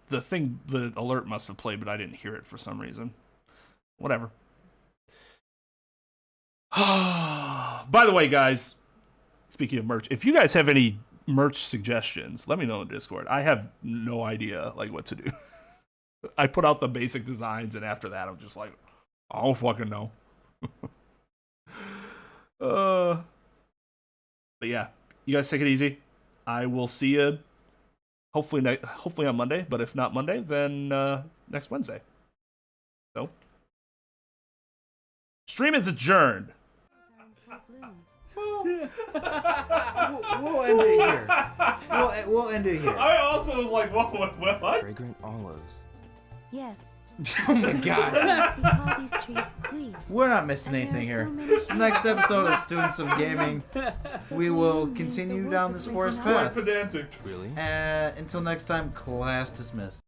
The alert must have played, but I didn't hear it for some reason. Whatever. By the way, guys, speaking of merch, if you guys have any merch suggestions, let me know in Discord. I have no idea like what to do. I put out the basic designs, and after that, I'm just like, I don't fucking know. But yeah, you guys take it easy. I will see you hopefully on Monday, but if not Monday, then next Wednesday. So, stream is adjourned. We'll end it here. We'll end it here. I also was like, what? Fragrant olives. Yes. Oh my god. Because these trees, please. We're not missing anything here. Next episode of Students of Gaming, we will continue down this forest path. Pedantic. Really? Until next time, class dismissed.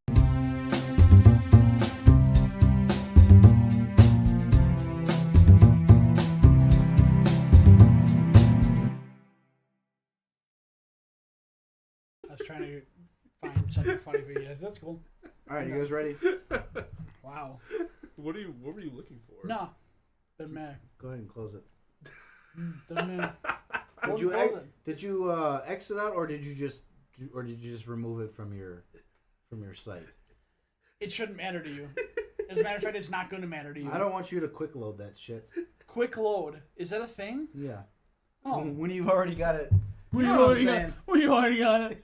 I was trying to find something funny for you guys. That's cool. Alright, you guys ready? Wow. What were you looking for? No. Doesn't matter. Go ahead and close it. Doesn't matter. Did you exit out, or did you just remove it from your site? It shouldn't matter to you. As a matter of fact, it's not going to matter to you. I don't want you to quick load that shit. Quick load. Is that a thing? Yeah. Oh. When you've already got it. When You you know what already I'm got, saying? when you already got it.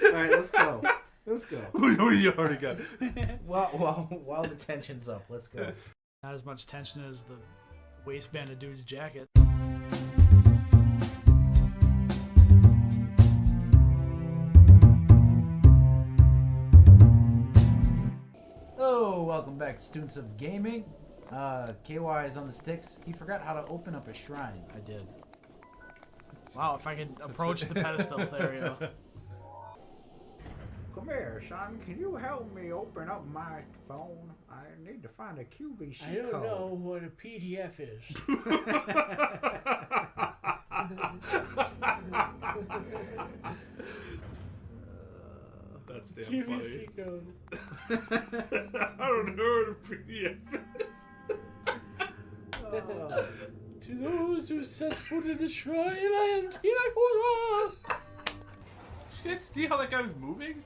Alright, let's go. Let's go. You already got it. While the tension's up, let's go. Not as much tension as the waistband of dude's jacket. Hello, welcome back to Students of Gaming. KY is on the sticks. He forgot how to open up a shrine. I did. Wow, if I could approach the pedestal. There we go. Come here, son. Can you help me open up my phone? I need to find a QVC code. what a PDF is. That's damn QVC funny. code. I don't know what a PDF is. To those who set foot in the shrine, I am Tina Koza. Did you guys see how that guy was moving?